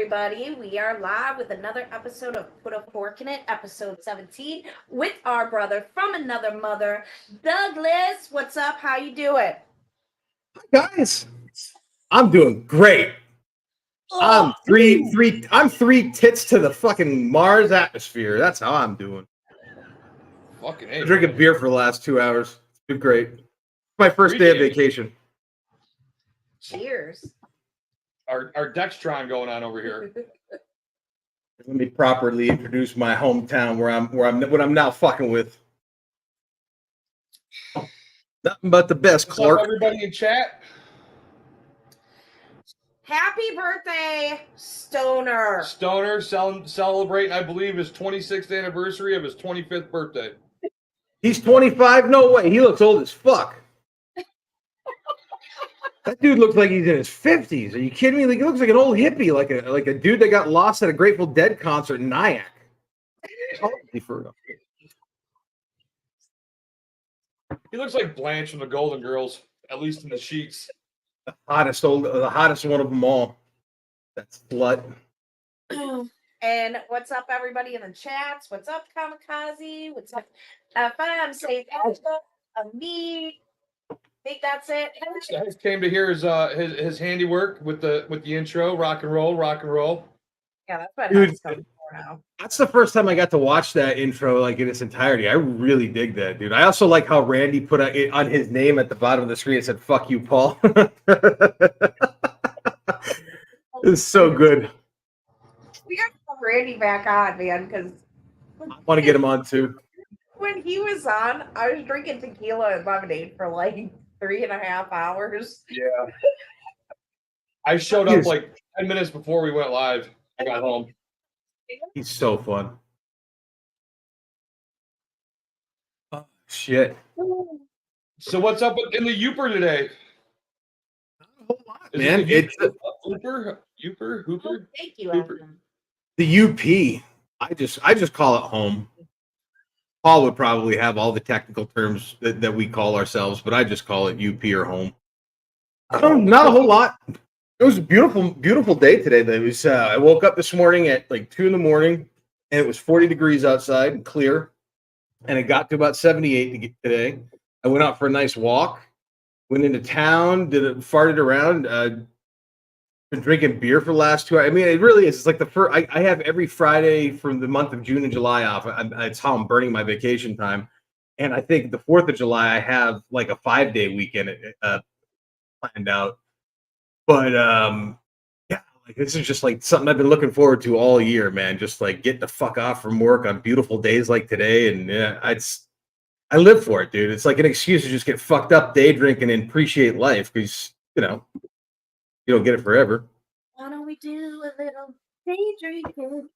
everybody. We are live with another episode of Put a Fork in It, episode 17, with our brother from another mother, Douglas. What's up? How you doing? Guys, I'm doing great. I'm three tits to the fucking Mars atmosphere. That's how I'm doing. Fucking I'm drinking beer for the last 2 hours. It's been great. It's my first day of vacation. Cheers. Our Dextron going on over here. Let me properly introduce my hometown what I'm now fucking with. Nothing but the best, What's Clark. up, everybody in chat? Happy birthday, Stoner. Stoner celebrating, I believe, his 26th anniversary of his 25th birthday. He's 25? No way. He looks old as fuck. That dude looks like he's in his 50s. Are you kidding me? Like, he looks like an old hippie, like a dude that got lost at a Grateful Dead concert in Nyack. He looks like Blanche from the Golden Girls, at least in the sheets. The hottest one of them all. That's slut. And what's up, everybody in the chats? What's up, Kamikaze? What's up, FM? Say me. I think that's it. Guys came to hear his handiwork with the intro, rock and roll. Yeah, that's what Dude, I'm coming for now. That's the first time I got to watch that intro like in its entirety. I really dig that, dude. I also like how Randy put it on his name at the bottom of the screen. It said "Fuck you, Paul." It's so good. We got to have Randy back on, man, because I want to get him on too. When he was on, I was drinking tequila and lemonade for like 3.5 hours. Yeah. I showed up like 10 minutes before we went live. I got home. He's so fun. Oh, shit. So what's up in the Youper today? Not a whole lot, Is man. It's Oh, Hooper. thank you, Hooper. Evan. The UP. I just call it home. Paul would probably have all the technical terms that we call ourselves, but I just call it UP or home. Not a whole lot. It was a beautiful day today. It was. I woke up this morning at like 2 a.m, and it was 40 degrees outside and clear, and it got to about 78 today. I went out for a nice walk, went into town, farted around. Been drinking beer for the last 2 hours. I mean, it really is. It's like the first. I have every Friday from the month of June and July off. It's how I'm burning my vacation time, and I think the 4th of July I have like a 5-day weekend planned out. But yeah, like this is just like something I've been looking forward to all year, man. Just like getting the fuck off from work on beautiful days like today, and yeah, I live for it, dude. It's like an excuse to just get fucked up, day drinking, and appreciate life because you don't get it forever. Why don't we do a little day drinking?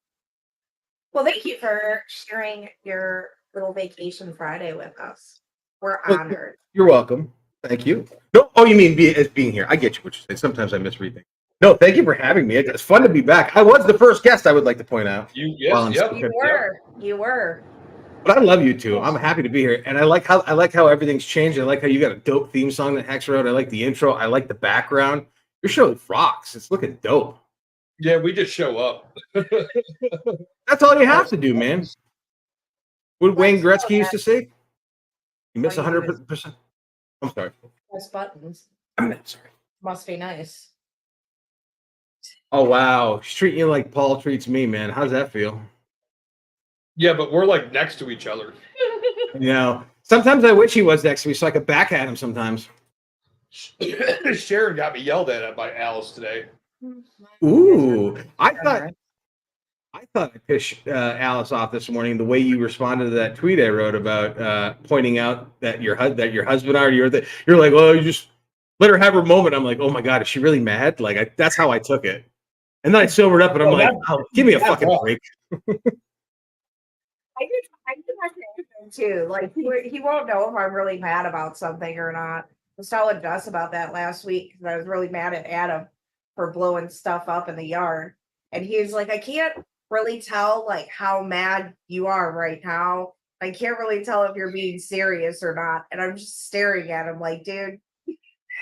Well, thank you for sharing your little vacation Friday with us. We're honored. You're welcome. Thank you. No, oh, you mean as being here? I get you what you're saying. Sometimes I misread things. No, thank you for having me. It's fun to be back. I was the first guest. I would like to point out. You were. But I love you too. I'm happy to be here, and I like how everything's changed. I like how you got a dope theme song that Hex wrote. I like the intro. I like the background. Your show rocks. It's looking dope. Yeah, we just show up. That's all you have to do, man. What Wayne Gretzky used to say? You miss 100%. I'm sorry. Press buttons. I'm sorry. Must be nice. Oh wow, she's treating you like Paul treats me, man. How's that feel? Yeah, but we're like next to each other. Sometimes I wish he was next to me so I could back at him sometimes. Sharon got me yelled at by Alice today. Ooh, I thought I pissed Alice off this morning. The way you responded to that tweet I wrote about pointing out that your husband you're like, well, you just let her have her moment. I'm like, oh my god, is she really mad? Like that's how I took it. And then I sobered up and I'm like, give me a fucking break. I do my thing too. Like he won't know if I'm really mad about something or not. I was telling Gus about that last week because I was really mad at Adam for blowing stuff up in the yard, and he was like, I can't really tell like how mad you are right now. I can't really tell if you're being serious or not. And I'm just staring at him like, dude.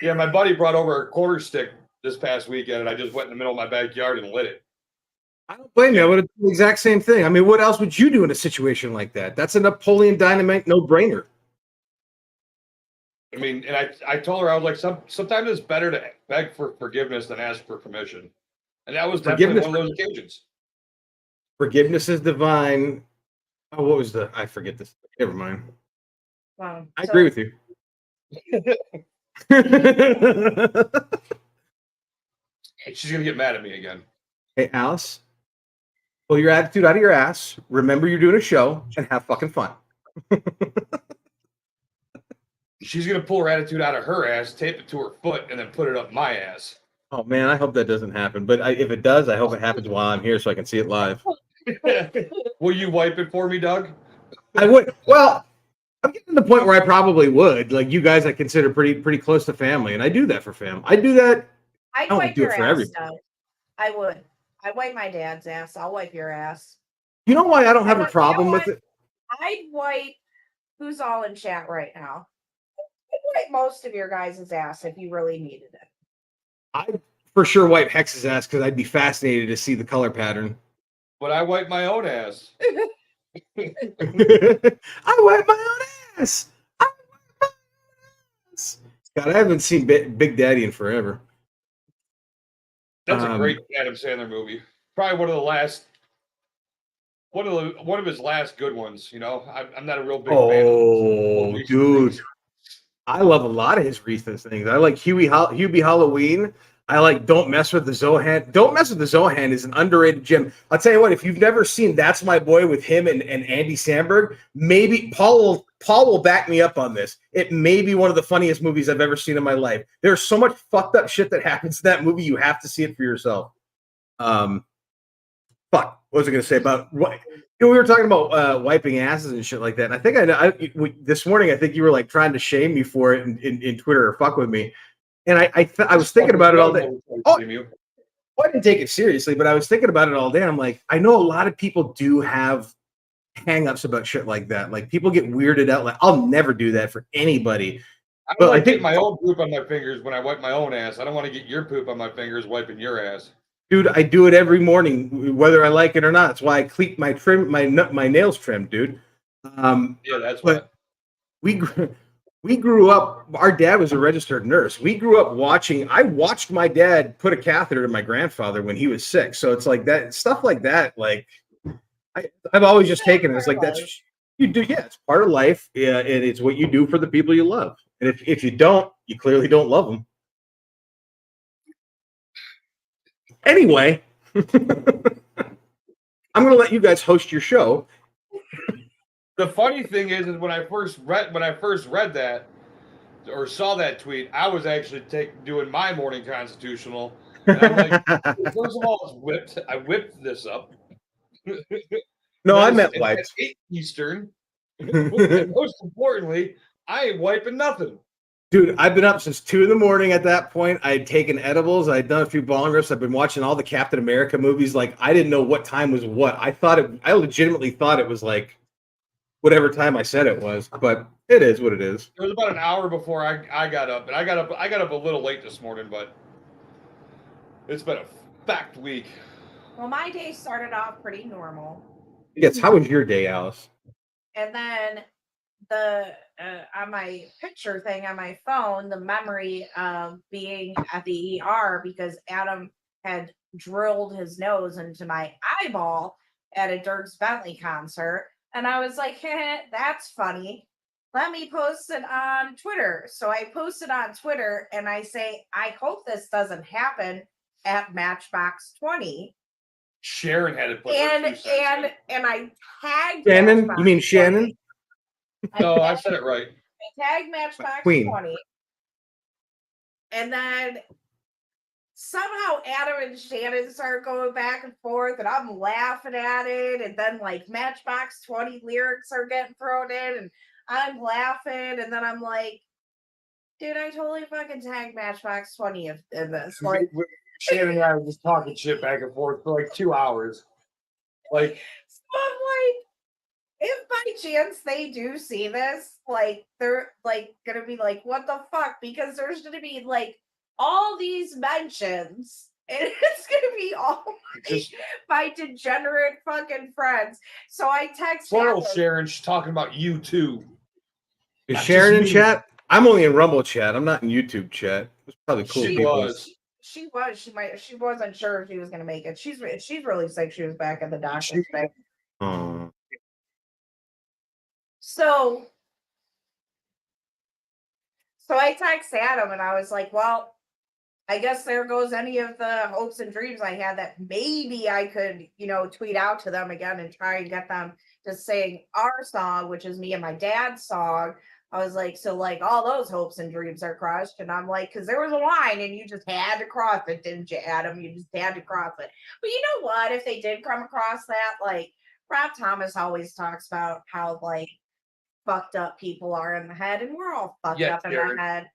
Yeah, my buddy brought over a quarter stick this past weekend, and I just went in the middle of my backyard and lit it. I don't blame you. I would have done the exact same thing. I mean, what else would you do in a situation like that? That's a Napoleon Dynamite no-brainer. I mean, and I told her, I was like, sometimes it's better to beg for forgiveness than ask for permission. And that was definitely Forgiveness, one of those occasions. forgiveness is divine. Oh, what was I forget this. Never mind. Wow. I agree with you. She's gonna get mad at me again. Hey, Alice, pull your attitude out of your ass. Remember you're doing a show and have fucking fun. She's gonna pull her attitude out of her ass, tape it to her foot, and then put it up my ass. Oh man, I hope that doesn't happen. But if it does, I hope it happens while I'm here so I can see it live. Will you wipe it for me, Doug? I would. Well, I'm getting to the point where I probably would. Like you guys, I consider pretty close to family, and I do that for fam. I do that. I'd don't wipe do it your for ass, everybody. Doug. I would. I wipe my dad's ass. I'll wipe your ass. You know why I don't have a You know problem with what? it? I'd wipe who's all in chat right now. I'd wipe most of your guys' ass if you really needed it. I'd for sure wipe Hex's ass because I'd be fascinated to see the color pattern. But I wipe my own ass. I wipe my own ass. I wipe my own ass. God, I haven't seen Big Daddy in forever. That's a great Adam Sandler movie. Probably one of the last, one of his last good ones. You know, I'm not a real big fan of. Oh, dude, things. I love a lot of his recent things. I like Hubie Halloween. I like Don't Mess with the Zohan. Don't Mess with the Zohan is an underrated gem. I'll tell you what, if you've never seen That's My Boy with him and Andy Samberg, maybe Paul will back me up on this. It may be one of the funniest movies I've ever seen in my life. There's so much fucked up shit that happens in that movie. You have to see it for yourself. Fuck, what was I going to say about what? We were talking about wiping asses and shit like that. And I think this morning, I think you were like trying to shame me for it in Twitter or fuck with me. And I was thinking about it all day. Oh, I didn't take it seriously, but I was thinking about it all day. I'm like, I know a lot of people do have hang-ups about shit like that. Like people get weirded out. Like I'll never do that for anybody. I don't like getting my own poop on my fingers when I wipe my own ass. I don't want to get your poop on my fingers wiping your ass. Dude, I do it every morning, whether I like it or not. That's why I keep my nails trimmed, dude. Yeah, that's what. We grew up. Our dad was a registered nurse. We grew up watching. I watched my dad put a catheter to my grandfather when he was sick. So it's like that stuff like that. Like I've always just taken it as like that's you do. Yeah, it's part of life. Yeah, and it's what you do for the people you love. And if you don't, you clearly don't love them. Anyway, I'm going to let you guys host your show. The funny thing is when I first read that or saw that tweet, I was actually doing my morning constitutional. And I'm like, first of all, it's whipped. I whipped this up. No, I meant wiped. 8 Eastern. And most importantly, I ain't wiping nothing. Dude, I've been up since 2 a.m. at that point. I had taken edibles. I had done a few bong rips. I've been watching all the Captain America movies. Like, I didn't know what time was what. I legitimately thought it was like whatever time I said it was, but it is what it is. It was about an hour before I got up. And I got up a little late this morning, but it's been a packed week. Well, my day started off pretty normal. Yes, how was your day, Alice? And then on my picture thing on my phone, the memory of being at the ER because Adam had drilled his nose into my eyeball at a Dirks Bentley concert. And I was like, that's funny. Let me post it on Twitter. So I posted on Twitter and I say, I hope this doesn't happen at Matchbox 20. Sharon had to put and I tagged Shannon. Matchbox You mean Shannon? 20. No, I said it right. I tagged Matchbox Queen. 20. And then somehow Adam and Shannon start going back and forth, and I'm laughing at it. And then like Matchbox 20 lyrics are getting thrown in, and I'm laughing. And then I'm like, dude, I totally fucking tagged Matchbox 20 in this. Like, Shannon and I were just talking shit back and forth for like 2 hours. Like, so I'm like, if by chance they do see this, like, they're like gonna be like, what the fuck? Because there's gonna be like all these mentions And it's gonna be all Just my degenerate fucking friends. So I text plural, Adam. Sharon. She's talking about you too. Is Not Sharon in just me. chat? I'm only in Rumble chat. I'm not in YouTube chat. It's probably cool She people. was. She was. She wasn't sure if she was gonna make it. She's really sick. She was back at the doctor today. Oh. So I text Adam and I was like, well, I guess there goes any of the hopes and dreams I had that maybe I could, tweet out to them again and try and get them to sing our song, which is me and my dad's song. I was like, so like all those hopes and dreams are crushed. And I'm like, because there was a line and you just had to cross it, didn't you, Adam? You just had to cross it. But you know what? If they did come across that, like Rob Thomas always talks about how like fucked up people are in the head, and we're all fucked up in the head.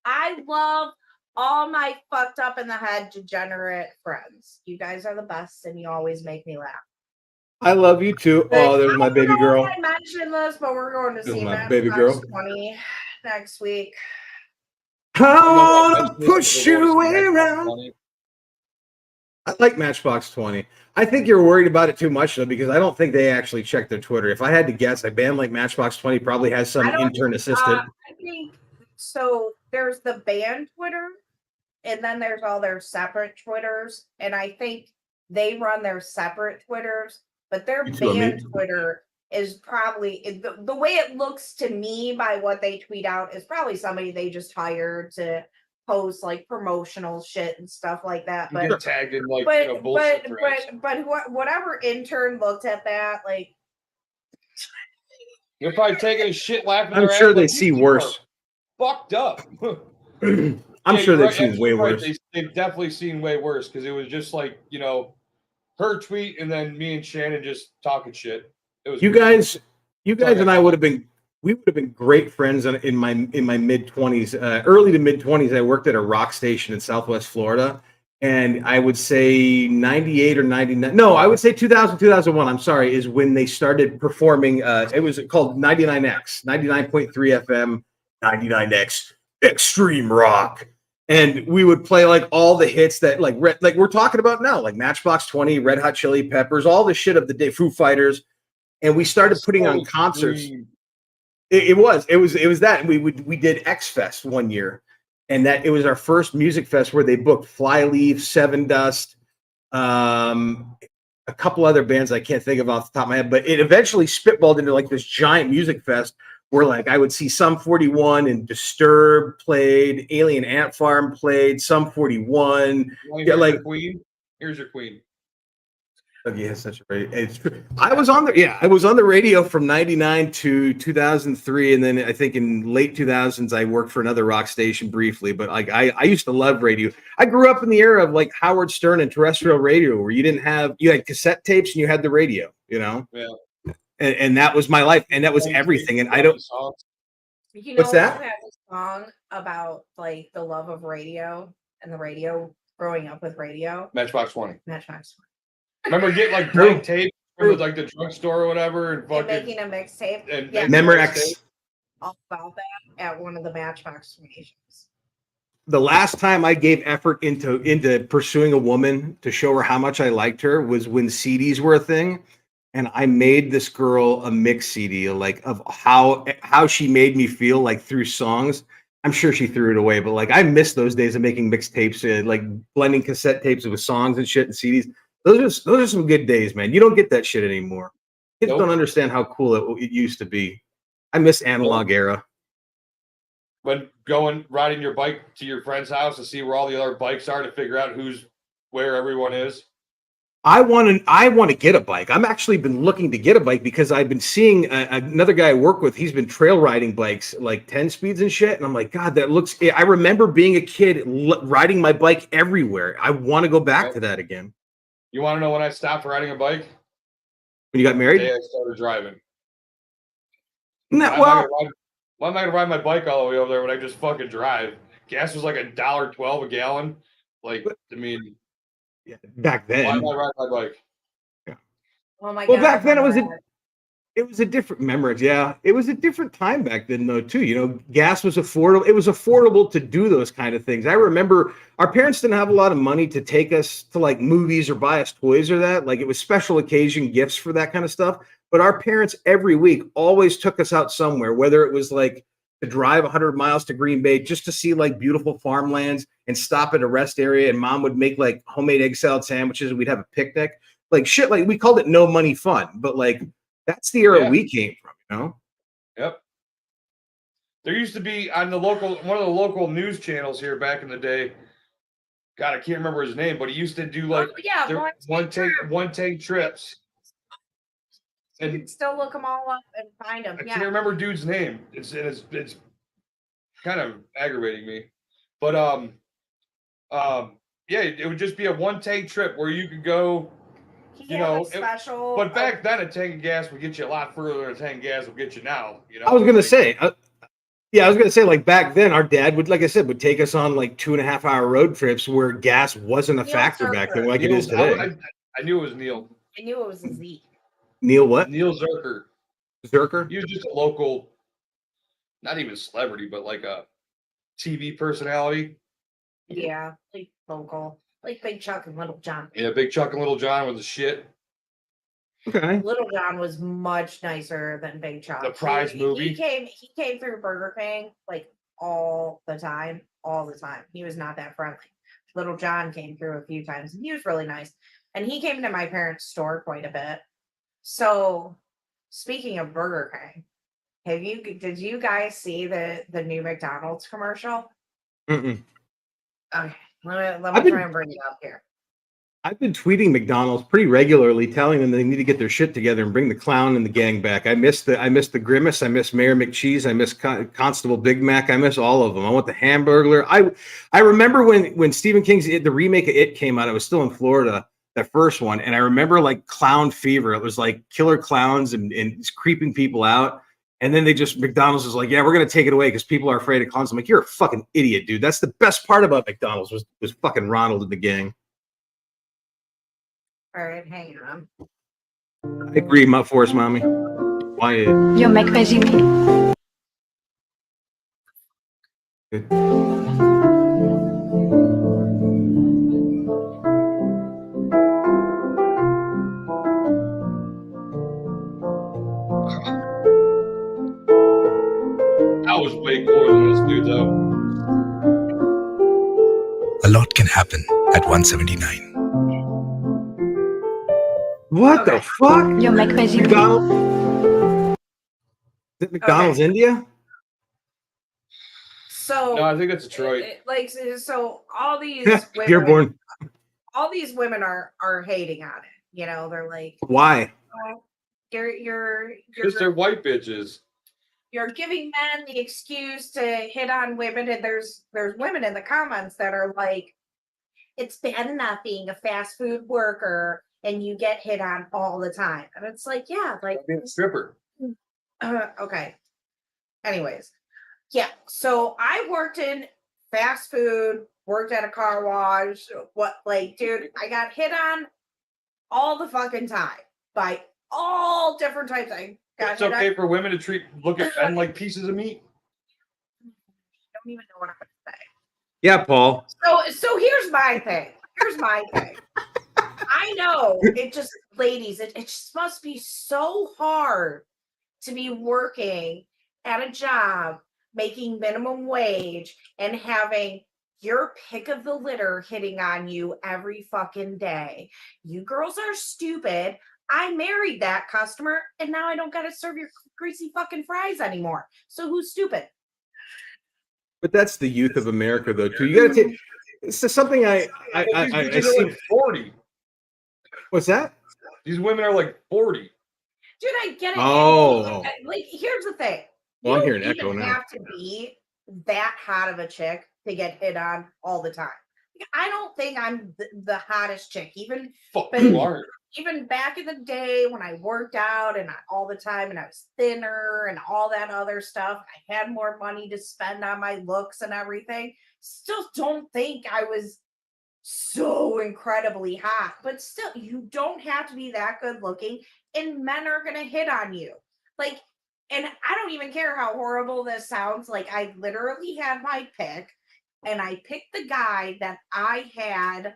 I love all my fucked up in the head degenerate friends. You guys are the best, and you always make me laugh. I love you too. Oh, there's my baby girl. I mentioned this, but we're going to see my baby girl 20 next week. I wanna push you around. I like Matchbox 20. I think you're worried about it too much though, because I don't think they actually check their Twitter. If I had to guess, a band like Matchbox 20 probably has some intern assistant. I think so. There's the band Twitter, and then there's all their separate Twitters, and I think they run their separate Twitters, but their band Twitter is probably the way it looks to me by what they tweet out is probably somebody they just hired to post like promotional shit and stuff like that. But get tagged in like bullshit threads. But whatever intern looked at that, like you're probably taking a shit laughing. I'm sure they see worse. Fucked up. I'm sure they've seen way worse. They've definitely seen way worse because it was just like her tweet and then me and Shannon just talking shit. It was you guys and I would have been great friends in my mid 20s, early to mid 20s. I worked at a rock station in Southwest Florida, and I would say 98 or 99. No, I would say 2000, 2001. I'm sorry, is when they started performing. It was called 99X, 99.3 FM, 99X Extreme Rock. And we would play like all the hits that like we're talking about now, like Matchbox 20, Red Hot Chili Peppers, all the shit of the day, Foo Fighters. And we started putting on concerts. It was that. We did X Fest one year, and that it was our first music fest where they booked Flyleaf, Seven Dust, a couple other bands I can't think of off the top of my head, but it eventually spitballed into like this giant music fest where like I would see Sum 41 and Disturbed played, Alien Ant Farm played, Sum 41. Yeah, like Queen. Here's your Queen. Oh, yeah, such a great. It's true. I was on the radio from 99 to 2003, and then I think in late 2000s I worked for another rock station briefly. But like I used to love radio. I grew up in the era of like Howard Stern and terrestrial radio, where you had cassette tapes and you had the radio. Yeah. And that was my life, and that was everything. And I don't. What's that? I have a song about like the love of radio and the radio, growing up with radio. Matchbox 20. Matchbox 20. Remember getting like blank tape from like the drugstore or whatever, and fucking making a mixtape. Memorex. All about that at one of the Matchbox stations. The last time I gave effort into pursuing a woman to show her how much I liked her was when CDs were a thing, and I made this girl a mix CD like of how she made me feel like through songs. I'm sure she threw it away, but like I miss those days of making mixtapes, like blending cassette tapes with songs and shit and CDs. Those are some good days, man. You don't get that shit anymore. Kids don't understand how cool it used to be. I miss analog era. When riding your bike to your friend's house to see where all the other bikes are to figure out where everyone is. I want to get a bike. I'm actually been looking to get a bike because I've been seeing another guy I work with. He's been trail riding bikes like 10 speeds and shit. And I'm like, God, that looks. I remember being a kid riding my bike everywhere. I want to go back to that again. You want to know when I stopped riding a bike? When you got married? The day I started driving. Why am I going to ride my bike all the way over there when I just fucking drive? Gas was like $1.12 a gallon. Like, I mean, yeah, back then. Why did I ride my bike? Yeah. Oh my God. Well, back then it was It was a different memory. Yeah, it was a different time back then, though. Too, gas was affordable. It was affordable to do those kind of things. I remember our parents didn't have a lot of money to take us to like movies or buy us toys or that. Like it was special occasion gifts for that kind of stuff. But our parents every week always took us out somewhere, whether it was like to drive 100 miles to Green Bay just to see like beautiful farmlands and stop at a rest area. And mom would make like homemade egg salad sandwiches and we'd have a picnic. Like shit, like we called it no money fun, but like that's the era we came from, Yep. There used to be on one of the local news channels here back in the day. God, I can't remember his name, but he used to do like one take trips. You can still look them all up and find them. I can't remember dude's name. It's kind of aggravating me, but yeah, it would just be a one take trip where you could go. Special. But back then, a tank of gas would get you a lot further than a tank of gas will get you now. I was gonna say, like back then, our dad would, like I said, would take us on like 2.5-hour road trips where gas wasn't a factor back then, like it is today. I knew it was Neil. I knew it was a Z. Neil what? Neil Zerker. Zerker? He was just a local, not even celebrity, but like a TV personality. Yeah, like local. Like Big Chuck and Little John. Yeah, Big Chuck and Little John was the shit. Okay. Little John was much nicer than Big Chuck. The Prize movie. He came through Burger King like all the time. He was not that friendly. Little John came through a few times and he was really nice. And he came to my parents' store quite a bit. So speaking of Burger King, did you guys see the new McDonald's commercial? Mm-mm. Okay. Let me try and bring it up here. I've been tweeting McDonald's pretty regularly, telling them they need to get their shit together and bring the clown and the gang back. I miss the Grimace. I miss Mayor McCheese. I miss Constable Big Mac. I miss all of them. I want the Hamburglar. I remember when Stephen King's the remake of It came out. I was still in Florida, that first one, and I remember like clown fever. It was like killer clowns and creeping people out. And then McDonald's was like, yeah, we're going to take it away because people are afraid of clowns. I'm like, you're a fucking idiot, dude. That's the best part about McDonald's was fucking Ronald and the gang. All right, hang on. I agree, Forest Mommy. Why? Yo mec vas-y. That was way cooler than this dude, though. A lot can happen at 179. What the fuck? Yo mec vas-y. McDonald's? Is it McDonald's India? So No, I think that's Detroit. So all these Dearborn. all these women are hating on it. They're like, Why? oh, you're Because they're white bitches. You're giving men the excuse to hit on women, and there's women in the comments that are like, it's bad enough being a fast food worker and you get hit on all the time. And it's like, yeah, like Being a stripper. okay. Anyways, yeah. So I worked in fast food, worked at a car wash. Dude, I got hit on all the fucking time by all different types. It's okay for women to look at men like pieces of meat. I don't even know what I'm going to say. Yeah, Paul. So here's my thing. I know it just, ladies, it just must be so hard to be working at a job, making minimum wage, and having your pick of the litter hitting on you every fucking day. You girls are stupid. I married that customer, and now I don't got to serve your greasy fucking fries anymore. So who's stupid? But that's the youth of America, though, too. You got to take. It's just something I see. Like 40. What's that? These women are like 40. Dude, I get it. Oh. Here's the thing. Well, I'm you hearing don't echo even now. have to be that hot of a chick to get hit on all the time. I don't think I'm the hottest chick. Even back in the day when I worked out and all the time and I was thinner and all that other stuff, I had more money to spend on my looks and everything. Still don't think I was so incredibly hot, but still, you don't have to be that good looking and men are gonna hit on you. Like, and I don't even care how horrible this sounds. Like, I literally had my pick, and I picked the guy that I had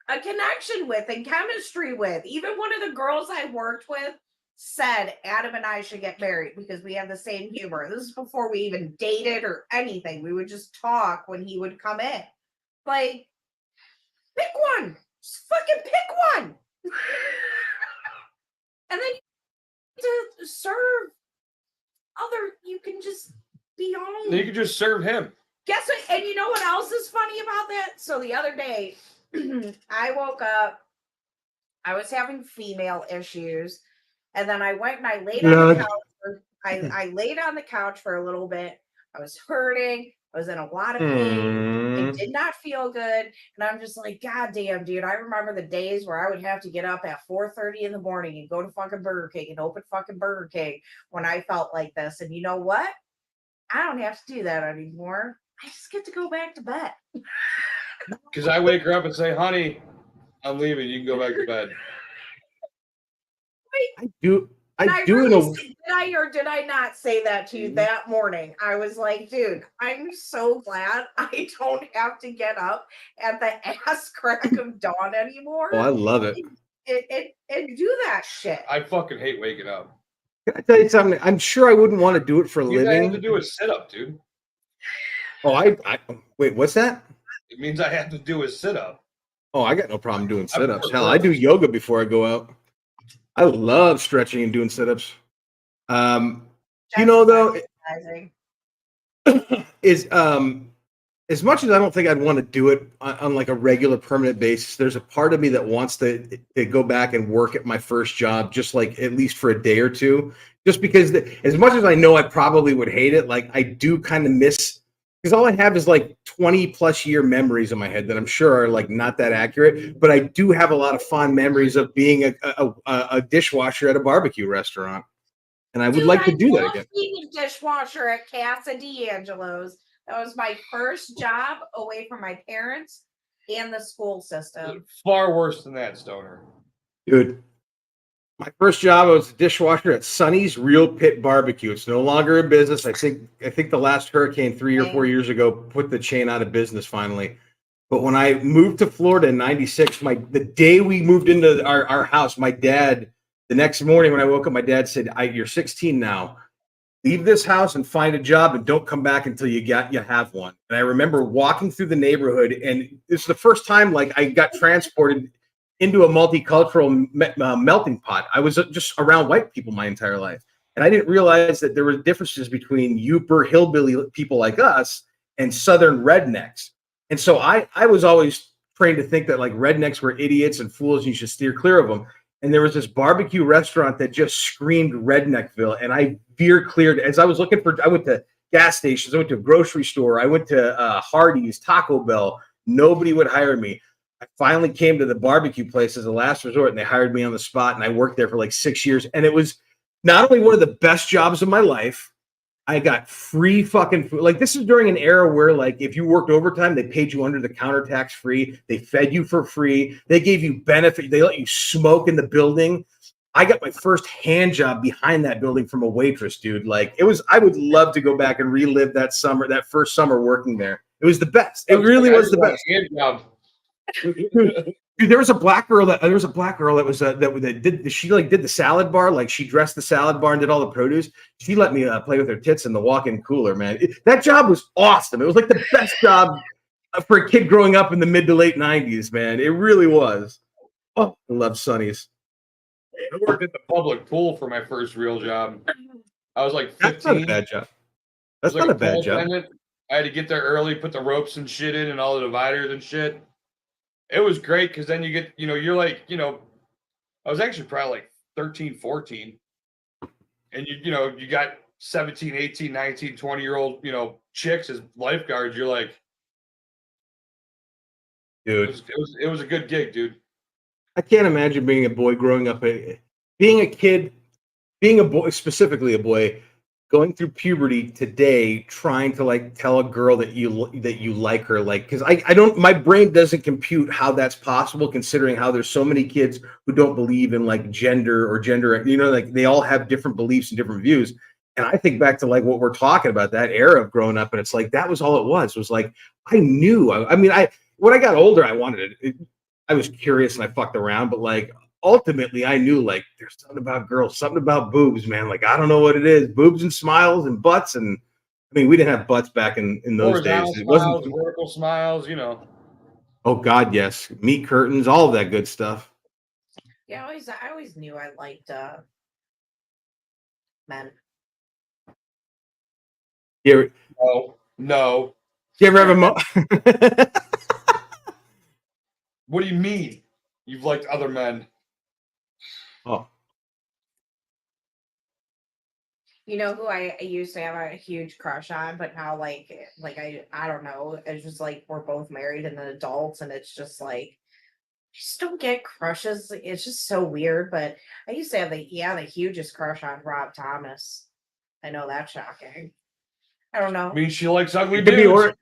a connection with and chemistry with. Even one of the girls I worked with said Adam and I should get married because we have the same humor. This is before we even dated or anything. We would just talk when he would come in. Like, pick one. Just fucking pick one. And then to serve other, you can just be on. You can just serve him. Guess what? And you know what else is funny about that? So the other day, I woke up, I was having female issues, and then I went and I laid on the couch. I laid on the couch for a little bit. I was hurting. I was in a lot of pain. It did not feel good. And I'm just like, God damn, dude. I remember the days where I would have to get up at 4:30 in the morning and go to fucking Burger King and open fucking Burger King when I felt like this. And you know what? I don't have to do that anymore. I just get to go back to bed. Because I wake her up and say, honey, I'm leaving. You can go back to bed. I do. I do really know. did I or did I not say that to you that morning? I was like, dude, I'm so glad I don't have to get up at the ass crack of dawn anymore. Oh, I love it. And do that shit. I fucking hate waking up. Can I tell you something? I'm sure I wouldn't want to do it for a You have living. to do a sit-up, dude. Oh, I wait. What's that? It means I have to do a sit-up. Oh, I got no problem doing sit-ups. Hell, I do yoga before I go out. I love stretching and doing sit-ups. You know, though, is as much as I don't think I'd want to do it on like a regular permanent basis, there's a part of me that wants to go back and work at my first job, just like at least for a day or two, just because as much as I know I probably would hate it, like I do kind of miss, because all I have is like 20 plus year memories in my head that I'm sure are like not that accurate, but I do have a lot of fond memories of being a dishwasher at a barbecue restaurant. And I would like to do that again. Being a dishwasher at Casa D'Angelo's. That was my first job away from my parents and the school system. Far worse than that, Stoner. Dude, my first job, I was a dishwasher at Sonny's Real Pit Barbecue. It's no longer a business. I think the last hurricane 3 or 4 years ago put the chain out of business finally. But when I moved to Florida in '96, the day we moved into our house, my dad, the next morning when I woke up, my dad said, "You're 16 now. Leave this house and find a job and don't come back until you have one." And I remember walking through the neighborhood, and this is the first time like I got transported into a multicultural melting pot. I was just around white people my entire life. And I didn't realize that there were differences between Yooper hillbilly people like us and Southern rednecks. And so I was always trained to think that like rednecks were idiots and fools and you should steer clear of them. And there was this barbecue restaurant that just screamed Redneckville. And I veered cleared as I was looking for, I went to gas stations, I went to a grocery store, I went to Hardee's, Taco Bell. Nobody would hire me. I finally came to the barbecue place as a last resort, and they hired me on the spot, and I worked there for like 6 years. And it was not only one of the best jobs of my life, I got free fucking food. Like, this is during an era where, like, if you worked overtime, they paid you under the counter tax free. They fed you for free. They gave you benefit. They let you smoke in the building. I got my first hand job behind that building from a waitress, dude. Like, it was, I would love to go back and relive that summer, that first summer working there. It was the best. It really was the best. Hand job. Dude, there was a black girl that was that did she like did the salad bar, like she dressed the salad bar and did all the produce. She let me play with her tits in the walk-in cooler, man. That job was awesome. It was like the best job for a kid growing up in the mid to late 90s, man. It really was. Oh, I love Sonny's. I worked at the public pool for my first real job. I was like 15. That's not a bad job. That's not a bad job. I had to get there early, put the ropes and shit in and all the dividers and shit. It was great because then you get, you're like, I was actually probably like 13, 14. And you got 17, 18, 19, 20-year-old, chicks as lifeguards. You're like, dude, it was a good gig, dude. I can't imagine being a boy growing up, being a kid, being a boy, specifically a boy, going through puberty today, trying to like tell a girl that you like her, like, because I don't, my brain doesn't compute how that's possible, considering how there's so many kids who don't believe in like gender or gender, like they all have different beliefs and different views. And I think back to like what we're talking about, that era of growing up, and it's like that was all it was like I knew. I mean, when I got older, I wanted it. I was curious and I fucked around, but like ultimately I knew like there's something about girls, something about boobs, man. Like I don't know what it is. Boobs and smiles and butts. And I mean, we didn't have butts back in those days. Horizontal It smiles, wasn't. vertical smiles, you know. Oh God, yes. Meat curtains, all of that good stuff. Yeah, I always knew I liked men. You No. ever have a What do you mean? You've liked other men? Oh, You know who I used to have a huge crush on, but now like I don't know. It's just like we're both married and adults, and it's just like I just don't get crushes. It's just so weird. But I used to have the hugest crush on Rob Thomas. I know that's shocking. I don't know. I mean, she likes ugly it could be, dudes. or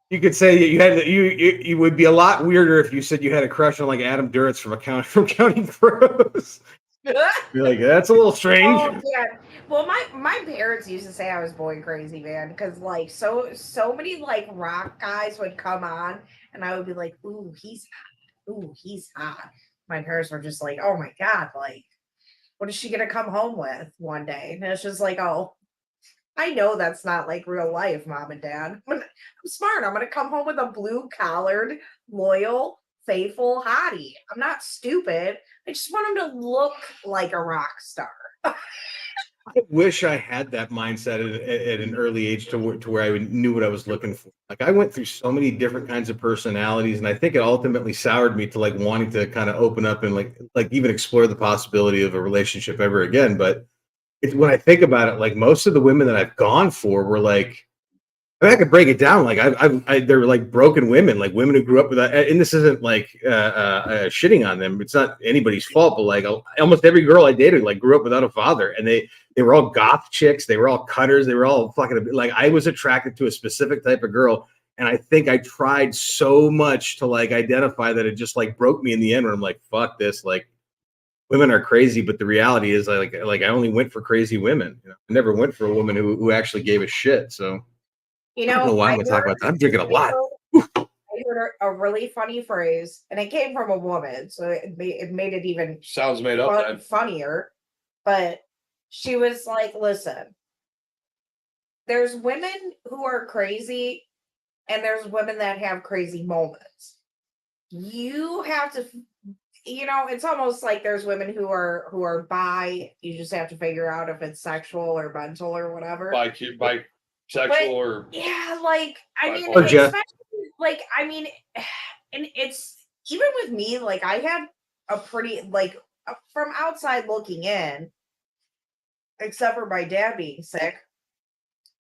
you could say that you had you would be a lot weirder if you said you had a crush on like Adam Duritz from Counting Crows. You're like, that's a little strange. Oh yeah. Well, my parents used to say I was boy crazy, man, because like so many like rock guys would come on, and I would be like, "Ooh, he's hot. Ooh, he's hot." My parents were just like, "Oh my god, like, what is she gonna come home with one day?" And it's just like, "Oh, I know that's not like real life, mom and dad. I'm smart. I'm gonna come home with a blue collared, loyal, faithful hottie. I'm not stupid. I just want him to look like a rock star." I wish I had that mindset at an early age to where I knew what I was looking for. Like I went through so many different kinds of personalities, and I think it ultimately soured me to like wanting to kind of open up and like even explore the possibility of a relationship ever again. But it's when I think about it, like most of the women that I've gone for were like, I mean, I could break it down. Like they're like broken women, like women who grew up with that. And this isn't like shitting on them. It's not anybody's fault, but like almost every girl I dated like grew up without a father, and they were all goth chicks. They were all cutters. They were all fucking like I was attracted to a specific type of girl, and I think I tried so much to like identify that it just like broke me in the end. Where I'm like, fuck this, like. Women are crazy, but the reality is, like I only went for crazy women. You know? I never went for a woman who actually gave a shit. So You I don't know know, why I'm going to talk about that. I'm drinking a lot. I heard a really funny phrase, and it came from a woman, so it made it even Sounds made up. Then. funnier. But she was like, "Listen, there's women who are crazy, and there's women that have crazy moments. You have to, it's almost like there's women who are bi. You just have to figure out if it's sexual or mental or whatever. Bisexual But or yeah, like I mean, Or especially like I mean, and it's even with me. Like I had a pretty like from outside looking in, except for my dad being sick.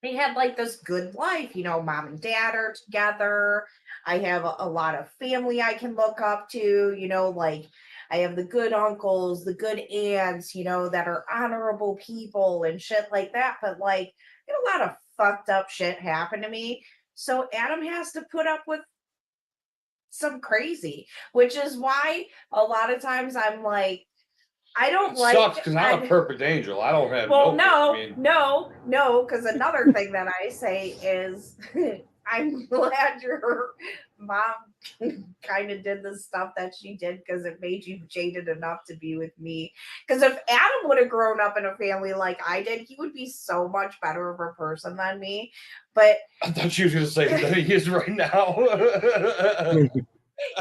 They had like this good life, mom and dad are together. I have a lot of family I can look up to, like I have the good uncles, the good aunts, that are honorable people and shit like that. But like, a lot of fucked up shit happened to me. So Adam has to put up with some crazy, which is why a lot of times I'm like, I don't like. sucks because I'm a perfect angel. I don't have. Well, no. because another thing that I say is, I'm glad your mom kind of did the stuff that she did because it made you jaded enough to be with me. Because if Adam would have grown up in a family like I did, he would be so much better of a person than me. But I thought she was going to say that he is right now.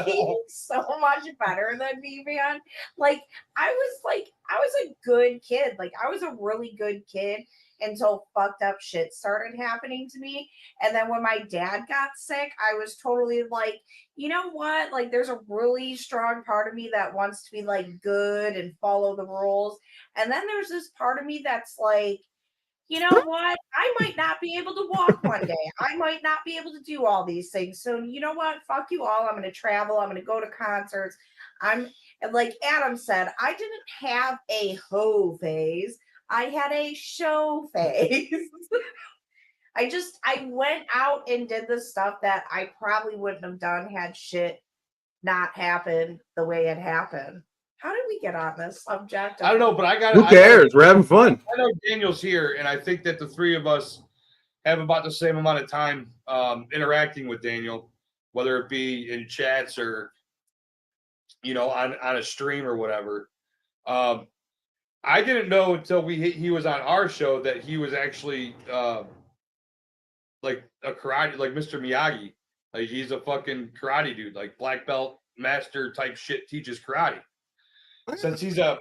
he's so much better than me, man. Like I was a good kid. Like I was a really good kid until fucked up shit started happening to me. And then when my dad got sick, I was totally like, you know what? Like there's a really strong part of me that wants to be like good and follow the rules. And then there's this part of me that's like, you know what? I might not be able to walk one day. I might not be able to do all these things. So you know what? Fuck you all. I'm going to travel. I'm going to go to concerts. And like Adam said, I didn't have a hoe phase, I had a show face. I went out and did the stuff that I probably wouldn't have done had shit not happened the way it happened. How did we get on this subject? I don't know, but I got. Who cares? We're having fun. I know Daniel's here, and I think that the three of us have about the same amount of time interacting with Daniel, whether it be in chats or on a stream or whatever. I didn't know until he was on our show that he was actually like a karate, like Mr. Miyagi. Like he's a fucking karate dude, like black belt master type shit, teaches karate. Since he's a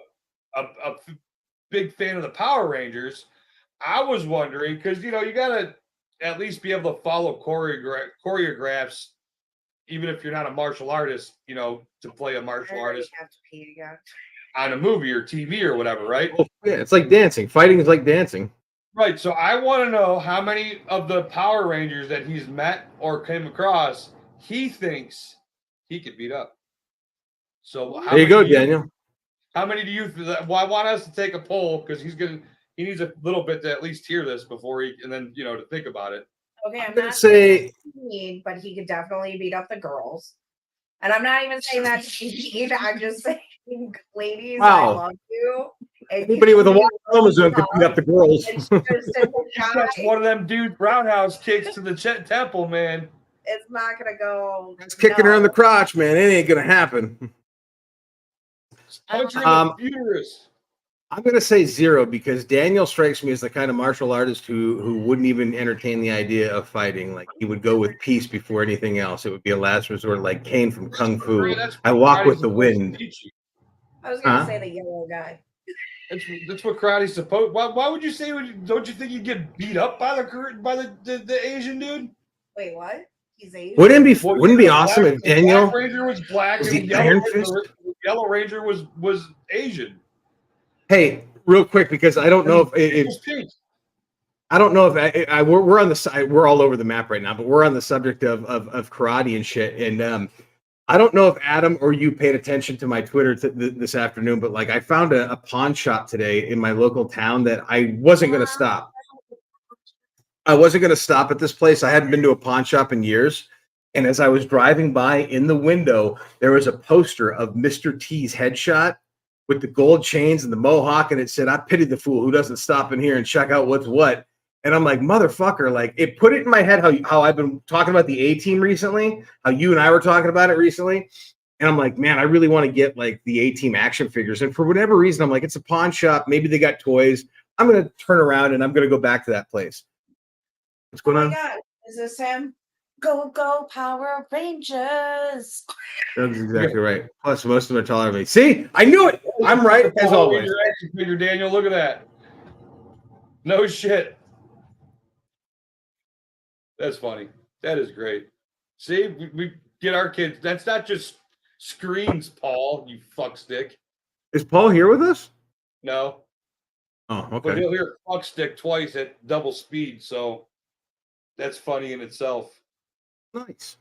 big fan of the Power Rangers, I was wondering, because you gotta at least be able to follow choreographs, even if you're not a martial artist, to play a martial artist have to pee again. on a movie or TV or whatever, right? Oh, yeah, it's like dancing. Fighting is like dancing. Right. So I want to know how many of the Power Rangers that he's met or came across he thinks he could beat up. So There you go, Daniel. How many do you? Well, I want us to take a poll because he needs a little bit to at least hear this before and then to think about it. Okay, I'm gonna not say- saying but he could definitely beat up the girls. And I'm not even saying that to be mean. I'm just saying, ladies, I Wow. love you. And Anybody you with a can Y chromosome could beat up the girls. It's just a guy. That's one of them dude roundhouse kicks to the temple, man. It's not gonna go. That's kicking her in the no. crotch, man. It ain't gonna happen. Punch her in the uterus. I'm gonna say 0 because Daniel strikes me as the kind of martial artist who wouldn't even entertain the idea of fighting. Like he would go with peace before anything else. It would be a last resort, like Kane from Kung Fu. I walk with the wind. I was gonna say the yellow guy. That's what karate's supposed. Why would you say? Don't you think you'd get beat up by the Asian dude? Wait, what? He's Asian. Wouldn't it be awesome if Daniel Black Ranger was black was and the Iron Fist? the Yellow Ranger was Asian. Hey, real quick, because I don't know if I don't know if we're on the side. We're all over the map right now, but we're on the subject of karate and shit. And I don't know if Adam or you paid attention to my Twitter this afternoon, but like I found a pawn shop today in my local town that I wasn't going to stop. I wasn't going to stop at this place. I hadn't been to a pawn shop in years. And as I was driving by in the window, there was a poster of Mr. T's headshot with the gold chains and the mohawk. And it said, "I pity the fool who doesn't stop in here and check out what's what." And I'm like, motherfucker, like it put it in my head how I've been talking about the A-Team recently, how you and I were talking about it recently. And I'm like, man, I really want to get like the A-Team action figures. And for whatever reason, I'm like, it's a pawn shop. Maybe they got toys. I'm going to turn around and I'm going to go back to that place. What's going on? Oh my God. Is this him? Go, go, Power Rangers. That's exactly right. Plus, most of them are taller than me. See, I knew it. I'm right as always. Your action figure, Daniel. Look at that. No shit. That's funny. That is great. See, we get our kids. That's not just screens, Paul. You fuckstick. Is Paul here with us? No. Oh, But okay. he'll hear fuckstick twice at double speed. So that's funny in itself. Nice.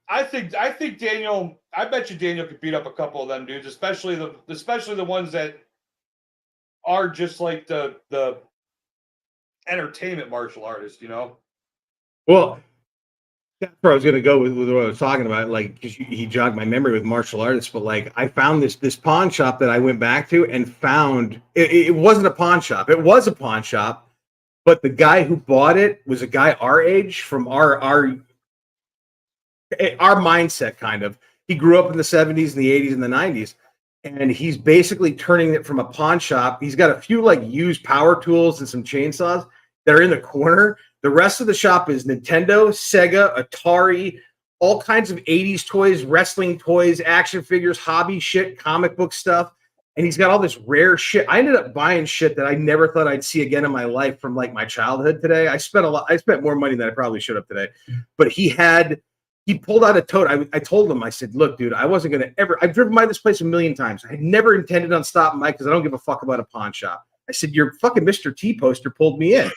I think Daniel. I bet you Daniel could beat up a couple of them dudes, especially the ones that are just like the entertainment martial artists. Well, that's where I was going to go with what I was talking about. Like, because he jogged my memory with martial artists, but like, I found this pawn shop that I went back to and found it wasn't a pawn shop. It was a pawn shop, but the guy who bought it was a guy our age, from our mindset, kind of. He grew up in the 70s and the 80s and the 90s, and he's basically turning it from a pawn shop. He's got a few like used power tools and some chainsaws that are in the corner. The rest of the shop is Nintendo, Sega, Atari, all kinds of 80s toys, wrestling toys, action figures, hobby shit, comic book stuff. And he's got all this rare shit. I ended up buying shit that I never thought I'd see again in my life from like my childhood today. I spent more money than I probably should have today. But he pulled out a tote. I told him, I said, "Look, dude, I wasn't going to ever, I've driven by this place a million times. I had never intended on stopping by because I don't give a fuck about a pawn shop." I said, "Your fucking Mr. T poster pulled me in."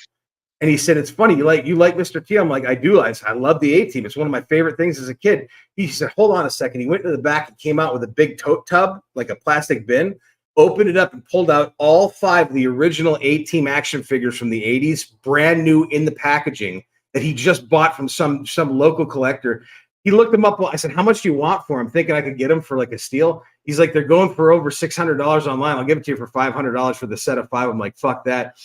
And he said, "It's funny. You like Mr. T?" I'm like, "I do. I love the A-Team. It's one of my favorite things as a kid." He said, "Hold on a second." He went to the back and came out with a big tote tub, like a plastic bin. opened it up and pulled out all 5 of the original A-Team action figures from the 80s, brand new in the packaging that he just bought from some local collector. He looked them up. I said, how much do you want for them? Thinking I could get them for like a steal. He's like, they're going for over $600 online. I'll give it to you for $500 for the set of 5. I'm like, fuck that.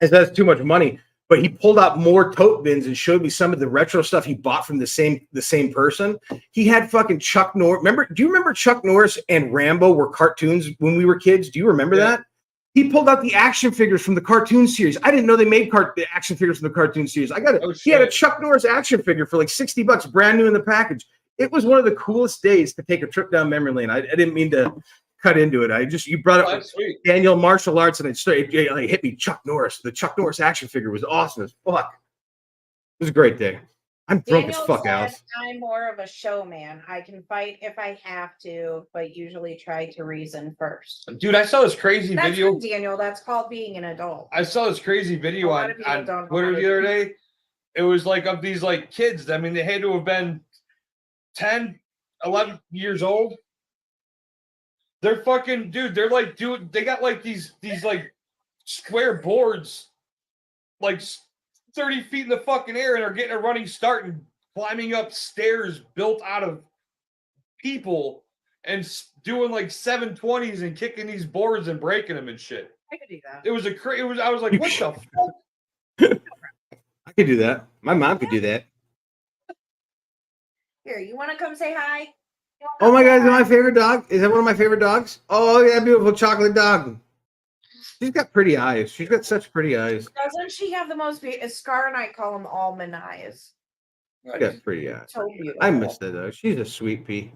I said, that's too much money. But he pulled out more tote bins and showed me some of the retro stuff he bought from the same person. He had fucking Chuck Norris. Do you remember Chuck Norris and Rambo were cartoons when we were kids? Do you remember that? He pulled out the action figures from the cartoon series. I didn't know they made the action figures from the cartoon series. I got it. He had a Chuck Norris action figure for like $60, brand new in the package. It was one of the coolest days to take a trip down memory lane. I didn't mean to cut into it. You brought up Daniel martial arts, and it hit me. Chuck Norris. The Chuck Norris action figure was awesome as fuck. It was a great day. I'm drunk as fuck, Alice. I'm more of a showman. I can fight if I have to, but usually try to reason first. Dude, I saw this crazy video. What, Daniel, that's called being an adult. I saw this crazy video on Twitter the other day. It was like of these like kids. I mean, they had to have been 10, 11 years old. They're fucking, dude, they're like, they got like these like square boards, like 30 feet in the fucking air, and are getting a running start and climbing up stairs built out of people and doing like 720s and kicking these boards and breaking them and shit. I could do that. I was like, what the fuck? I could do that. My mom could do that. Here, you want to come say hi? Oh my God, is that my favorite dog? Is that one of my favorite dogs? Oh, yeah, beautiful chocolate dog. She's got pretty eyes. She's got such pretty eyes. Doesn't she have the most beautiful? Scar and I call them almond eyes. She's got pretty eyes. So beautiful. I miss her, though. She's a sweet pea.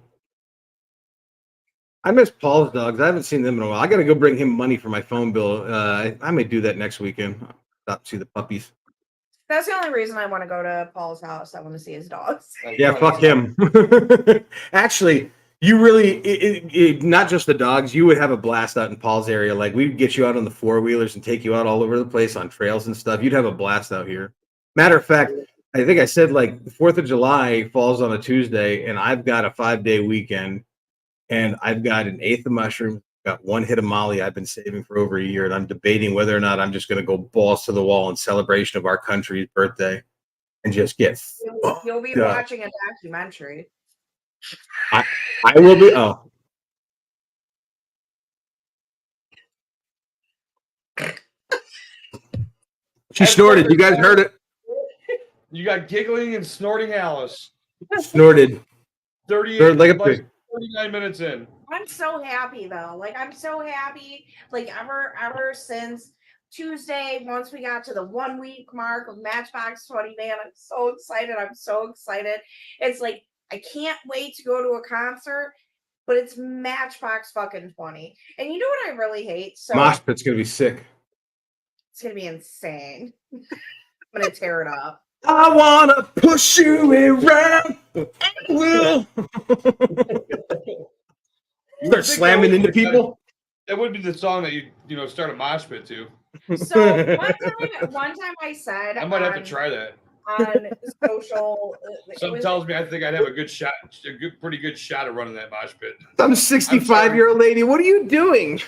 I miss Paul's dogs. I haven't seen them in a while. I got to go bring him money for my phone bill. I may do that next weekend. Stop to see the puppies. That's the only reason I want to go to Paul's house. I want to see his dogs. Yeah, fuck him. Actually, you really, not just the dogs, you would have a blast out in Paul's area. Like, we'd get you out on the 4-wheelers and take you out all over the place on trails and stuff. You'd have a blast out here. Matter of fact, I think I said like the 4th of July falls on a Tuesday, and I've got a 5-day weekend, and I've got an eighth of mushrooms, got 1 hit of Molly I've been saving for over a year, and I'm debating whether or not I'm just going to go balls to the wall in celebration of our country's birthday and just get. You'll be watching a documentary. I will be. Oh. She snorted. You guys heard it. You got giggling and snorting Alice. Snorted. 38 like a pig. 39 minutes in. I'm so happy though. Like, I'm so happy. Like, ever since Tuesday, once we got to the 1 week mark of Matchbox 20, man, I'm so excited. It's like, I can't wait to go to a concert, but it's Matchbox fucking 20. And you know what I really hate? So Mosh pit's gonna be sick. It's gonna be insane. I'm gonna tear it up. I wanna push you around. Start slamming into people. That would be the song that you start a mosh pit to. So one time I said I might have to try that. On social. Something tells me I think I'd have a good shot, pretty good shot of running that mosh pit. Some 65-year-old lady. What are you doing?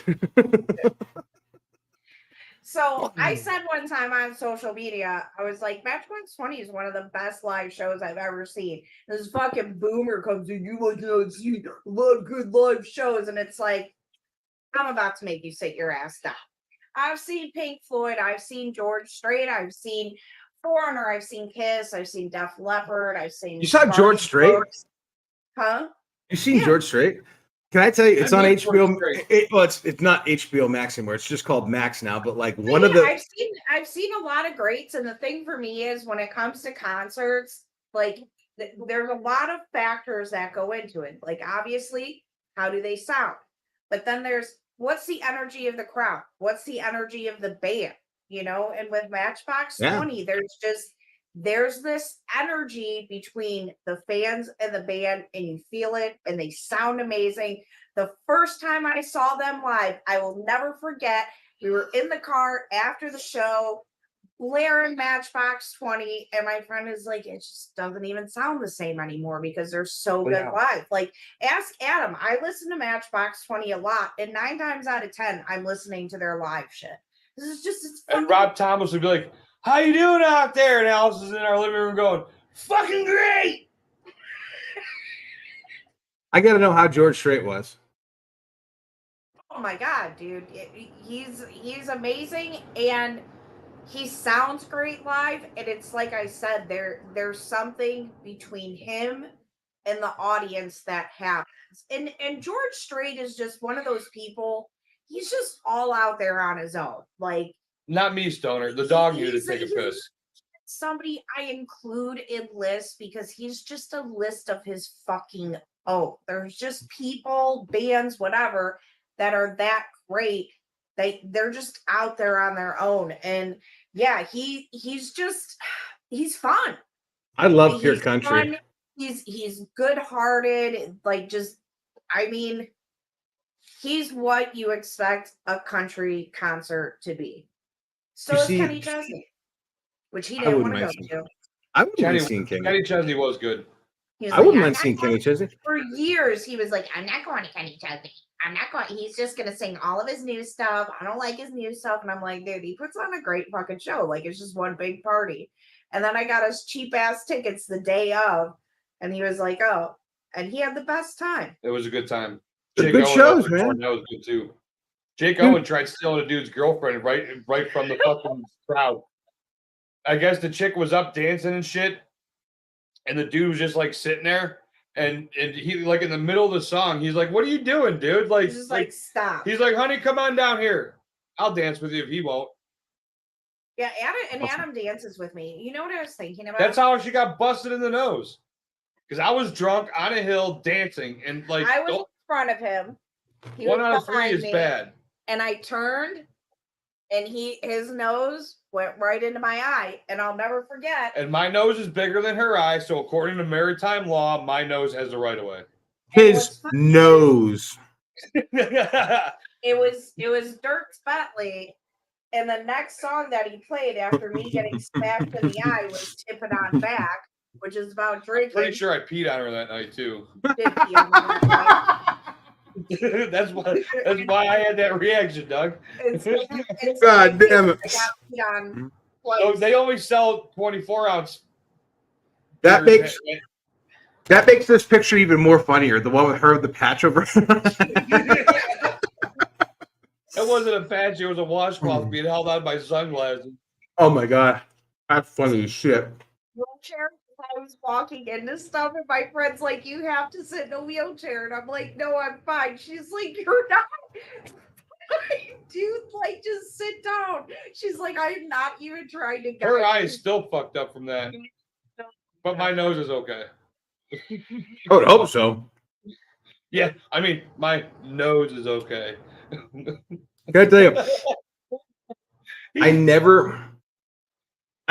So I said one time on social media, I was like, Matchbox 20 is one of the best live shows I've ever seen. This fucking boomer comes in, you want to see a lot of good live shows, and it's like, I'm about to make you sit your ass down. I've seen Pink Floyd, I've seen George Strait, I've seen Foreigner, I've seen Kiss, I've seen Def Leppard, I've seen. You saw George Strait? Huh? You seen George Strait? Can I tell you, it's on HBO. It's not HBO Max anymore. It's just called Max now. But like one of the, I've seen a lot of greats, and the thing for me is when it comes to concerts, like there's a lot of factors that go into it. Like obviously, how do they sound? But then there's what's the energy of the crowd? What's the energy of the band? And with Matchbox 20, there's this energy between the fans and the band, and you feel it, and they sound amazing. The first time I saw them live, I will never forget. We were in the car after the show, blaring Matchbox 20, and my friend is like, it just doesn't even sound the same anymore because they're so good Yeah. live. Like, ask Adam. I listen to Matchbox 20 a lot, and 9 times out of 10, I'm listening to their live shit. This is just it's And fucking Rob Thomas would be like, "How you doing out there?" And Alice is in our living room going, "Fucking great." I got to know how George Strait was. oh my god, dude. He's amazing, and he sounds great live, and it's like I said, there's something between him and the audience that happens. And George Strait is just one of those people, he's just all out there on his own. Like, Not me, Stoner. The dog needed to he's- take a he's piss. somebody I include in lists because he's just a list of his fucking own. There's just people, bands, whatever, that are that great. They're just out there on their own. And yeah, he's fun. I love Pure He's Country. fun. He's good-hearted. Like, just, I mean, he's what you expect a country concert to be. So You is see- Kenny Chesney, which he I didn't wouldn't want to mind go seeing- to. I wouldn't mind Kenny, seeing Kenny. Kenny Chesney was good. He was I like, wouldn't "I'm mind not seeing going-" Kenny Chesney. For years, he was like, I'm not going to Kenny Chesney. I'm not going. He's just going to sing all of his new stuff. I don't like his new stuff. And I'm like, dude, he puts on a great fucking show. Like, it's just one big party. And then I got us cheap ass tickets the day of. And he was like, oh. And he had the best time. It was a good time. They're good Owen shows, opened for man. him. That was good too. Jake Owen tried stealing a dude's girlfriend right from the fucking crowd. I guess the chick was up dancing and shit, and the dude was just like sitting there, and he like in the middle of the song, he's like, "What are you doing, dude?" Like, He's just like, stop. he's like, "Honey, come on down here. I'll dance with you if he won't." Yeah, Adam dances with me. You know what I was thinking about? That's how she got busted in the nose. Because I was drunk on a hill dancing, and like I was in front of him. He one was out of three behind is me, bad. and I turned, and his nose went right into my eye, and I'll never forget. And my nose is bigger than her eye, so according to maritime law, my nose has the right of way. His nose. It was Dirk Bentley, and the next song that he played after me getting smashed in the eye was "Tipping on Back," which is about drinking. Pretty sure I peed on her that night too. Did pee on me that night. that's why I had that reaction, Doug. It's God damn it. I got peed on So twice. they only sell 24-ounce. That beers makes that makes this picture even more funnier. The one with her with the patch over. It wasn't a patch; it was a washcloth being held on by sunglasses. Oh my god, that's funny as shit. Wheelchair. I was walking into stuff, and my friend's like, "You have to sit in a wheelchair," and I'm like, "No, I'm fine." She's like, "You're not." Dude, like, just sit down. She's like, I'm not even trying to. Her guide eye you." is still fucked up from that, but my nose is okay. I would hope so. Yeah, I mean, my nose is okay. Can I tell you? I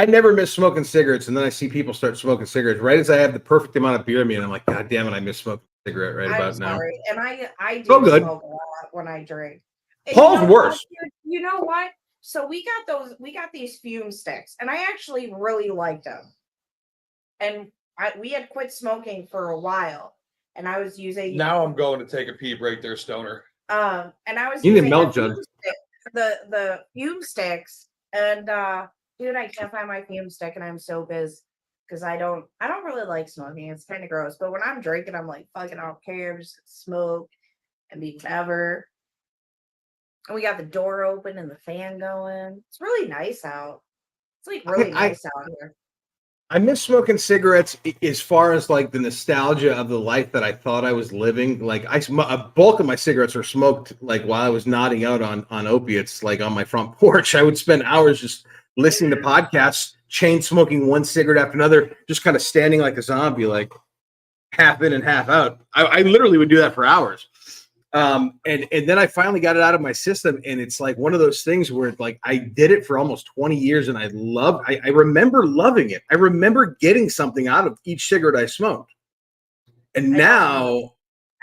never miss smoking cigarettes, and then I see people start smoking cigarettes right as I have the perfect amount of beer in me, and I'm like, God damn it, I miss smoking a cigarette right I'm about now. sorry, and I do Oh, good. smoke a lot when I drink. And Paul's you know worse. what? You know what? So we got these fume sticks, and I actually really liked them. And we had quit smoking for a while, and I was using Now I'm going to take a pee break there, Stoner. and I was You need a using milk the jug. fume the fume sticks, and dude, I can't find my fume stick, and I'm so pissed because I don't really like smoking. It's kind of gross, but when I'm drinking, I'm like, fucking, I don't care. I'm just gonna smoke and be whatever. And we got the door open and the fan going. It's really nice out. It's like really nice out here. I miss smoking cigarettes as far as like the nostalgia of the life that I thought I was living. Like a bulk of my cigarettes were smoked like while I was nodding out on opiates, like on my front porch. I would spend hours just listening to podcasts, chain smoking one cigarette after another, just kind of standing like a zombie, like half in and half out. I literally would do that for hours. And then I finally got it out of my system, and it's like one of those things where like I did it for almost 20 years, and I remember loving it. I remember getting something out of each cigarette I smoked. And now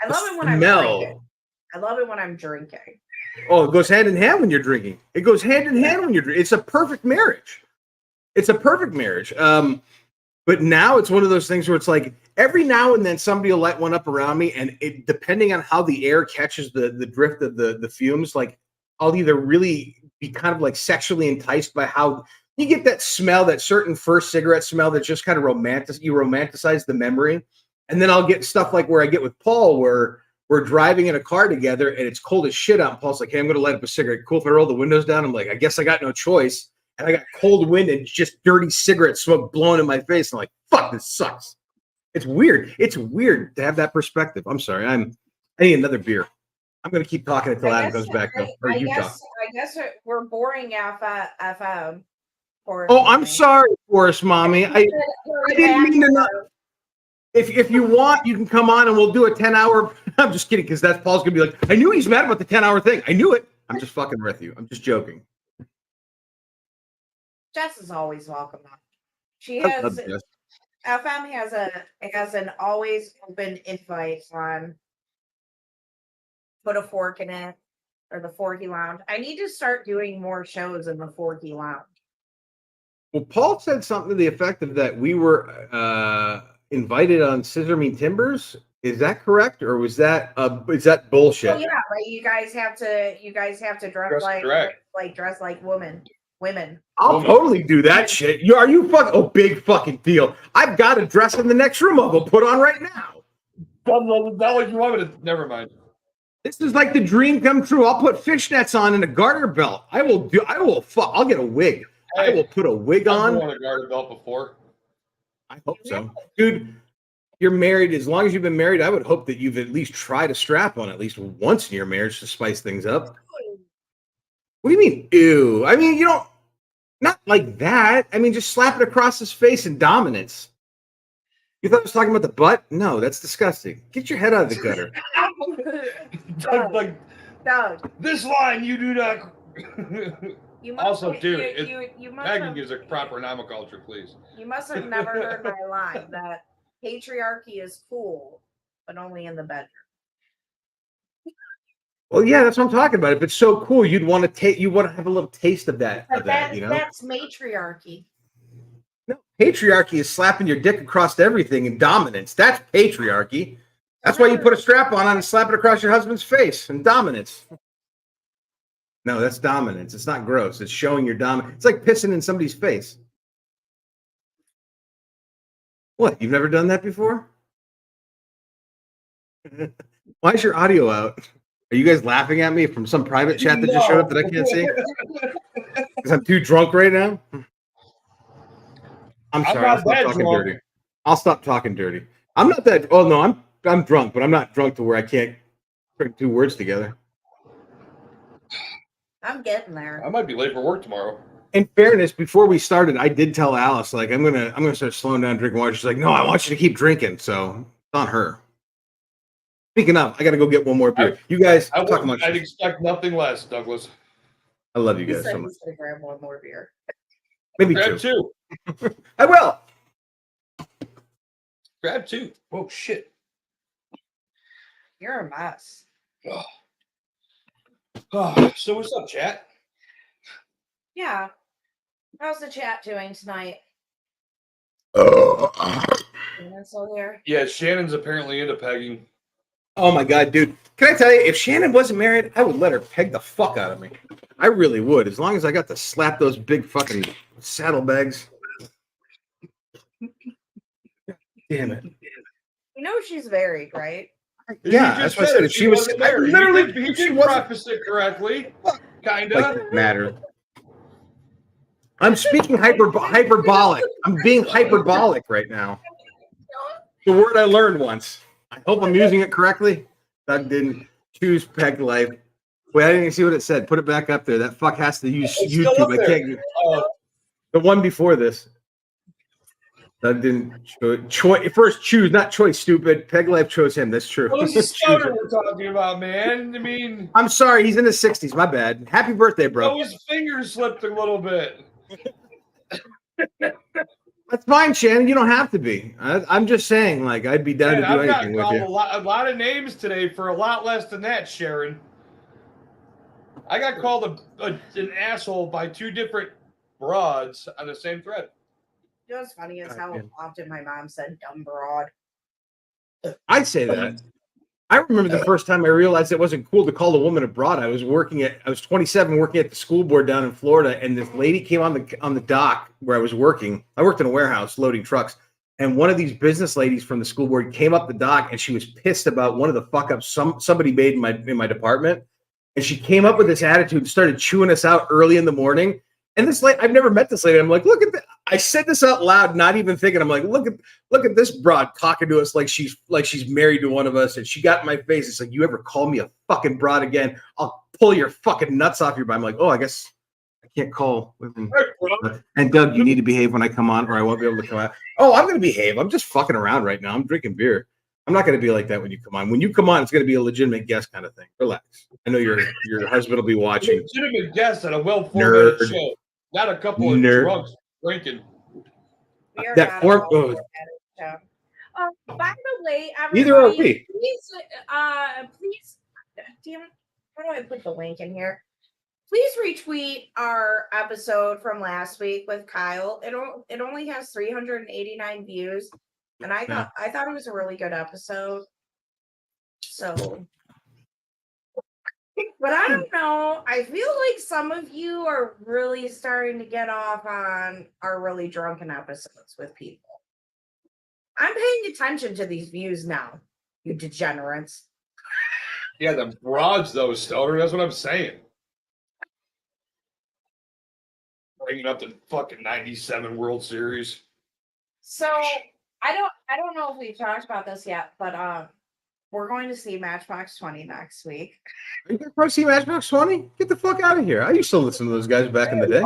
I love it when the I'm smell. drinking. I love it when I'm drinking. Oh, it goes hand in hand when you're drinking. It goes hand in hand when you're drinking. It's a perfect marriage. It's a perfect marriage. But now it's one of those things where it's like every now and then somebody will light one up around me, and it, depending on how the air catches the drift of the fumes, like I'll either really be kind of like sexually enticed by how you get that smell, that certain first cigarette smell that just kind of romanticize the memory. And then I'll get stuff like where I get with Paul, where we're driving in a car together and it's cold as shit out. And Paul's like, hey, I'm going to light up a cigarette. Cool if I roll the windows down? I'm like, I guess I got no choice. And I got cold wind and just dirty cigarette smoke blowing in my face. I'm like, fuck, this sucks. It's weird. It's weird to have that perspective. I'm sorry. I need another beer. I'm going to keep talking until Adam comes back. Though. Or you talk. I guess we're boring FM. Oh, I'm sorry, Forrest Mommy. I didn't mean to not. If you want, you can come on and we'll do a 10-hour. I'm just kidding, because that's Paul's gonna be like, I knew he's mad about the 10-hour thing. I knew it. I'm just fucking with you. I'm just joking. Jess is always welcome. She has FM has an always open invite on Put a Fork in It or the Forkey Lounge. I need to start doing more shows in the Forkey Lounge. Well, Paul said something to the effect of that we were invited on Scissor Me Timbers. Is that correct, or is that bullshit? Oh yeah, like you guys have to dress like women. I'll totally do that shit. Are you fucking? Oh, big fucking deal. I've got a dress in the next room. I'll go put on right now. Not what you want me to. Never mind. This is like the dream come true. I'll put fishnets on and a garter belt. I'll get a wig. Hey, I will put a wig on. I've worn a garter belt before. I hope so. Dude, you're married. As long as you've been married, I would hope that you've at least tried a strap on at least once in your marriage to spice things up. What do you mean, ew? I mean, you don't, not like that. I mean, just slap it across his face in dominance. You thought I was talking about the butt? No, that's disgusting. Get your head out of the gutter. Doug. This line you do not. Pegging have, is a proper nomenclature, please. You must have never heard my line that patriarchy is cool, but only in the bedroom. Well, yeah, that's what I'm talking about. If it's so cool, you want to have a little taste of that. You know, that's matriarchy. No, patriarchy is slapping your dick across everything in dominance. That's patriarchy. That's why you put a strap on and slap it across your husband's face in dominance. No, that's dominance. It's not gross. It's showing your dominance. It's like pissing in somebody's face. What? You've never done that before? Why is your audio out? Are you guys laughing at me from some private chat that just showed up that I can't see? Because I'm too drunk right now? I'm sorry. I'll stop talking dirty. I'll stop talking dirty. I'm not that. Oh, no, I'm drunk, but I'm not drunk to where I can't put two words together. I'm getting there. I might be late for work tomorrow. In fairness, before we started, I did tell Alice, like, I'm gonna start slowing down drinking water. She's like, no, I want you to keep drinking. So it's on her. Speaking of, I gotta go get one more beer. You guys talk much. I'd expect nothing less, Douglas. I love you guys so much. He's gonna grab one more beer. Maybe grab two. I will. Grab two. Oh shit. You're a mess. Oh, so what's up, chat? Yeah. How's the chat doing tonight? Still there? Yeah, Shannon's apparently into pegging. Oh my god, dude. Can I tell you, if Shannon wasn't married, I would let her peg the fuck out of me. I really would, as long as I got to slap those big fucking saddlebags. Damn it. You know she's married, right? Yeah, that's what I said. If she was married, literally, he did preface it correctly. Kinda. Like matter. I'm speaking hyperbolic. I'm being hyperbolic right now. The word I learned once. I hope I'm using it correctly. Doug didn't choose peg life. Wait, I didn't even see what it said. Put it back up there. That fuck has to use YouTube. I can't. The one before this. Doug didn't first choose, not choice, stupid. Peg life chose him. That's true. Well, this is stoner we're talking about, man. I mean, I'm sorry. He's in his 60s. My bad. Happy birthday, bro. Oh, his fingers slipped a little bit. That's fine, Shannon. You don't have to be. I'm just saying, like, I'd be down to do anything with you. A lot of names today for a lot less than that, Sharon. I got called an asshole by two different broads on the same thread. You know what's funny is God, how man. often my mom said dumb broad. I'd say that. I remember the first time I realized it wasn't cool to call a woman a broad. I was 27, working at the school board down in Florida, and this lady came on the dock where I was working. I worked in a warehouse loading trucks, and one of these business ladies from the school board came up the dock, and she was pissed about one of the fuck ups somebody made in my department, and she came up with this attitude and started chewing us out early in the morning. And this lady, I've never met this lady. I'm like, look at that. I said this out loud, not even thinking. I'm like, look at this broad talking to us like she's married to one of us. And she got in my face. It's like, you ever call me a fucking broad again, I'll pull your fucking nuts off your butt. I'm like, oh, I guess I can't call women. And Doug, you need to behave when I come on, or I won't be able to come out. Oh, I'm gonna behave. I'm just fucking around right now. I'm drinking beer. I'm not gonna be like that when you come on. When you come on, it's gonna be a legitimate guest kind of thing. Relax. I know your husband will be watching. Legitimate guest on a well-formatted Nerd. show, not a couple of Nerd. drunks drinking. We are That not form- a well-formatted show. By the way, Neither are everybody, we. please, damn it, how do I put the link in here? Please retweet our episode from last week with Kyle. It only has 389 views, and I thought it was a really good episode. So, but I don't know. I feel like some of you are really starting to get off on our really drunken episodes with people. I'm paying attention to these views now, you degenerates. Yeah, the broads, though, Stoner. That's what I'm saying. Bringing up the fucking '97 World Series. So I don't know if we've talked about this yet, but we're going to see Matchbox 20 next week. Are you going to see Matchbox 20? Get the fuck out of here. I used to listen to those guys back in the day.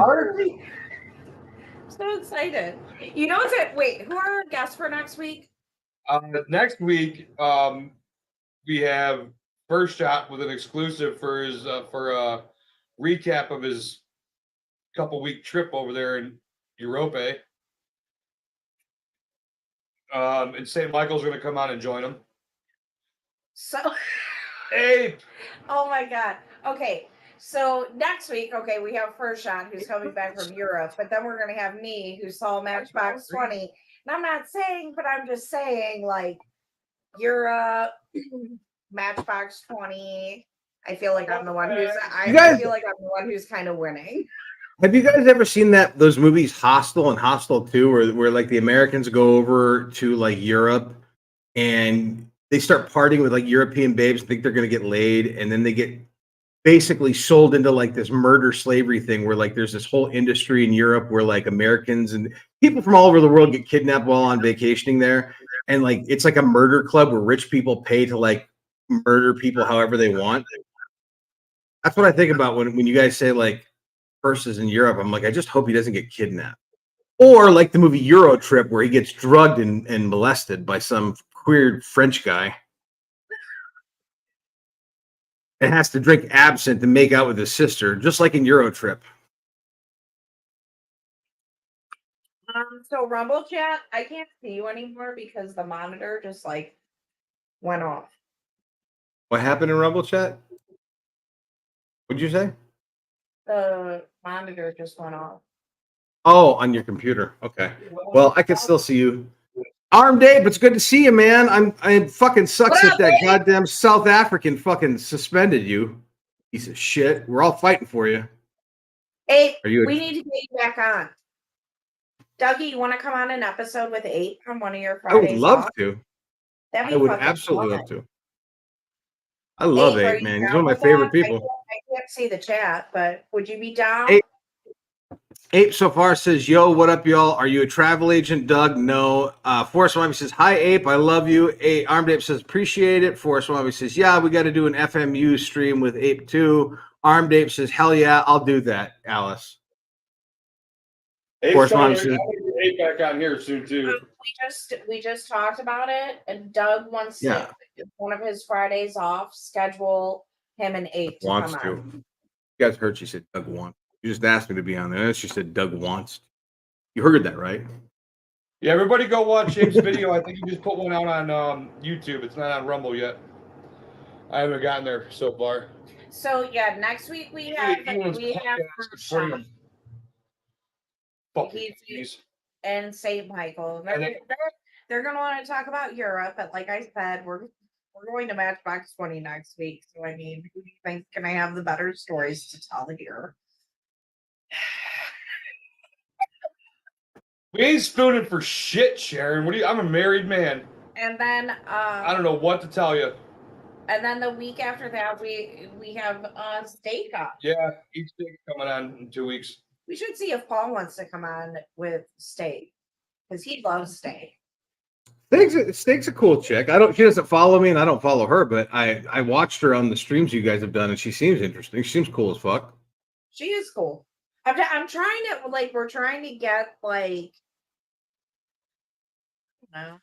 So excited. You know what's it? Wait, who are our guests for next week? Next week, we have First Shot with an exclusive for his for a recap of his couple-week trip over there in Europe. And St. Michael's going to come on and join him. So, Hey, oh my God. Okay, so next week, we have First Shot who's coming back from Europe, but then we're going to have me who saw Matchbox 20. And I'm not saying, but I'm just saying, like, Europe, Matchbox 20. I feel like I'm the one who's I feel like I'm the one who's kind of winning. Have you guys ever seen those movies Hostel and Hostel 2 where like the Americans go over to like Europe and they start partying with like European babes and think they're going to get laid, and then they get basically sold into like this murder slavery thing where like there's this whole industry in Europe where like Americans and people from all over the world get kidnapped while on vacationing there, and like it's like a murder club where rich people pay to like murder people however they want. That's what I think about when you guys say like versus in Europe. I'm like, I just hope he doesn't get kidnapped. Or like the movie Euro Trip where he gets drugged and molested by some queer French guy and has to drink absinthe to make out with his sister, just like in Euro Trip. So Rumble chat, I can't see you anymore because the monitor just like went off. What happened in Rumble chat? What'd you say? The monitor just went off. Oh, on your computer. Okay. Well, I can still see you. Armed Ape, it's good to see you, man. I fucking sucks that goddamn South African fucking suspended you. Piece of shit. We're all fighting for you. Ape, we need to get you back on. Dougie, you want to come on an episode with Ape from one of your Fridays? I would love to. I would absolutely love to. I love Ape, man. He's one of my favorite people. I can't see the chat, but would you be down? Ape so far says, yo, what up, y'all? Are you a travel agent, Doug? No. Forrest Wobby says, hi, Ape. I love you. Armed Ape says, appreciate it. Forrest Wobby says, yeah, we got to do an FMU stream with Ape too. Armed Ape says, hell yeah, I'll do that, Alice. Forrest Wobby says, Ape back on here soon too. We just talked about it, and Doug wants to, one of his Fridays off, schedule him and Ape to wants come to. on. You guys heard she said Doug wants. You just asked me to be on there. She said Doug wants. You heard that, right? Yeah, everybody go watch Ape's video. I think he just put one out on YouTube. It's not on Rumble yet. I haven't gotten there so far. So yeah, next week we have Fucking jeez. and St. Michael. And then- They're going to want to talk about Europe, but like I said, we're going to Matchbox 20 next week. So I mean, who do you think can I have the better stories to tell here? We ain't spooning for shit, Sharon. What do you? I'm a married man. And then I don't know what to tell you. and then the week after that we have steak up. Yeah, each thing coming on in 2 weeks. We should see if Paul wants to come on with steak because he loves steak. Steak's a cool chick. She doesn't follow me and I don't follow her, but I watched her on the streams you guys have done and she seems interesting. She seems cool as fuck. She is cool. I'm trying to like we're trying to get like no.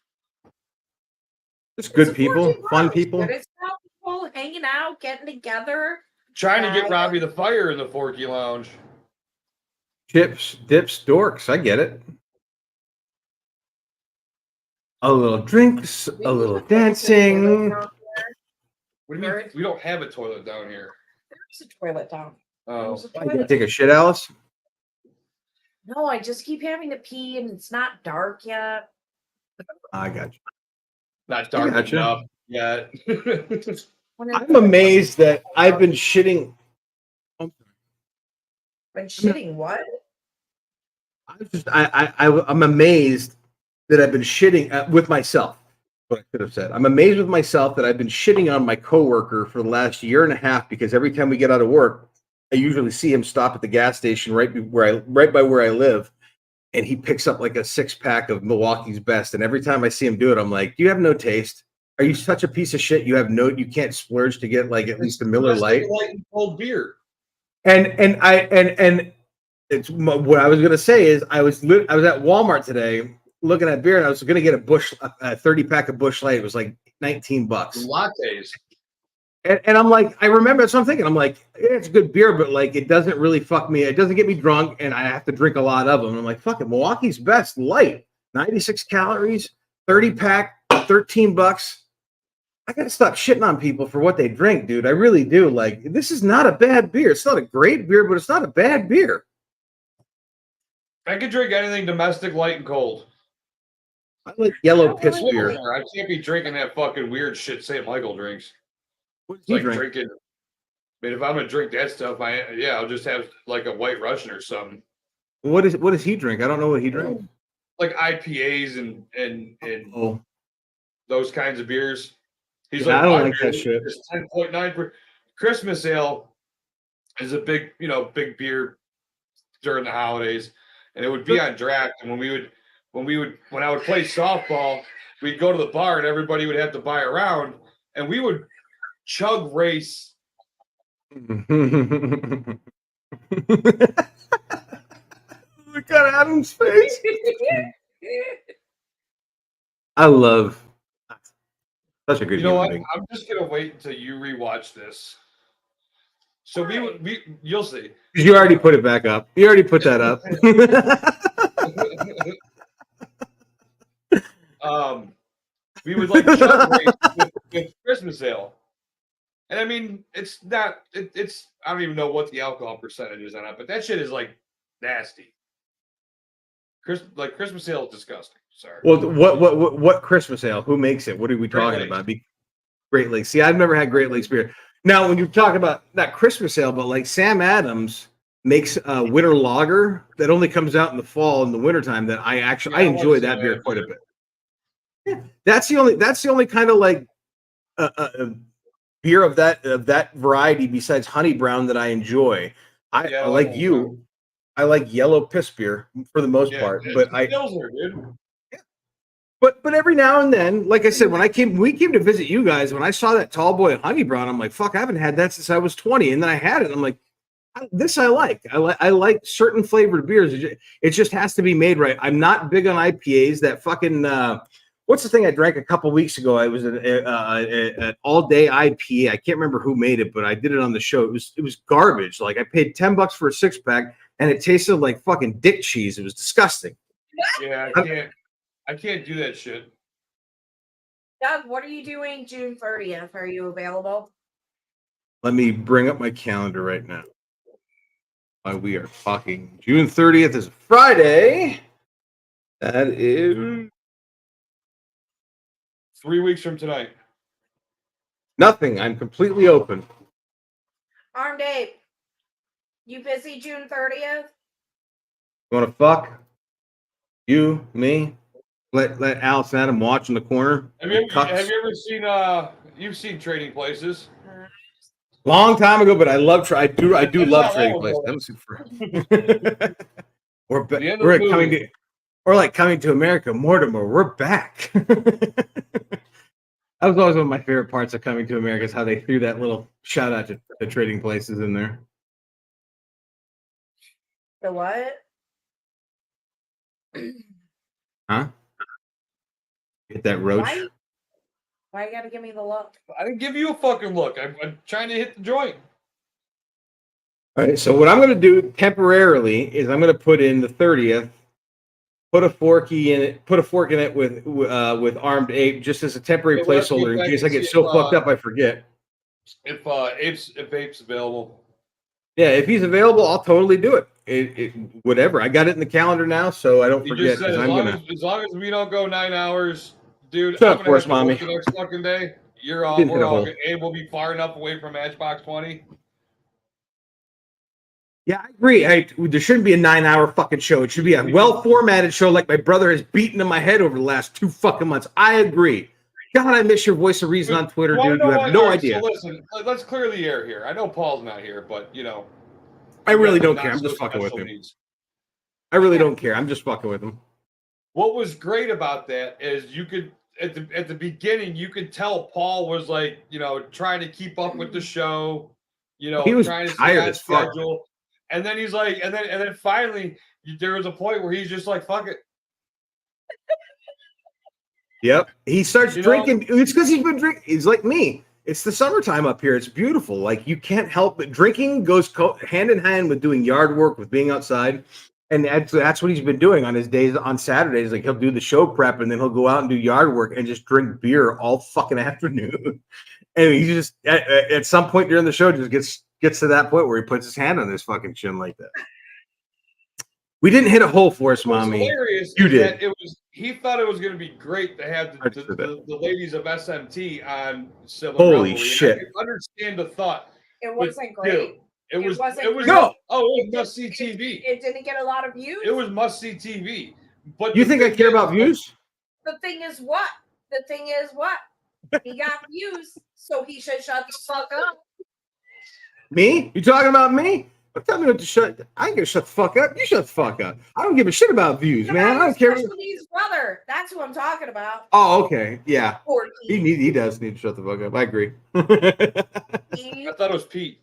Just good people, fun people. It's about people hanging out, getting together. Trying to get Robbie the Fire in the Forkey Lounge. Chips, dips, dorks. I get it. A little drinks, a little dancing. What do you mean? We don't have a toilet down here. There's a toilet down. Oh, You gonna take a shit, Alice? No, I just keep having to pee and it's not dark yet. I got you. not dark Gotcha. enough yet. I'm amazed that I've been shitting. Been shitting what? I'm amazed that I've been shitting with myself. What I could have said. I'm amazed with myself that I've been shitting on my coworker for the last year and a half because every time we get out of work, I usually see him stop at the gas station right by where I live, and he picks up like a 6-pack of Milwaukee's Best. And every time I see him do it, I'm like, "Do you have no taste? Are you such a piece of shit? You can't splurge to get like at least a Miller Lite, light and cold beer." And it's what I was gonna say is I was at Walmart today looking at beer and I was gonna get a 30-pack of Busch Light. It was like $19. Lattes. And I'm like, I remember that's what I'm thinking. I'm like, yeah, it's a good beer, but like it doesn't really fuck me. It doesn't get me drunk, and I have to drink a lot of them. And I'm like, fuck it, Milwaukee's Best Light, 96 calories, 30-pack, $13. I gotta stop shitting on people for what they drink, dude. I really do. Like, this is not a bad beer. It's not a great beer, but it's not a bad beer. I could drink anything domestic, light and cold. I like yellow piss beer. I can't be drinking that fucking weird shit St. Michael drinks. What It's like drinking. I mean, if I'm gonna drink that stuff, I'll just have like a White Russian or something. What does he drink? I don't know what he drinks. Like IPAs and Oh, those kinds of beers. He's yeah, like, I don't "My like beer that shit." is 10.9. Christmas ale is a big beer during the holidays, and it would be on draft. And when I would play softball, we'd go to the bar and everybody would have to buy a round, and we would chug race. Look at Adam's face. I love such a good You know what? human being. I'm just gonna wait until you rewatch this. So you'll see. You already put it back up. You already put that up. We would like chug race with Christmas ale. And I mean, it's not. It's I don't even know what the alcohol percentage is on it, but that shit is like nasty. Christmas ale is disgusting. Sorry. Well, what Christmas ale? Who makes it? What are we talking about? Great Lakes. See, I've never had Great Lakes beer. Now, when you talk about not Christmas ale, but like Sam Adams makes a winter lager that only comes out in the fall and the wintertime that I enjoy that beer quite a bit. Yeah, that's the only kind of like beer of that variety besides Honey Brown that I enjoy. I like you. I like yellow piss beer for the most part, but Pilsner, dude. But every now and then, like I said, we came to visit you guys. When I saw that Tall Boy Honey Brown, I'm like, fuck, I haven't had that since I was 20. And then I had it. And I'm like, this I like. I like certain flavored beers. It just has to be made right. I'm not big on IPAs. That fucking what's the thing I drank a couple weeks ago? I was an all day IPA. I can't remember who made it, but I did it on the show. It was garbage. Like I paid $10 for a 6-pack, and it tasted like fucking dick cheese. It was disgusting. Yeah, I can't do that shit. Doug, what are you doing June 30th? Are you available? Let me bring up my calendar right now. We are talking June 30th is Friday. That is 3 weeks from tonight. nothing. I'm completely open. Armed Ape, you busy June 30th? You want to fuck? You, me? Let Alice and Adam watch in the corner. Have you ever seen you've seen Trading Places? Long time ago, but I love. I do That's love how that Trading was Places. going. We're coming to, or like Coming to America. Mortimer, we're back. That was always one of my favorite parts of Coming to America is how they threw that little shout out to Trading Places in there. The what? Huh? Get that roach. Why you gotta give me the look? I didn't give you a fucking look. I'm trying to hit the joint. All right, so what I'm going to do temporarily is I'm going to put in the 30th, put a fork in it with Armed Ape just as a temporary placeholder in case I get so fucked up I forget. If Ape's available. Yeah, if he's available, I'll totally do it. Whatever. I got it in the calendar now, so I don't You forget. just said as long as we don't go 9 hours, dude. Shut up, I'm Force gonna have to Mommy. work the next fucking day. You're all Didn't hit we're a all hole. able to be far enough away from Matchbox 20. Yeah, I agree. There shouldn't be a 9-hour fucking show. It should be a well-formatted show like my brother has beaten in my head over the last 2 fucking months. I agree. God, I miss your voice of reason on Twitter, dude. You have no idea. So listen, let's clear the air here. I know Paul's not here, but I really don't care. I'm just fucking with him. I really don't care. I'm just fucking with him. What was great about that is you could at the beginning you could tell Paul was like trying to keep up with the show, He was trying to stay tired on as fuck. schedule, and then he's like, and then finally there was a point where he's just like, fuck it. Yep. He starts drinking. It's because he's been drinking. He's like me. It's the summertime up here. It's beautiful. Like you can't help but drinking goes hand in hand with doing yard work, with being outside. And that's what he's been doing on his days on Saturdays. Like he'll do the show prep and then he'll go out and do yard work and just drink beer all fucking afternoon. And he just at some point during the show just gets to that point where he puts his hand on his fucking chin like that. We didn't hit a hole for us, Mommy. Hilarious. You did. He thought it was going to be great to have the ladies of SMT on Sibling Holy Reverly. shit! I can understand the thought. It wasn't great. Dude, it was no. Oh, it was must see TV. It didn't get a lot of views. It was must see TV. But you think I care about views? The thing is what? He got views, so he should shut the fuck up. Me? You talking about me? Tell me what to shut. I ain't gonna shut the fuck up. You shut the fuck up. I don't give a shit about views, man. I don't care. His brother. That's who I'm talking about. Oh, okay. Yeah. Forkey. He does need to shut the fuck up. I agree. I thought it was Pete.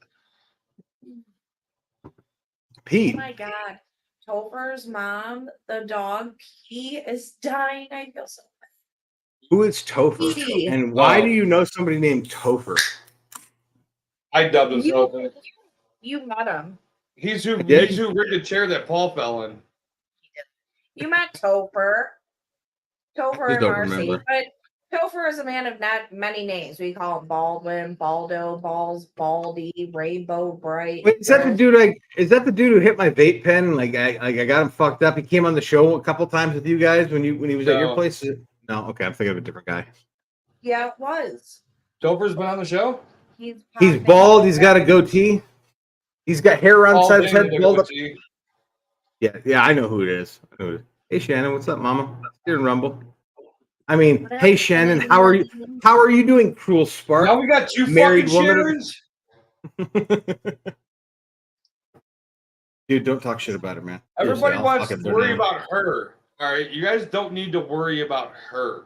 Pete. Oh my God. Topher's mom, the dog, he is dying. I feel so bad. Who is Topher? Petey. And why do you know somebody named Topher? I dubbed him Topher. You met him. He's who rigged the chair that Paul fell in. You met Topher. Topher and don't Marcy. remember. But Topher is a man of not many names. We call him Baldwin, Baldo, Balls, Baldy, Rainbow, Bright. Wait, is that the dude? Is that the dude who hit my vape pen? Like I got him fucked up. He came on the show a couple times with you guys when he was at your place. No, okay, I'm thinking of a different guy. Yeah, it was. Topher's been on the show. He's bald. He's got a goatee. He's got hair on the side of his head. Bald up. Yeah, I know who it is. Hey Shannon, what's up, Mama? Here in Rumble. I mean, hey Shannon, how are you? How are you doing, Cruel Spark? Now we got two married fucking woman. Sharons. Dude, don't talk shit about her, man. Everybody wants to worry about her. All right, you guys don't need to worry about her.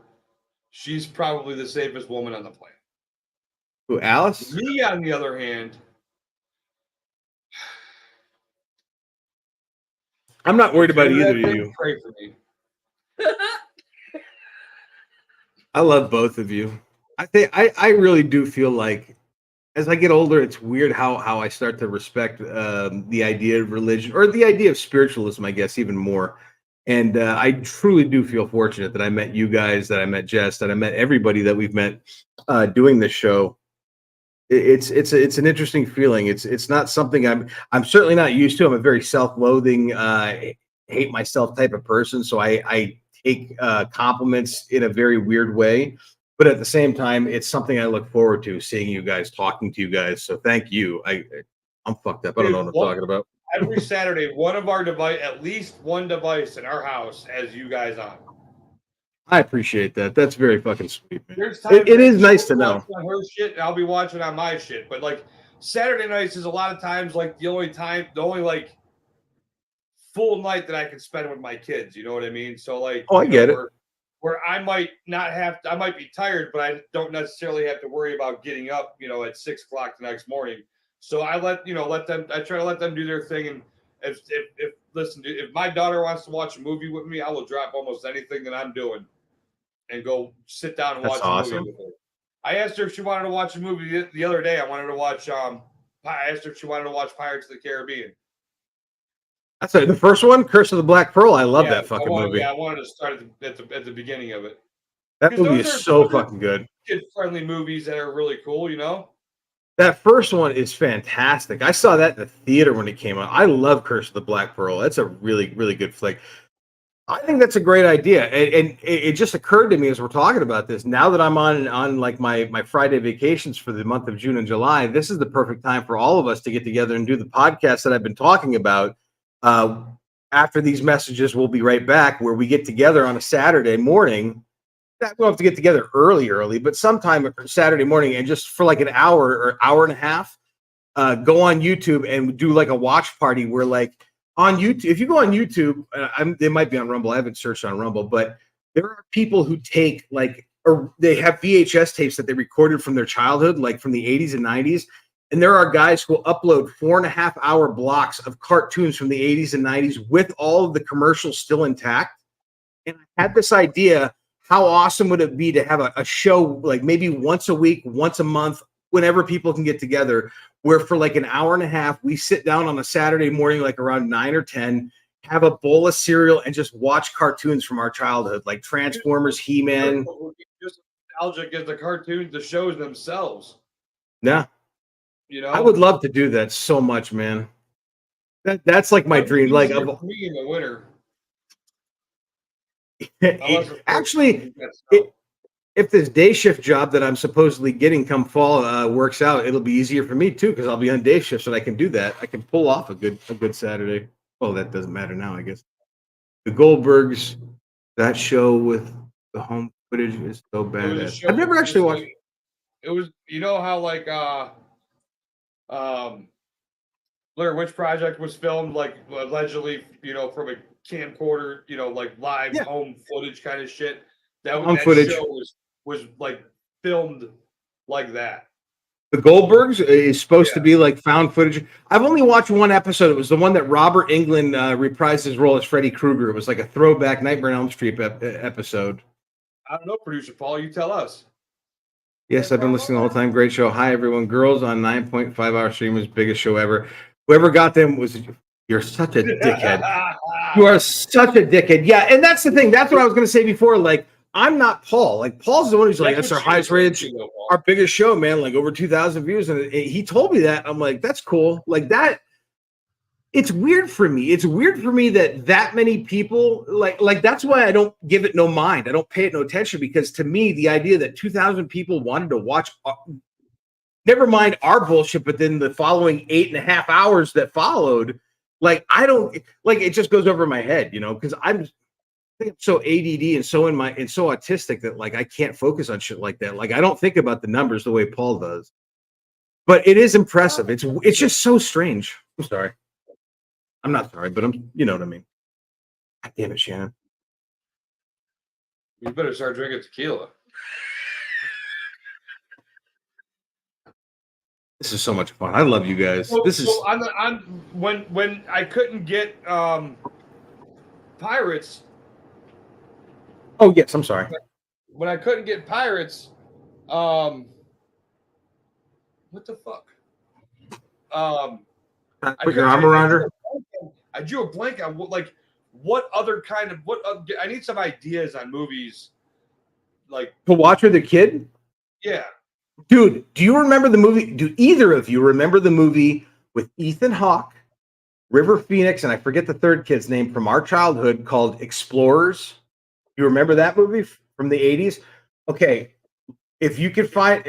She's probably the safest woman on the planet. Who, Alice? Me, on the other hand, I'm not worried about either of you. Pray for me. I love both of you. I really do feel like as I get older, it's weird how I start to respect the idea of religion or the idea of spiritualism, I guess, even more. And I truly do feel fortunate that I met you guys, that I met Jess, that I met everybody that we've met doing this show. It's an interesting feeling. It's not something I'm certainly not used to. I'm a very self-loathing, hate myself type of person. So I take compliments in a very weird way. But at the same time, it's something I look forward to, seeing you guys, talking to you guys. So thank you. I'm fucked up. I don't know what I'm talking about. Every Saturday, one of our device, at least one device in our house, has you guys on. I appreciate that. That's very fucking sweet, man. There's times It is nice to know. on her shit, and I'll be watching on my shit. But like Saturday nights is a lot of times like the only like full night that I can spend with my kids. You know what I mean? So like, I get it. Where I might not have, I might be tired, but I don't necessarily have to worry about getting up, at 6 o'clock the next morning. So I let them. I try to let them do their thing. And if my daughter wants to watch a movie with me, I will drop almost anything that I'm doing and go sit down and watch a movie with her. I asked her if she wanted to watch a movie the other day. I asked her if she wanted to watch Pirates of the Caribbean. That's the first one, Curse of the Black Pearl. I love that fucking movie. Yeah, I wanted to start at the beginning of it. That movie is so fucking good. Kid-friendly movies that are really cool, That first one is fantastic. I saw that in the theater when it came out. I love Curse of the Black Pearl. That's a really, really good flick. I think that's a great idea, and it just occurred to me as we're talking about this. Now that I'm on like my Friday vacations for the month of June and July, this is the perfect time for all of us to get together and do the podcast that I've been talking about. After these messages, we'll be right back, where we get together on a Saturday morning. We don't have to get together early, but sometime Saturday morning, and just for like an hour or hour and a half, go on YouTube and do like a watch party where like. On YouTube, if you go on YouTube, they might be on Rumble. I haven't searched on Rumble, but there are people who take or they have VHS tapes that they recorded from their childhood, like from the 80s and 90s. And there are guys who will upload 4.5-hour blocks of cartoons from the 80s and 90s with all of the commercials still intact. And I had this idea, how awesome would it be to have a show like maybe once a week, once a month, whenever people can get together, where for like an hour and a half, we sit down on a Saturday morning, like around 9 or 10, have a bowl of cereal and just watch cartoons from our childhood, like Transformers, He-Man. Just nostalgic as the cartoons, the shows themselves. Yeah. I would love to do that so much, man. That's like my dream. Like me in the winter. Actually, if this day shift job that I'm supposedly getting come fall works out, it'll be easier for me too, because I'll be on day shifts and I can do that. I can pull off a good Saturday. Oh, that doesn't matter now, I guess. The Goldbergs, that show with the home footage is so badass. I've never actually watched. It was, how like Blair Witch Project was filmed like allegedly, from a camcorder, like live home footage kind of shit. That show was like filmed like that. The Goldbergs is supposed to be like found footage. I've only watched one episode. It was the one that Robert Englund reprised his role as Freddy Krueger. It was like a throwback Nightmare on Elm Street episode. I don't know, producer Paul. You tell us. Yes, I've been listening the whole time. Great show. Hi, everyone. Girls on 9.5-hour streamers, biggest show ever. Whoever got them you're such a dickhead. You are such a dickhead. Yeah, and that's the thing. That's what I was going to say before. Like, I'm not Paul. Like, Paul's the one who's like, that's our highest rated, our biggest show, man. Like, over 2,000 views. And he told me that. I'm like, that's cool. Like, that. It's weird for me. It's weird for me that many people, like that's why I don't give it no mind. I don't pay it no attention, because to me, the idea that 2,000 people wanted to watch, never mind our bullshit, but then the following 8.5 hours that followed, like, I don't, like, it just goes over my head, because I'm so ADD and so autistic that like I can't focus on shit like that. Like, I don't think about the numbers the way Paul does. But it is impressive. It's just so strange. I'm sorry. I'm not sorry, but you know what I mean. God damn it, Shannon. You better start drinking tequila. This is so much fun. I love you guys. When I couldn't get Pirates. Oh yes, I'm sorry. When I couldn't get Pirates, what the fuck? Put your arm around her. I drew a blank on what other kind of I need some ideas on movies, like to watch with a kid. Yeah, Dude, do you remember the movie? Do either of you remember the movie with Ethan Hawke, River Phoenix, and I forget the third kid's name from our childhood called Explorers? You remember that movie from the 80s? Okay, if you could find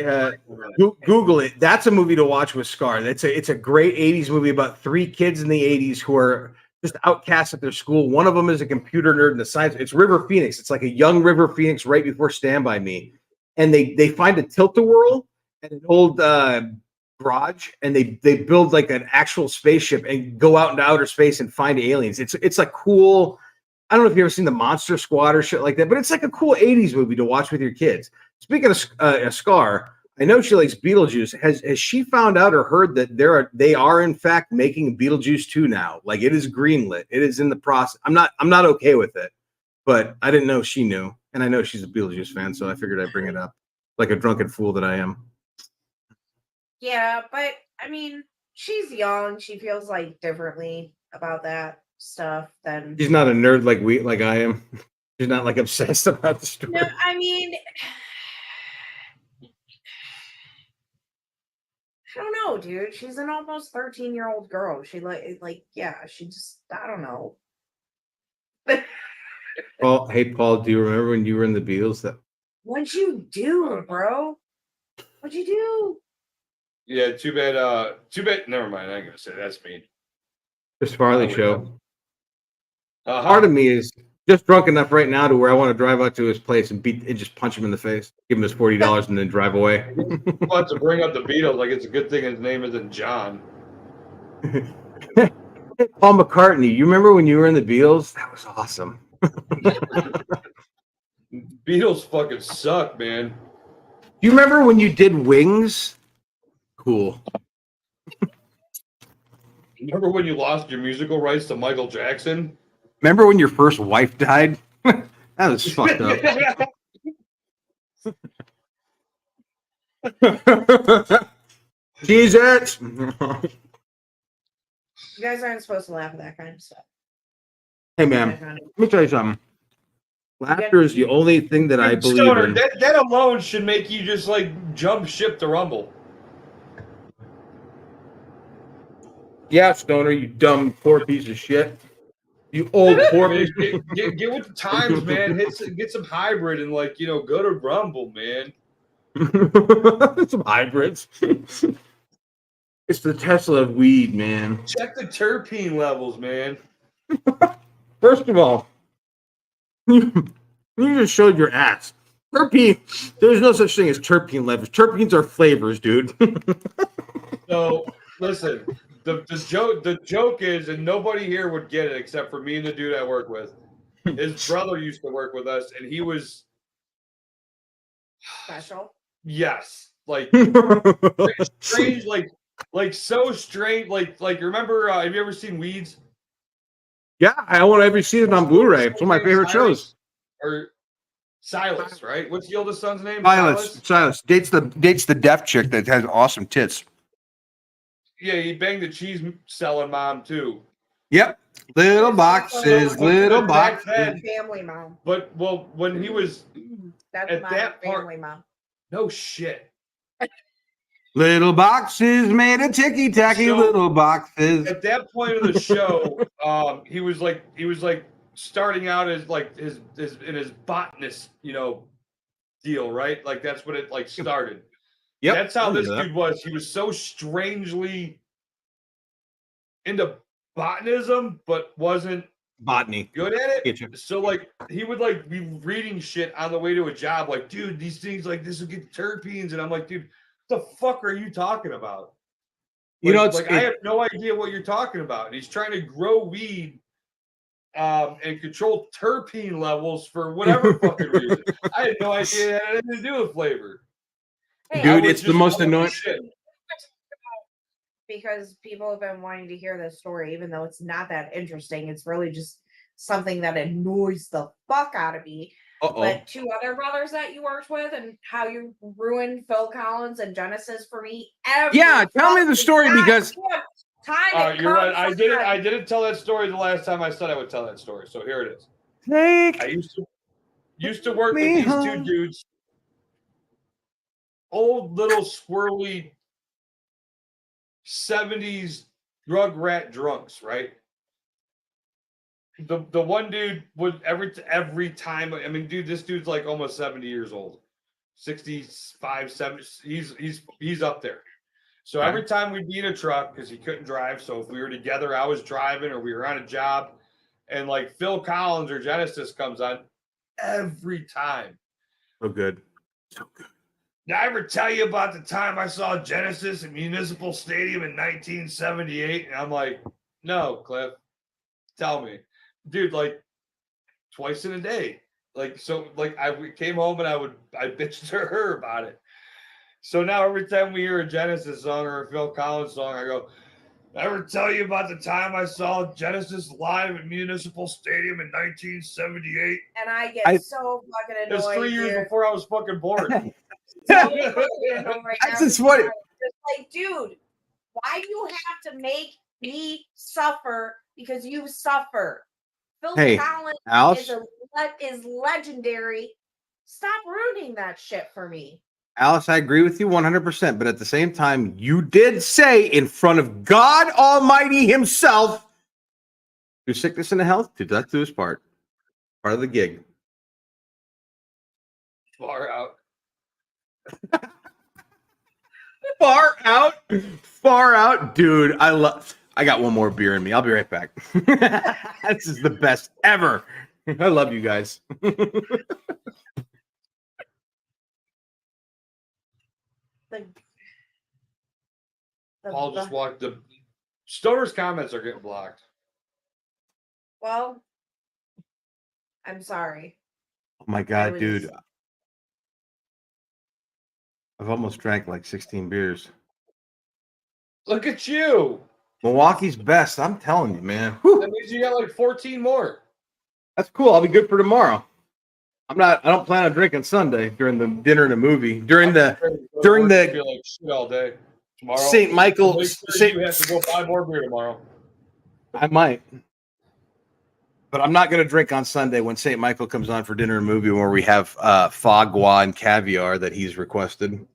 Google it, that's a movie to watch with Scar. It's a great 80s movie about three kids in the 80s who are just outcasts at their school. One of them is a computer nerd in the science. It's River Phoenix. It's like a young River Phoenix right before Stand By Me. And they find a tilt-a-whirl at an old garage, and they build like an actual spaceship and go out into outer space and find aliens. It's like cool. I don't know if you've ever seen the Monster Squad or shit like that, but it's like a cool 80s movie to watch with your kids. Speaking of Scar, I know she likes Beetlejuice. Has she found out or heard that they are in fact making Beetlejuice 2 now? Like, it is greenlit. It is in the process. I'm not okay with it, but I didn't know she knew. And I know she's a Beetlejuice fan, so I figured I'd bring it up like a drunken fool that I am. Yeah, but I mean, she's young. She feels like differently about that stuff than. She's not a nerd like I am. She's not like obsessed about the story. No, I mean, I don't know, dude. She's an almost 13-year-old girl. She yeah, she just, I don't know. Paul, hey Paul, do you remember when you were in the Beatles? What'd you do, bro? What'd you do? Yeah, too bad. Never mind. I ain't gonna say that's mean. Chris Farley show. Uh-huh. Part of me is just drunk enough right now to where I want to drive out to his place and just punch him in the face, give him his $40, and then drive away. About to bring up the Beatles like it's a good thing his name isn't John. Paul McCartney, you remember when you were in the Beatles? That was awesome. Beatles fucking suck, man. Do you remember when you did Wings? Cool. Remember when you lost your musical rights to Michael Jackson? Remember when your first wife died? That was fucked up. Jesus. You guys aren't supposed to laugh at that kind of stuff. Hey, man, let me tell you something. Laughter is the only thing that I believe Stoner, in. that alone should make you just like jump ship to Rumble. Yeah, Stoner, you dumb poor piece of shit. You old poor piece. Get with the times, man. Get some hybrid and go to Rumble, man. Some hybrids. It's the Tesla of weed, man. Check the terpene levels, man. First of all, you just showed your ass. Terpene. There's no such thing as terpene levels. Terpenes are flavors, dude. So listen, the joke is, and nobody here would get it except for me and the dude I work with. His brother used to work with us, and he was Special. yes, like strange, like so strange, like remember? Have you ever seen Weeds? Yeah, I own every season on Blu-ray. It's one of my favorite shows. Or Silas, right? What's the oldest son's name? Silas. Dates the deaf chick that has awesome tits. Yeah, he banged the cheese selling mom too. Yep. Little boxes, little boxes. Family mom. But when he was That's at my that part, family mom. no shit. Little boxes made of ticky tacky So, little boxes. At that point of the show, he was like starting out as like his botanist, deal, right? Like that's what it started. Yep. That's how this dude was. He was so strangely into botanism, but wasn't Botany. good at Get you. it. So he would be reading shit on the way to a job, like, dude, these things this will get terpenes, and I'm like, dude, what the fuck are you talking about? I have no idea what you're talking about. And he's trying to grow weed and control terpene levels for whatever fucking reason. I had no idea it had anything to do with flavor. Hey, Dude, it's the most annoying shit. Because people have been wanting to hear this story, even though it's not that interesting. It's really just something that annoys the fuck out of me. But two other brothers that you worked with, and how you ruined Phil Collins and Genesis for me. Yeah, tell me the story because you're right. I didn't tell that story the last time I said I would tell that story. So here it is. I used to work with these two dudes. old little swirly 70s drug rat drunks, right? The one dude would every time. I mean, dude, this dude's like almost 70 years old, 65, 70. He's up there. So every time we'd be in a truck because he couldn't drive. So if we were together, I was driving or we were on a job, and like Phil Collins or Genesis comes on, every time. So good. So good. Did I ever tell you about the time I saw Genesis at Municipal Stadium in 1978? And I'm like, no, Cliff, tell me. Dude, like twice in a day. Like, so like I came home and I bitched to her about it. So now every time we hear a Genesis song or a Phil Collins song, I go, I ever tell you about the time I saw Genesis live at Municipal Stadium in 1978? And I get so fucking annoyed. It was 3 years dude. before I was fucking born. So fucking annoyed That's every just what. time. It's like, dude, why do you have to make me suffer because you suffer? Phil Hey, Collins Alice? is legendary. Stop ruining that shit for me. Alice, I agree with you 100%. But at the same time, you did say in front of God Almighty Himself, through sickness and health, to death do His part. Part of the gig. Far out. Far out. Far out. Dude, I got one more beer in me. I'll be right back. This is the best ever. I love you guys. Paul just walked. The Stoner's comments are getting blocked. Well, I'm sorry. Oh my God, dude. I've almost drank like 16 beers. Look at you. Milwaukee's best. I'm telling you, man. That Whew. means you got like 14 more. That's cool. I'll be good for tomorrow. I don't plan on drinking Sunday during the dinner and a movie. During the feel like shit all day tomorrow. St. Michael. Make sure you have to go buy more beer tomorrow. I might. But I'm not going to drink on Sunday when St. Michael comes on for dinner and movie where we have foie gras and caviar that he's requested.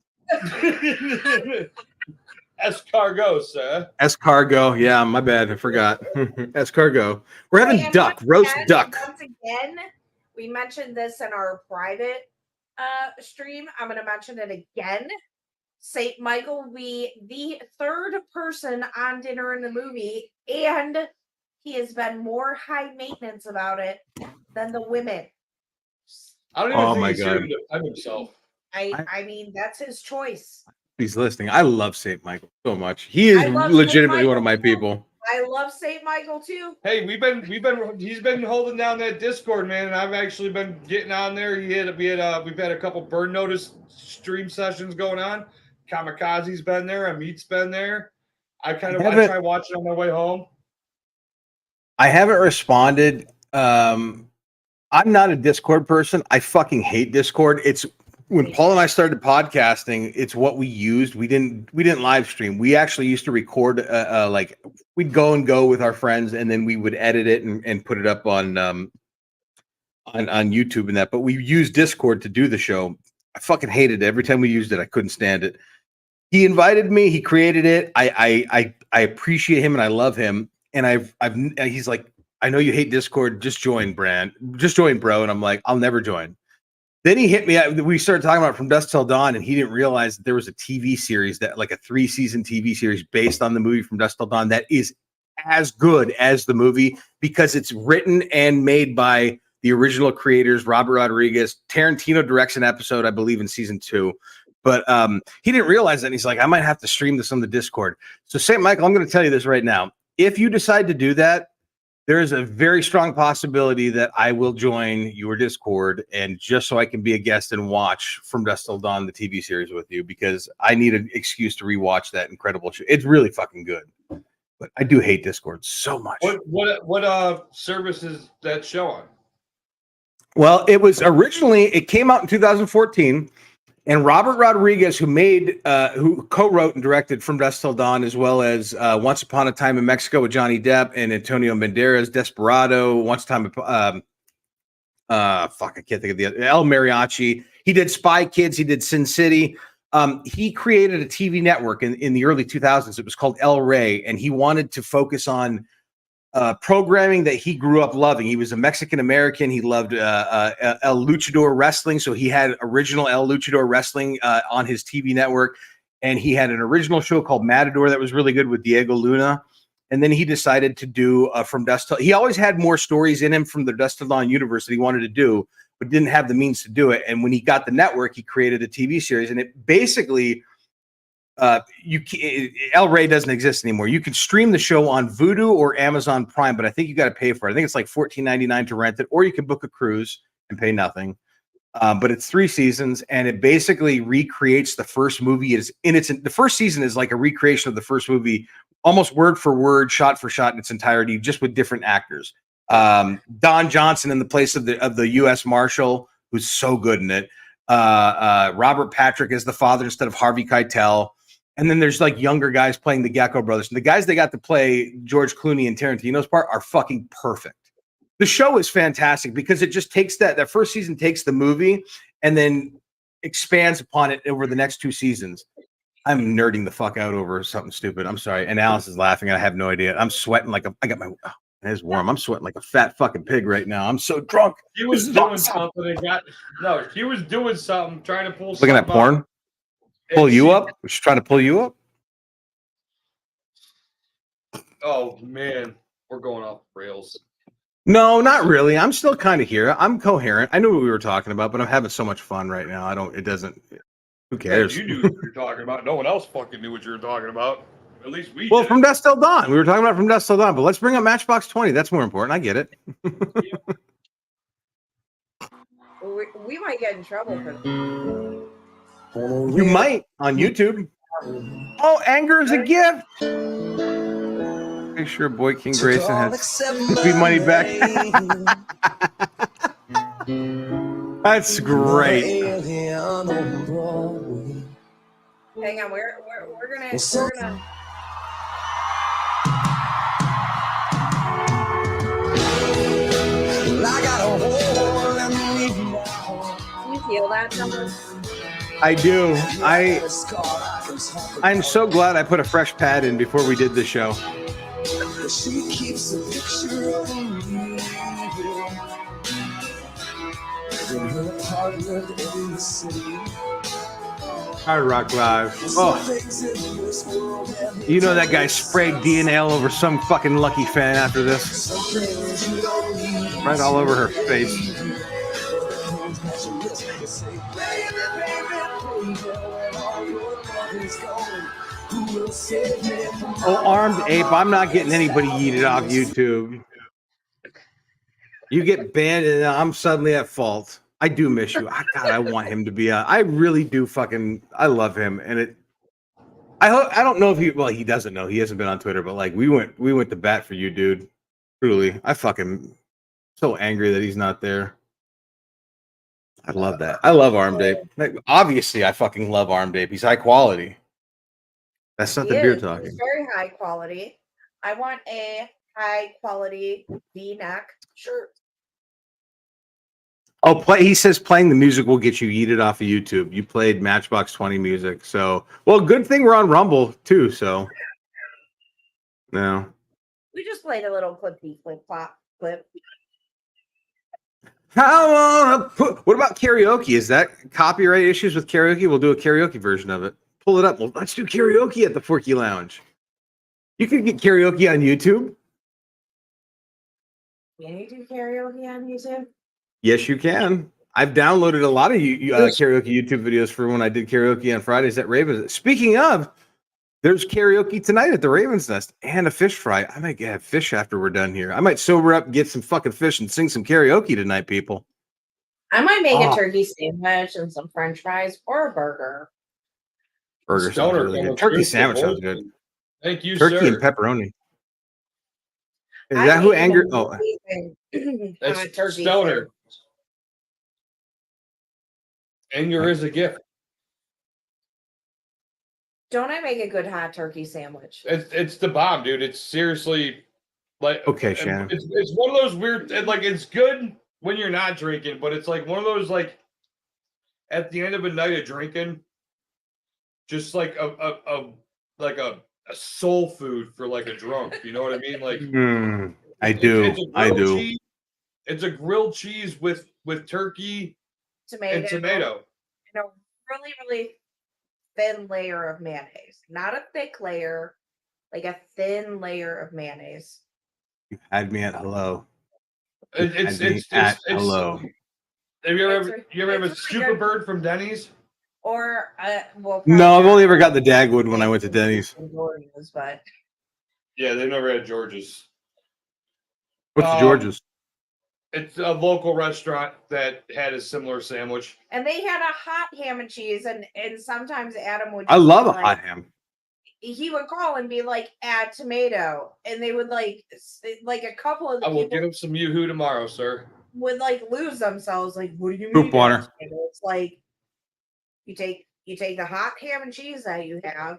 Escargot, sir. Escargot. Yeah, my bad. I forgot. Escargot. We're having duck, roast duck. Once again, we mentioned this in our private stream. I'm going to mention it again. St. Michael will be the third person on dinner in the movie, and he has been more high maintenance about it than the women. I don't even think my he's God. here to defend himself. I mean, that's his choice. He's listening. I love St. Michael so much. He is legitimately one of my people. I love St. Michael too. Hey, he's been holding down that Discord, man, and I've actually been getting on there. We've had a couple burn notice stream sessions going on. Kamikaze's been there, Amit's been there. I try watching on my way home. I haven't responded. I'm not a Discord person. I fucking hate Discord. It's when Paul and I started podcasting, it's what we used. We didn't live stream. We actually used to record like we'd go with our friends and then we would edit it and put it up on YouTube and that. But we used Discord to do the show. I fucking hated it. Every time we used it, I couldn't stand it. He invited me, he created it. I appreciate him and I love him. And he's like, I know you hate Discord. Just join, Brand. Just join, bro. And I'm like, I'll never join. Then he hit me up. We started talking about From Dusk Till Dawn, and he didn't realize that there was a TV series that, like a 3-season TV series based on the movie From Dusk Till Dawn, that is as good as the movie because it's written and made by the original creators, Robert Rodriguez. Tarantino directs an episode, I believe, in season 2. But he didn't realize that. And he's like, I might have to stream this on the Discord. So, St. Michael, I'm going to tell you this right now. If you decide to do that, there is a very strong possibility that I will join your Discord, and just so I can be a guest and watch From Dusk Till Dawn, the TV series with you, because I need an excuse to rewatch that incredible show. It's really fucking good. But I do hate Discord so much. What service is that show on? Well, it came out in 2014. And Robert Rodriguez, who co-wrote and directed From Dusk Till Dawn, as well as Once Upon a Time in Mexico with Johnny Depp and Antonio Banderas, Desperado, Once Upon I can't think of the other, El Mariachi. He did Spy Kids. He did Sin City. He created a TV network in the early 2000s. It was called El Rey, and he wanted to focus on programming that he grew up loving. He was a Mexican American. He loved El Luchador wrestling, so he had original El Luchador wrestling on his TV network, and he had an original show called Matador that was really good with Diego Luna. And then he decided to do From Dusk Till. He always had more stories in him from the Dusk Till Dawn universe that he wanted to do, but didn't have the means to do it. And when he got the network, he created a TV series, and it basically. El Rey doesn't exist anymore. You can stream the show on Vudu or Amazon Prime, but I think you got to pay for it. I think it's like $14.99 to rent it, or you can book a cruise and pay nothing. But it's 3 seasons, and it basically recreates the first movie. The first season is like a recreation of the first movie, almost word for word, shot for shot in its entirety, just with different actors. Don Johnson in the place of the U.S. Marshal, who's so good in it. Robert Patrick is the father instead of Harvey Keitel. And then there's like younger guys playing the Gecko brothers. And the guys they got to play George Clooney and Tarantino's part are fucking perfect. The show is fantastic because it just takes that first season takes the movie and then expands upon it over the next 2 seasons. I'm nerding the fuck out over something stupid. I'm sorry. And Alice is laughing. I have no idea. I'm sweating like it's warm. I'm sweating like a fat fucking pig right now. I'm so drunk. He was doing something. He was doing something, trying to pull. Looking at porn. Pull you up? Was she trying to pull you up? Oh man, we're going off rails. No, not really. I'm still kind of here. I'm coherent. I knew what we were talking about, but I'm having so much fun right now. Who cares? Yeah, you knew what you were talking about. No one else fucking knew what you were talking about. At least we did. From Dusk Till Dawn. We were talking about From Dusk Till Dawn, but let's bring up Matchbox 20. That's more important. I get it. We might get in trouble for this. You might on YouTube. Oh, anger is a gift. Make sure Boy King Grayson has be money back. That's great. Hang on, we're gonna. You feel that number? I do. I'm so glad I put a fresh pad in before we did the show. She keeps a picture of me in her apartment in the city. Hard Rock Live. Oh, you know that guy sprayed DNA all over some fucking lucky fan after this. Right all over her face. Oh, Armed Ape, I'm not getting anybody yeeted off YouTube. You get banned and I'm suddenly at fault. I do miss you. God, I want him to be I really do I love him. And I don't know if he doesn't know. He hasn't been on Twitter, but like we went to bat for you, dude. Truly. I fucking so angry that he's not there. I love that. I love Armed Ape. Like, obviously, I fucking love Armed Ape. He's high quality. That's not the beer talking. It's very high quality. I want a high quality V-neck shirt. Oh, he says playing the music will get you yeeted off of YouTube. You played Matchbox 20 music. So, well, good thing we're on Rumble too. So, no. We just played a little clippy flip-flop clip. What about karaoke? Is that copyright issues with karaoke? We'll do a karaoke version of it. Pull it up. Well, let's do karaoke at the Forkey Lounge. You can get karaoke on YouTube. Can you do karaoke on YouTube? Yes, you can. I've downloaded a lot of karaoke YouTube videos for when I did karaoke on Fridays at Ravens. Speaking of, there's karaoke tonight at the Ravens Nest and a fish fry. I might have fish after we're done here. I might sober up, get some fucking fish, and sing some karaoke tonight, people. I might make a turkey sandwich and some French fries or a burger. Burger sounds really good. Turkey sandwich sounds good. Thank you, turkey sir. and pepperoni. Is that who angered? Oh, that's turkey Stoner. Anger is a gift. Don't I make a good hot turkey sandwich? It's the bomb, dude. It's seriously like okay, Shannon. It's one of those weird. Like it's good when you're not drinking, but it's like one of those like at the end of a night of drinking, just like a soul food for like a drunk. You know what I mean? Like I do. It's a I grilled do. cheese. It's a grilled cheese with turkey and tomato. And a really, really thin layer of mayonnaise. Not a thick layer, like a thin layer of mayonnaise. You had me at hello. It's hello. Have you ever It's have a really Super good. Bird from Denny's? Or well, No, I've probably only not ever got the Dagwood when I went to Denny's. Jordans, but Yeah, they've never had George's. What's the George's? It's a local restaurant that had a similar sandwich. and they had a hot ham and cheese, and sometimes Adam would. I just love be a hot ham. He would call and be like, "Add tomato," and they would like a couple of the I will people get him some Yoo-hoo tomorrow, sir. would like lose themselves. Like, what do you Poop mean? water. add tomato? It's like you take the hot ham and cheese that you have,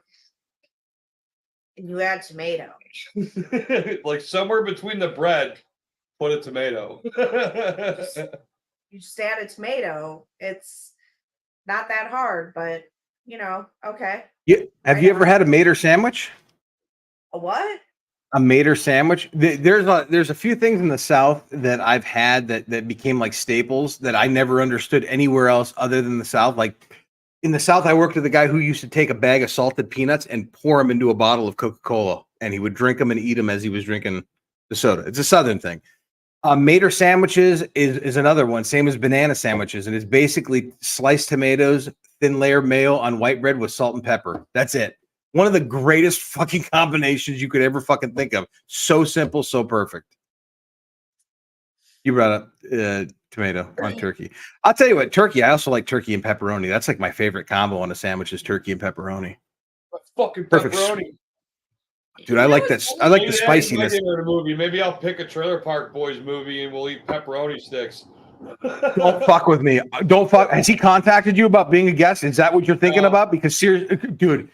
and you add tomato. Like somewhere between the bread, put a tomato. You just add a tomato. It's not that hard, but okay. Yeah. Have you ever had a Mater sandwich? A what? A Mater sandwich? There's a few things in the South that I've had that became like staples that I never understood anywhere else other than the South. Like in the South, I worked with a guy who used to take a bag of salted peanuts and pour them into a bottle of Coca-Cola, and he would drink them and eat them as he was drinking the soda. It's a Southern thing. Mater sandwiches is another one, same as banana sandwiches, and it's basically sliced tomatoes, thin layer mayo on white bread with salt and pepper. That's it. One of the greatest fucking combinations you could ever fucking think of. So simple, so perfect. You brought up tomato on turkey. I'll tell you what, turkey. I also like turkey and pepperoni. That's like my favorite combo on a sandwich is turkey and pepperoni. Fucking Perfect. Pepperoni. Dude, I like that. I like the spiciness. Movie. Maybe I'll pick a Trailer Park Boys movie and we'll eat pepperoni sticks. Don't fuck with me. Don't fuck. Has he contacted you about being a guest? Is that what you're thinking about? Because seriously, dude.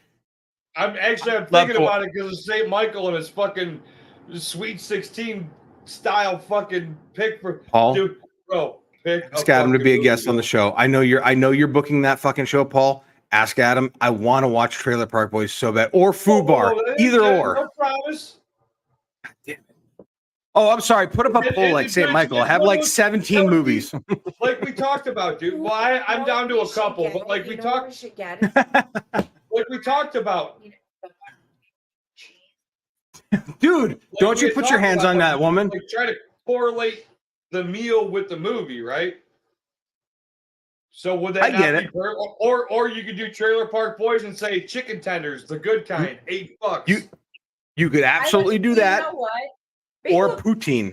I'm thinking about it because of St. Michael and his fucking Sweet 16 style fucking pick for Paul. Dude, bro, pick. Ask Adam to be a guest on the show. I know you're booking that fucking show, Paul. Ask Adam. I want to watch Trailer Park Boys so bad, or Food Bar, either or. No promise. Oh, I'm sorry. Put up a poll like St. Michael. I have like 17 movies. Like we talked about, dude. Well, I'm down to a couple, but like we talked. Like we talked about. Dude, don't you put your hands on that woman. Like try to correlate the meal with the movie, right? So would that not be or you could do Trailer Park Boys and say chicken tenders, the good kind, $8. You could absolutely do that. You know what? Or poutine.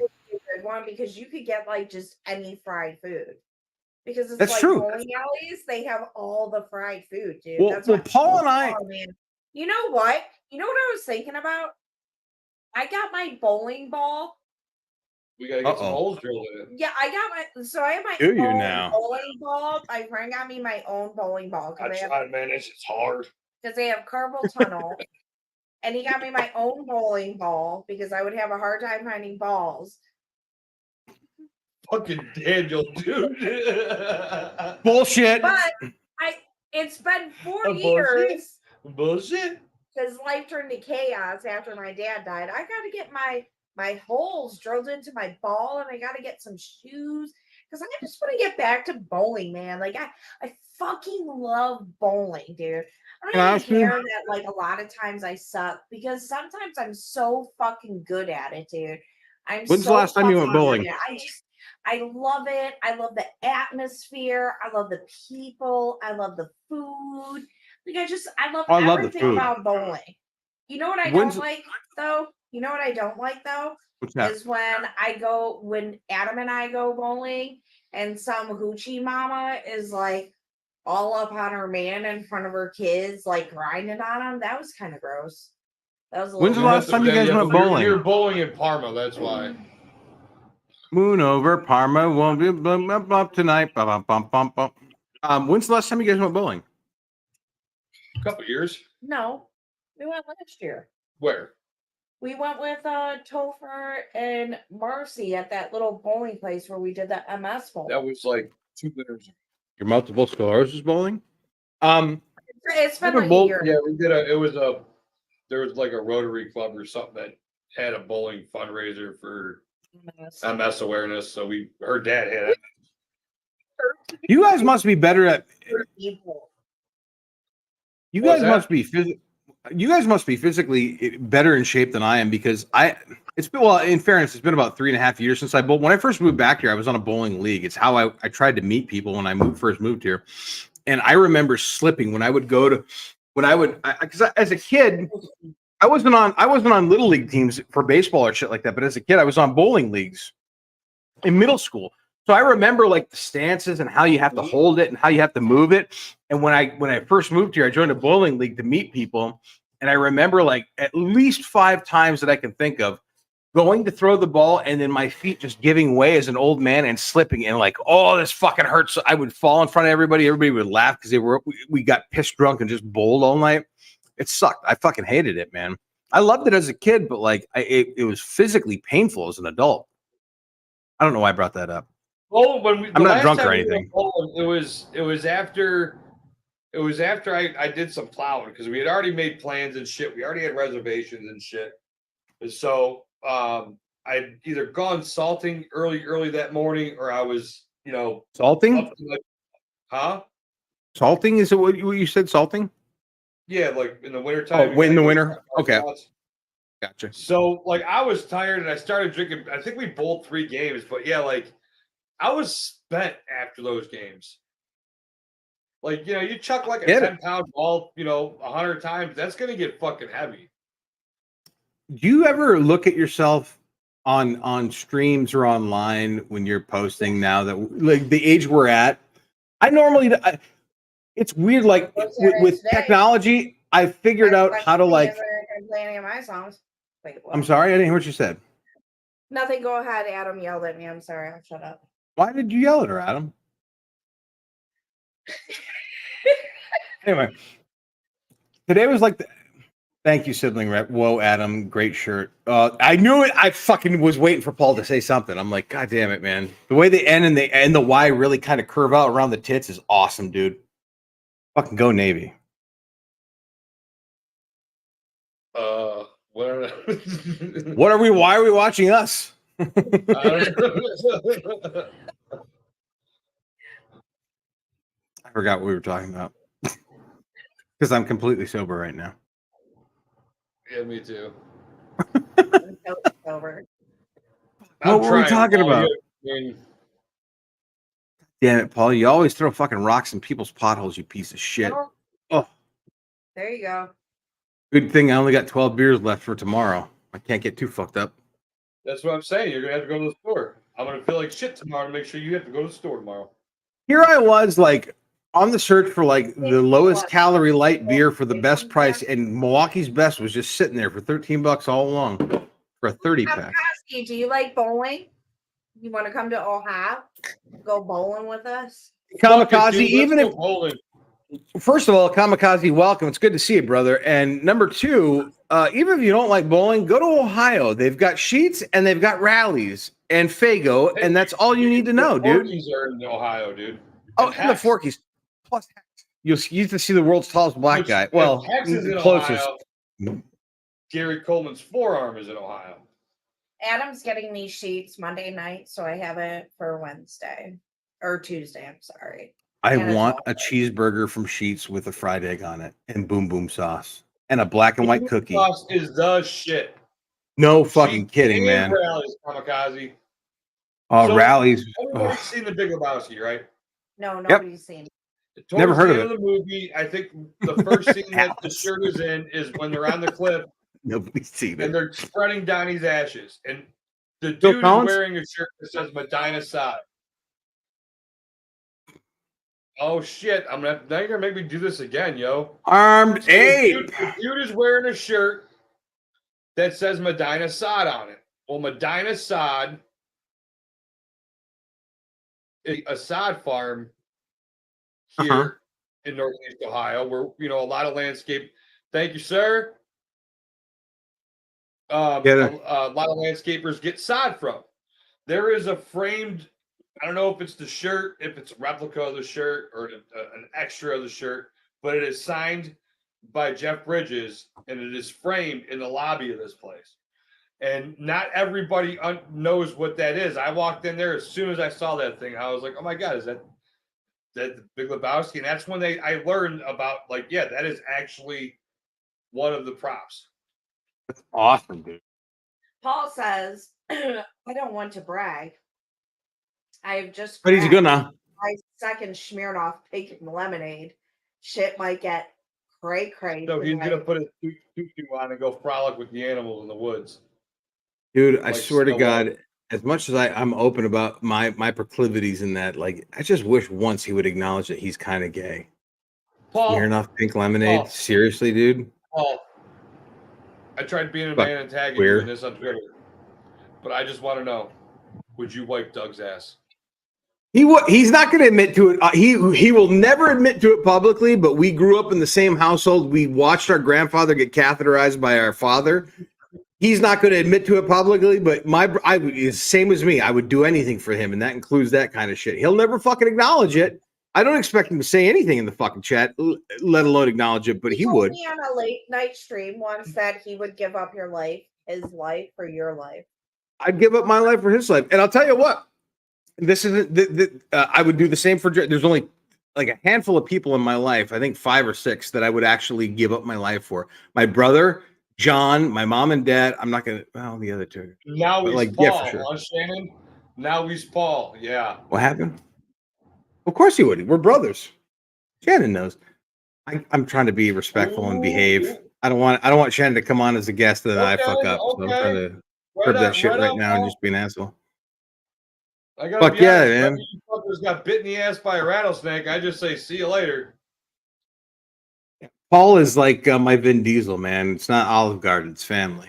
One because you could get like just any fried food. Because it's That's like true. bowling alleys, they have all the fried food, dude. Well, Paul and I. Man. You know what? You know what I was thinking about? I got my bowling ball. We gotta get some holes drilled in it. Yeah, I got my. So I have my Do you own now? bowling ball. My friend got me my own bowling ball I tried, man. It's just hard. Because they have carpal tunnel. And he got me my own bowling ball because I would have a hard time finding balls. Fucking Daniel, dude. Bullshit. But it's been 4 years. Bullshit. Because life turned to chaos after my dad died. I got to get my holes drilled into my ball, and I got to get some shoes because I just want to get back to bowling, man. Like I fucking love bowling, dude. I don't even care that like a lot of times I suck because sometimes I'm so fucking good at it, dude. When's the last time you went bowling? I love it. I love the atmosphere. I love the people. I love the food. Like I love everything about bowling. You know what I don't like though? You know what I don't like though? What's that? Is when Adam and I go bowling and some hoochie mama is like all up on her man in front of her kids, like grinding on them. That was kind of gross. That was. When's the last time you guys went bowling? You're bowling in Parma, that's why. Moon over Parma won't be up tonight. When's the last time you guys went bowling? A couple years. No, we went last year. Where? We went with Topher and Marcy at that little bowling place where we did the MS bowl. That was like 2 winters. Your multiple sclerosis bowling? It's It's been Never like a bowled- year. Yeah, there was like a Rotary Club or something that had a bowling fundraiser for MS awareness. So her dad had it. You guys must be better at. Evil. You What was guys must that? be you guys must be physically better in shape than I am because it's been, well, in fairness, it's been about 3.5 years since I bowled. When I first moved back here, I was on a bowling league. It's how I tried to meet people when I first moved here. And I remember slipping when I would go to, because as a kid, I wasn't on little league teams for baseball or shit like that. But as a kid, I was on bowling leagues in middle school. So I remember like the stances and how you have to hold it and how you have to move it. And when I first moved here, I joined a bowling league to meet people. And I remember like at least 5 times that I can think of going to throw the ball and then my feet just giving way as an old man and slipping and like, oh, this fucking hurts. So I would fall in front of everybody. Everybody would laugh because we got pissed drunk and just bowled all night. It sucked. I fucking hated it, man. I loved it as a kid, but like it was physically painful as an adult. I don't know why I brought that up. Well, I'm not drunk or anything. It was after I did some plowing because we had already made plans and shit. We already had reservations and shit. And so I'd either gone salting early that morning, or I was, Salting? up to like, huh? Salting? Is it what you said? Salting? Yeah, like in the wintertime. Oh, in the winter. Okay. Gotcha. So like I was tired and I started drinking. I think we bowled 3 games, but yeah, like I was spent after those games. Like, you chuck like a 10-pound ball, 100 times, that's gonna get fucking heavy. Do you ever look at yourself on streams or online when you're posting now that like the age we're at? I normally it's weird like with technology, I figured out how to like Complaining of my songs. Wait, what? I'm sorry, I didn't hear what you said. Nothing. Go ahead. Adam yelled at me. I'm sorry. I'll shut up. Why did you yell at her, Adam? Anyway, today was like thank you, Sibling Rep. Whoa, Adam, great shirt. I knew it. I fucking was waiting for Paul to say something. I'm like, God damn it, man. The way the N and the Y really kind of curve out around the tits is awesome, dude. Fucking go Navy. What are we? Why are we watching us? I forgot what we were talking about because I'm completely sober right now. Yeah, me too. Over. What were we talking about? Damn it, Paul! You always throw fucking rocks in people's potholes, you piece of shit. Oh, there you go. Good thing I only got 12 beers left for tomorrow. I can't get too fucked up. That's what I'm saying. You're gonna have to go to the store. I'm gonna feel like shit tomorrow to make sure you have to go to the store tomorrow. Here I was, like on the search for like the lowest calorie light beer for the best price, and Milwaukee's Best was just sitting there for $13 all along for a 30-pack. Do you like bowling? You want to come to Ohio? Go bowling with us? Kamikaze, Dude, even if bowling. First of all, Kamikaze, welcome. It's good to see you, brother. And number 2, even if you don't like bowling, go to Ohio. They've got Sheets and they've got Rallies and Fago, and that's all you need to know, dude. Forkeys are in Ohio, dude. Oh, and the Forkeys. Plus, you used to see the world's tallest black guy. Well, Texas in closest. Ohio, Gary Coleman's forearm is in Ohio. Adam's getting these sheets Monday night, so I have it for Wednesday or Tuesday. I'm sorry. I want a cheeseburger from Sheets with a fried egg on it and boom boom sauce and a black and white cookie. Sauce is the shit. No fucking kidding, man. Rallies, Kamikaze. Oh, Rallies. Everybody's seen The Big Lebowski, right? No, nobody's seen it. Never heard of it. The movie, I think the first scene that the shirt is in is when they're on the cliff. Nobody's seen it. And they're spreading Donnie's ashes. And the dude is wearing a shirt that says Medina Sod. Oh shit! Now you're gonna make me do this again, yo. Armed ape. The dude is wearing a shirt that says Medina Sod on it. Well, Medina Sod is a sod farm here in Northeast Ohio, where a lot of landscape. Thank you, sir. A lot of landscapers get sod from. There is a framed. I don't know if it's the shirt, if it's a replica of the shirt, or an extra of the shirt, but it is signed by Jeff Bridges, and it is framed in the lobby of this place. And not everybody knows what that is. I walked in there as soon as I saw that thing. I was like, "Oh my god, is that the Big Lebowski?" And that's when I learned about, like, yeah, that is actually one of the props. Awesome, dude. Paul says, I don't want to brag. I've just But he's cracked gonna. my second Smirnoff pink lemonade. Shit might get cray. So he's gonna put his tutu on and go frolic with the animals in the woods. Dude, I Like swear to Snow God, White. as much as I'm open about my proclivities in that, like, I just wish once he would acknowledge that he's kind of gay. Paul, Smirnoff pink lemonade. Paul. Seriously, dude. Paul, I tried being a Fuck, man and tagging you queer. in this on Twitter, but I just want to know: would you wipe Doug's ass? He's not going to admit to it. He will never admit to it publicly. But we grew up in the same household. We watched our grandfather get catheterized by our father. He's not going to admit to it publicly, but same as me. I would do anything for him, and that includes that kind of shit. He'll never fucking acknowledge it. I don't expect him to say anything in the fucking chat, let alone acknowledge it. But he told would. me on a late night stream once that he would give up his life for your life. I'd give up my life for his life, and I'll tell you what. This isn't. I would do the same for. There's only like a handful of people in my life. I think 5 or 6 that I would actually give up my life for. My brother, John, my mom and dad. I'm not gonna. Well, the other 2. Now But, he's like, Paul, yeah, for sure. huh, Shannon? Now he's Paul. Yeah. What happened? Of course he would. We're brothers. Shannon knows. I'm trying to be respectful and behave. I don't want Shannon to come on as a guest and then I fuck up. So I'm trying to curb that shit right now and just be an asshole. I gotta Fuck be yeah, honest, man. man. You fuckers got bit in the ass by a rattlesnake. I just say, see you later. Paul is like my Vin Diesel, man. It's not Olive Garden. It's family.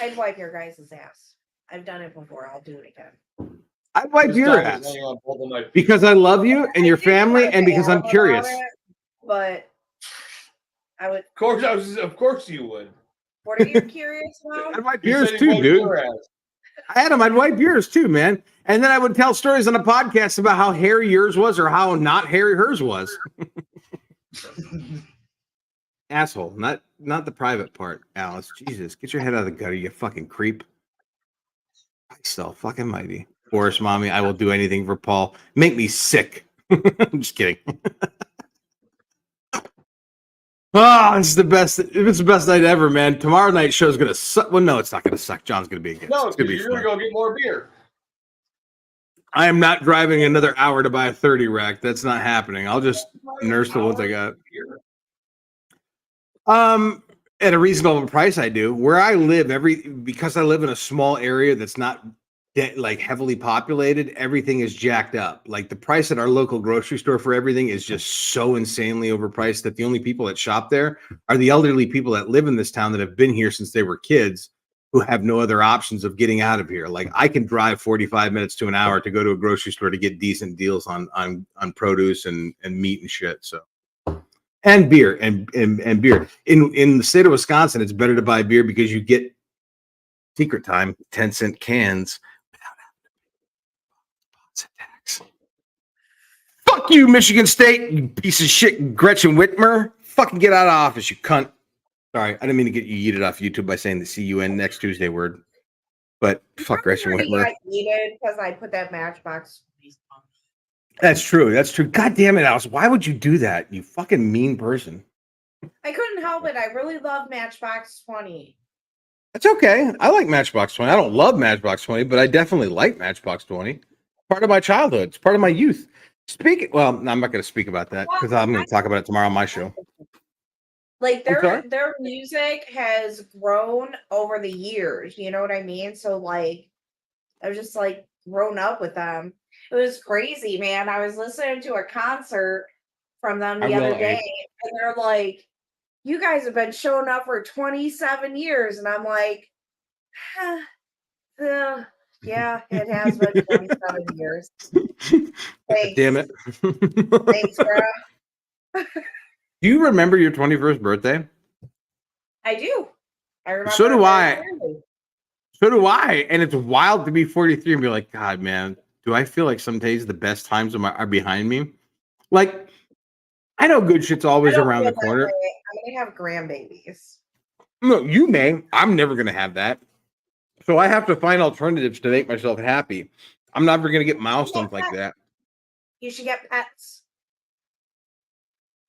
I'd wipe your guys' ass. I've done it before. I'll do it again. I'd wipe This your dog is ass laying on both of my feet. because I love you and your I think family, I'm and because I'm adamant curious. about it, but I would. Of course you would. What are you curious about? I'd wipe You yours said too, you wiped dude. your ass. Adam, I'd wipe yours too, man. And then I would tell stories on a podcast about how hairy yours was or how not hairy hers was. Asshole, not the private part, Alice. Jesus, get your head out of the gutter, you fucking creep. So fucking mighty. Forest mommy, I will do anything for Paul. Make me sick. I'm just kidding. Oh, this is the best. It's the best night ever, man. Tomorrow night's show's gonna suck. Well, no, it's not gonna suck. John's gonna be a guest. No, It's gonna be you're gonna fun. go get more beer. I am not driving another hour to buy a 30 rack. That's not happening. I'll just nurse the ones I got. At a reasonable price, I do. Where I live, because I live in a small area that's not like heavily populated, everything is jacked up. Like the price at our local grocery store for everything is just so insanely overpriced that the only people that shop there are the elderly people that live in this town that have been here since they were kids, who have no other options of getting out of here. Like I can drive 45 minutes to an hour to go to a grocery store to get decent deals on produce and meat and shit. So. And beer and beer in the state of Wisconsin, it's better to buy beer because you get secret time 10-cent cans without having to pay tax. Fuck you, Michigan State, you piece of shit, Gretchen Whitmer. Fucking get out of office, you cunt. Sorry, I didn't mean to get you yeeted off YouTube by saying the CUN next Tuesday word, but fuck Gretchen Whitmer. I yeeted because I put that Matchbox. That's true. That's true. God damn it, Alice. Why would you do that? You fucking mean person. I couldn't help it. I really love Matchbox 20. That's okay. I like Matchbox 20. I don't love Matchbox 20, but I definitely like Matchbox 20. Part of my childhood. It's part of my youth. Well, no, I'm not going to speak about that because I'm going to talk about it tomorrow on my show. Like their music has grown over the years. You know what I mean? So like, I was just like grown up with them. It was crazy, man. I was listening to a concert from them the other day, and they're like, you guys have been showing up for 27 years. And I'm like, yeah, it has been 27 years. Thanks. Damn it. Thanks, bro. Do you remember your 21st birthday? I do. I remember. So do I. So do I. And it's wild to be 43 and be like, God, man, do I feel like some days the best times are behind me? Like, I know good shit's always I don't around feel the that corner. way. I'm gonna have grandbabies. No, you may. I'm never going to have that. So I have to find alternatives to make myself happy. I'm never going to get milestones like that. You should get pets.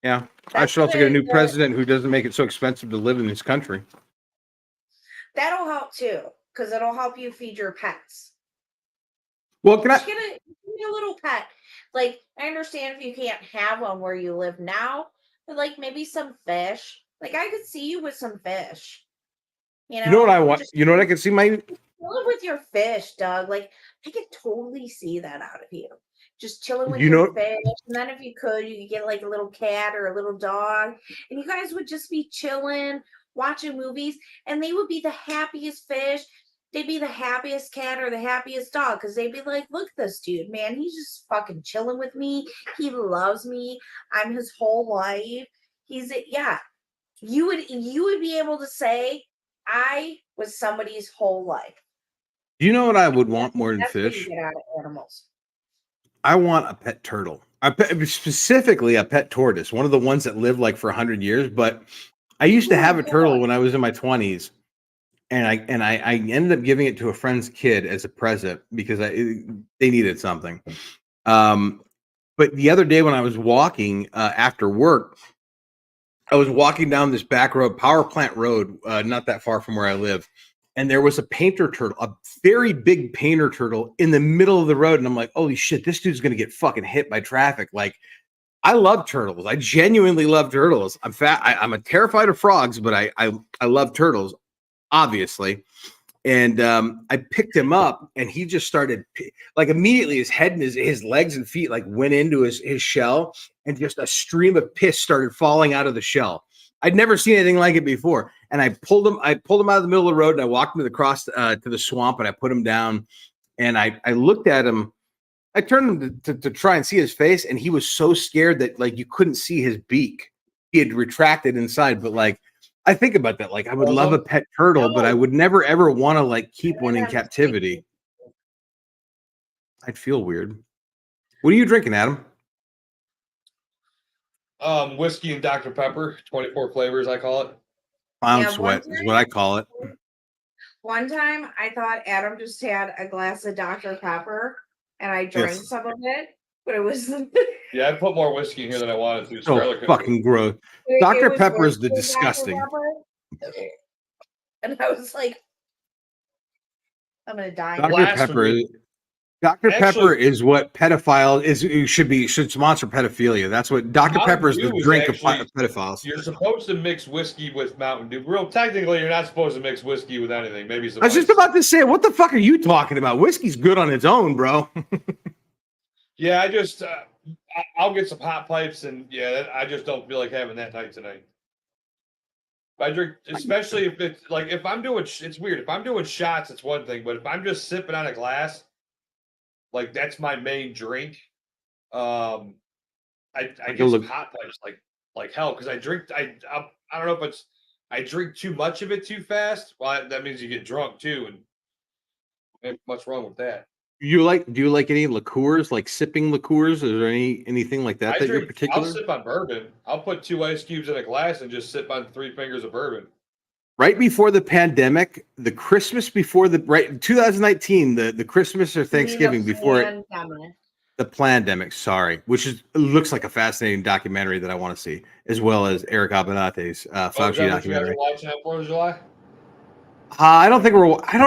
Yeah. I That's should also get a new the- president who doesn't make it so expensive to live in this country. That'll help too, because it'll help you feed your pets. Well, can Just I? get a little pet. Like, I understand if you can't have one where you live now, but like maybe some fish. Like, I could see you with some fish. You know what I want? Just You know what I can see my. chilling with your fish, Doug. Like, I could totally see that out of you. Just chilling with You your know, fish. And then if you could get like a little cat or a little dog. And you guys would just be chilling, watching movies, and they would be the happiest fish. They'd be the happiest cat or the happiest dog because they'd be like, look at this dude, man. He's just fucking chilling with me. He loves me. I'm his whole life. Yeah. You would be able to say, I was somebody's whole life. you know what I would want more than That's what you fish? get out of animals. I want a pet turtle. Specifically a pet tortoise, one of the ones that live like for 100 years. But I used to have a turtle when I was in my 20s, and I ended up giving it to a friend's kid as a present because they needed something. But the other day when I was walking after work, I was walking down this back road, power plant road, not that far from where I live. And there was a painter turtle, a very big painter turtle in the middle of the road. And I'm like, holy shit, this dude's going to get fucking hit by traffic. Like, I love turtles. I genuinely love turtles. I'm a terrified of frogs, but I love turtles, obviously. And I picked him up, and he just started like immediately. His head and his legs and feet like went into his shell, and just a stream of piss started falling out of the shell. I'd never seen anything like it before. And I pulled him out of the middle of the road, and I walked him across to the swamp, and I put him down, and I looked at him. I turned him to try and see his face, and he was so scared that like you couldn't see his beak. He had retracted inside, but like I think about that. Like I would love a pet turtle, but I would never ever want to like keep one in captivity. I'd feel weird. What are you drinking, Adam? Whiskey and Dr. Pepper, 24 flavors, I call it. Clown Yeah, sweat is what I call it. One time I thought Adam just had a glass of Dr. Pepper and I drank Yes. some of it, but it was Yeah, I put more whiskey in here than I wanted to. So fucking gross. it Dr. was Pepper is the wasted Dr. disgusting. Pepper. And I was like, I'm gonna die. Dr. Blasphemy. Dr. Pepper Actually- is what pedophile is. It should sponsor pedophilia. That's what Dr. Mountain Pepper is, the Dew is drink of actually- pedophiles. You're supposed to mix whiskey with Mountain Dew. Real technically, you're not supposed to mix whiskey with anything. Maybe some I was just ice. about to say, what the fuck are you talking about? Whiskey's good on its own, bro. Yeah, I just I'll get some hot pipes, and yeah, I just don't feel like having that night tonight. I drink, especially if it's like if I'm doing. It's weird. If I'm doing shots, it's one thing, but if I'm just sipping on a glass, like that's my main drink. I get some hot pipes like hell because I drink. I don't know if it's I drink too much of it too fast. Well, that means you get drunk too, and ain't much wrong with that. Do you like any liqueurs, like sipping liqueurs? Is there anything like that you're particular? I'll sip on bourbon. I'll put 2 ice cubes in a glass and just sip on 3 fingers of bourbon. Right before the pandemic, the Christmas before 2019, the Christmas or Thanksgiving before it, the pandemic, sorry, which looks like a fascinating documentary that I want to see, as well as Eric Abinate's Fauci documentary. Watching that 4th of July? I don't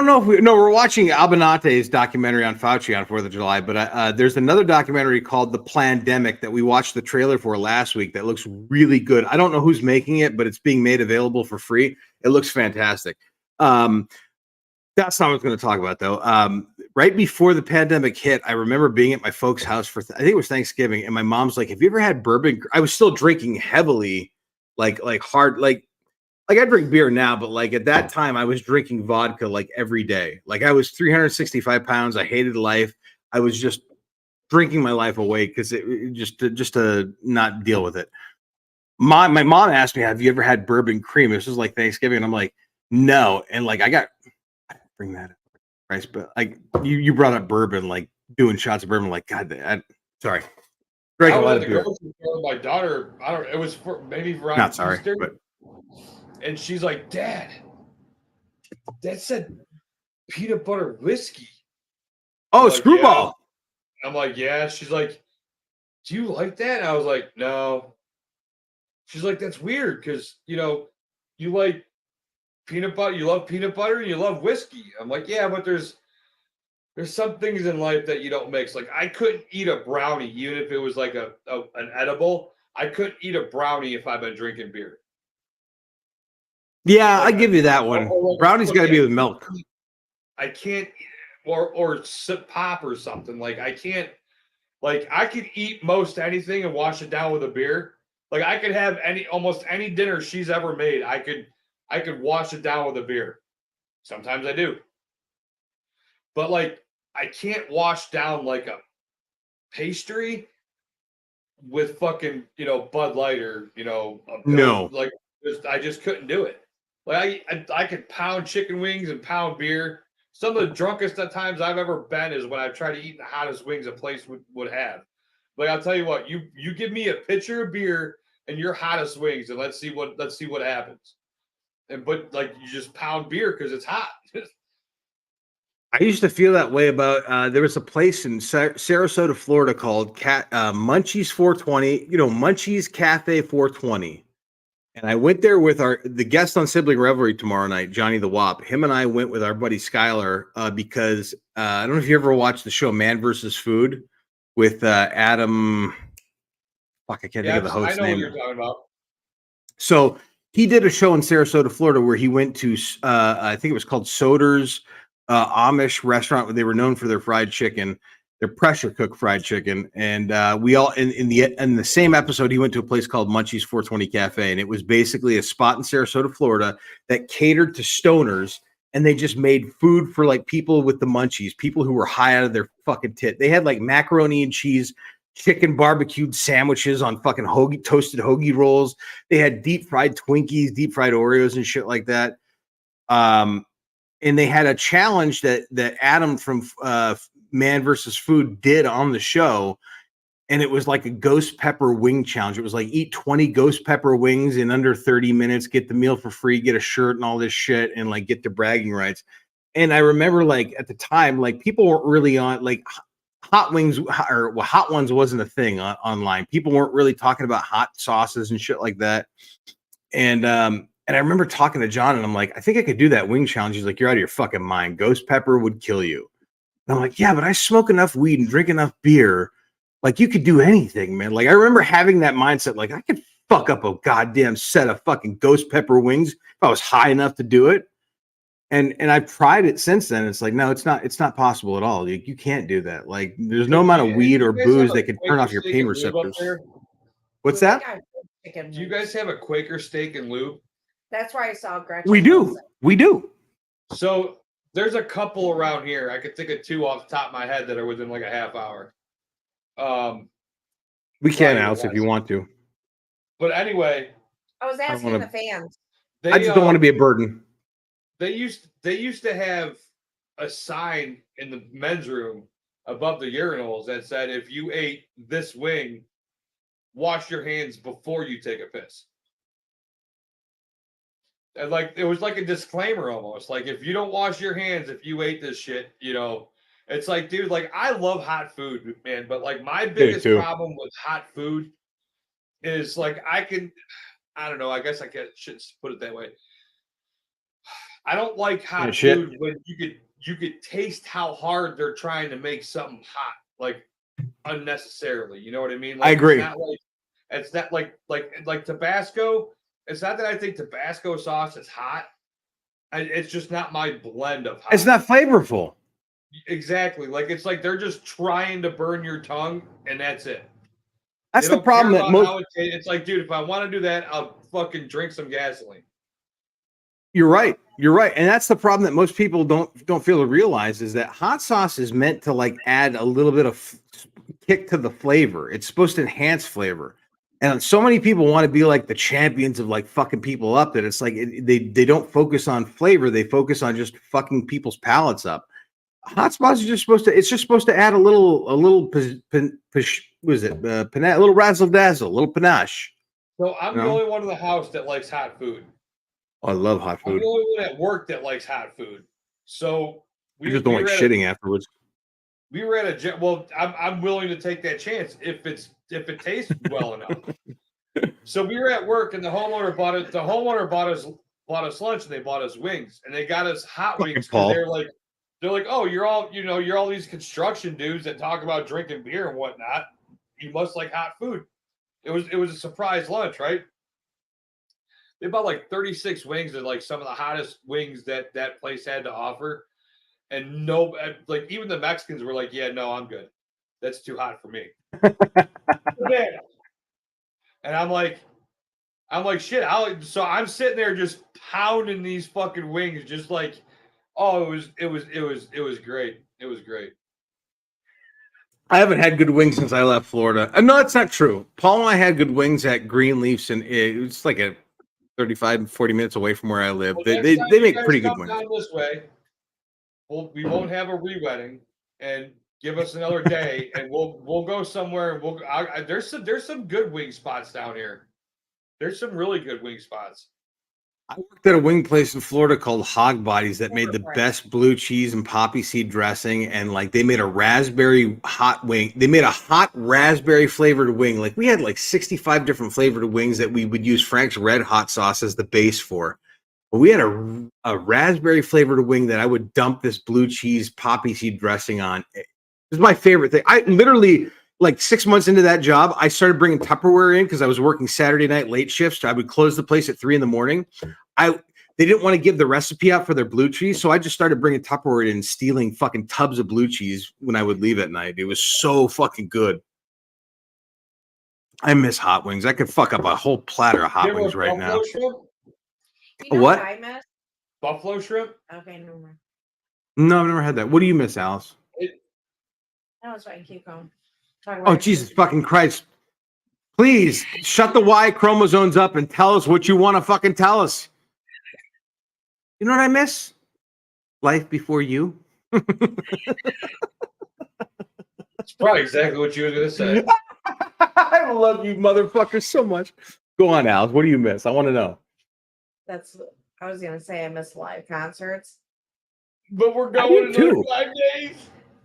know if we're watching Abinate's documentary on Fauci on 4th of July, but there's another documentary called The Plandemic that we watched the trailer for last week that looks really good. I don't know who's making it, but it's being made available for free. It looks fantastic. That's not what I was going to talk about, though. Right before the pandemic hit, I remember being at my folks' house for, I think it was Thanksgiving, and my mom's like, have you ever had bourbon? I was still drinking heavily, like hard, like I drink beer now, but like at that time I was drinking vodka like every day. Like I was 365 pounds. I hated life. I was just drinking my life away because it just to not deal with it. My mom asked me, have you ever had bourbon cream? This was like Thanksgiving. And I'm like, no. And like, I bring that up, Christ, but like you brought up bourbon, like doing shots of bourbon. Like, God, sorry. Drank I a was lot at of the beer. grocery store with my daughter. I don't. It was maybe around Not sorry, Easter, but and she's like, "Dad, that said peanut butter whiskey." oh, I'm like, "Yeah." screwball. I'm like, "Yeah." She's like, "Do you like that?" And I was like, "No." She's like, "That's weird because you like peanut butter, you love peanut butter, and you love whiskey." I'm like, "Yeah, but there's some things in life that you don't mix. Like I couldn't eat a brownie, even if it was like an edible. I couldn't eat a brownie if I've been drinking beer. Yeah, I Like give you that one. or like Brownie's got to be cookie, with milk. I can't, or sip pop or something. Like I can't. Like I could eat most anything and wash it down with a beer. Like I could have almost any dinner she's ever made. I could wash it down with a beer. Sometimes I do. But like I can't wash down like a pastry with fucking Bud Light or No. like I just couldn't do it. Like I could pound chicken wings and pound beer. Some of the drunkest at times I've ever been is when I tried to eat the hottest wings a place would have. Like I'll tell you what, you give me a pitcher of beer and your hottest wings, and let's see what happens. But like you just pound beer because it's hot. I used to feel that way about there was a place in Sarasota, Florida called Munchie's 420, Munchie's Cafe 420. And I went there with the guest on Sibling Reverly tomorrow night, Johnny the Wop. Him and I went with our buddy Skylar because I don't know if you ever watched the show Man vs. Food with Adam. Fuck, I can't think of the host's I know name. what you're talking about. So he did a show in Sarasota, Florida, where he went to, I think it was called Soder's Amish restaurant, where they were known for their fried chicken, their pressure cooked fried chicken. And we all in the same episode, he went to a place called Munchie's 420 Cafe, and it was basically a spot in Sarasota, Florida, that catered to stoners. And they just made food for like people with the munchies, people who were high out of their fucking tit. They had like macaroni and cheese, chicken barbecued sandwiches on fucking toasted hoagie rolls. They had deep fried Twinkies, deep fried Oreos and shit like that. And they had a challenge that Adam from Man vs. Food did on the show. And it was like a ghost pepper wing challenge. It was like eat 20 ghost pepper wings in under 30 minutes, get the meal for free, get a shirt and all this shit, and like get the bragging rights. And I remember like at the time, like people weren't really on like hot wings or hot ones wasn't a thing online. People weren't really talking about hot sauces and shit like that. And I remember talking to John and I'm like, I think I could do that wing challenge. He's like, you're out of your fucking mind. Ghost pepper would kill you. And I'm like, yeah, but I smoke enough weed and drink enough beer. Like you could do anything, man. Like I remember having that mindset, like I could fuck up a goddamn set of fucking ghost pepper wings if I was high enough to do it. And I've tried it since then. It's like, no, it's not possible at all. You can't do that. Like there's no amount of weed or booze that can turn off your pain receptors. What's that? Do you guys have a Quaker steak and lube? That's why I saw Gretchen. We do. We do. So there's a couple around here. I could think of two off the top of my head that are within like a half hour. We can, Alex, if you want to. But anyway, I was asking the fans. I just don't want to be a burden. They used to have a sign in the men's room above the urinals that said, if you ate this wing, wash your hands before you take a piss. And like it was like a disclaimer almost. Like if you don't wash your hands if you ate this shit, it's like, dude, like I love hot food, man, but like my biggest problem with hot food is like I don't know, I guess I shouldn't put it that way. I don't like hot food when you could taste how hard they're trying to make something hot, like unnecessarily. You know what I mean? Like, I agree. It's not like Tabasco. It's not that I think Tabasco sauce is hot. It's just not my blend of hot. It's not flavorful. Exactly. Like it's like they're just trying to burn your tongue, and that's it. That's the problem that most. It's like, dude, if I want to do that, I'll fucking drink some gasoline. You're right. You're right, and that's the problem that most people don't feel to realize is that hot sauce is meant to like add a little bit of kick to the flavor. It's supposed to enhance flavor, and so many people want to be like the champions of like fucking people up that it's like they don't focus on flavor. They focus on just fucking people's palates up. Hotspots are just supposed to. It's just supposed to add a little, what is it? A little razzle dazzle, a little panache. So I'm the No? only one in the house that likes hot food. Oh, I love hot I'm food. the only one at work that likes hot food. So I just don't like shitting afterwards. We were at a well. I'm willing to take that chance if it tastes well enough. So we were at work and the homeowner bought it. The homeowner bought us lunch and they bought us wings and they got us hot Fucking wings because Paul. they're like, oh, you're all these construction dudes that talk about drinking beer and whatnot. You must like hot food. It was a surprise lunch, right? They bought like 36 wings and like some of the hottest wings that place had to offer. And no, like even the Mexicans were like, yeah, no, I'm good. That's too hot for me. And I'm like, shit. So I'm sitting there just pounding these fucking wings, just like, oh, it was great. It was great. I haven't had good wings since I left Florida. No, that's not true. Paul and I had good wings at Greenleafs, and it's like a 35, 40 minutes away from where I live. Well, They next time they you make guys pretty good come wings. down this way, we won't have a re-wedding, and give us another day, and we'll go somewhere. And there's some good wing spots down here. There's some really good wing spots. I worked at a wing place in Florida called Hog Bodies that made the Right. best blue cheese and poppy seed dressing, and like they made a raspberry hot wing. They made a hot raspberry flavored wing. Like we had like 65 different flavored wings that we would use Frank's Red Hot sauce as the base for. But we had a raspberry flavored wing that I would dump this blue cheese poppy seed dressing on. It was my favorite thing. I literally, like 6 months into that job, I started bringing Tupperware in because I was working Saturday night late shifts. I would close the place at 3 a.m. They didn't want to give the recipe out for their blue cheese, so I just started bringing Tupperware in and stealing fucking tubs of blue cheese when I would leave at night. It was so fucking good. I miss hot wings. I could fuck up a whole platter of hot You ever wings right now. buffalo shrimp? You know What? I miss? Buffalo shrimp? Okay, no more. No, I've never had that. What do you miss, Alice? No, it's fine. Keep going. Talk Oh, about Jesus fucking Christ. Please shut the Y chromosomes up and tell us what you want to fucking tell us. You know what I miss? Life before you. It's probably exactly what you were gonna say. I love you motherfuckers so much. Go on, Alice. What do you miss? I want to know. I was gonna say I miss live concerts. But we're I going do another too. 5 days.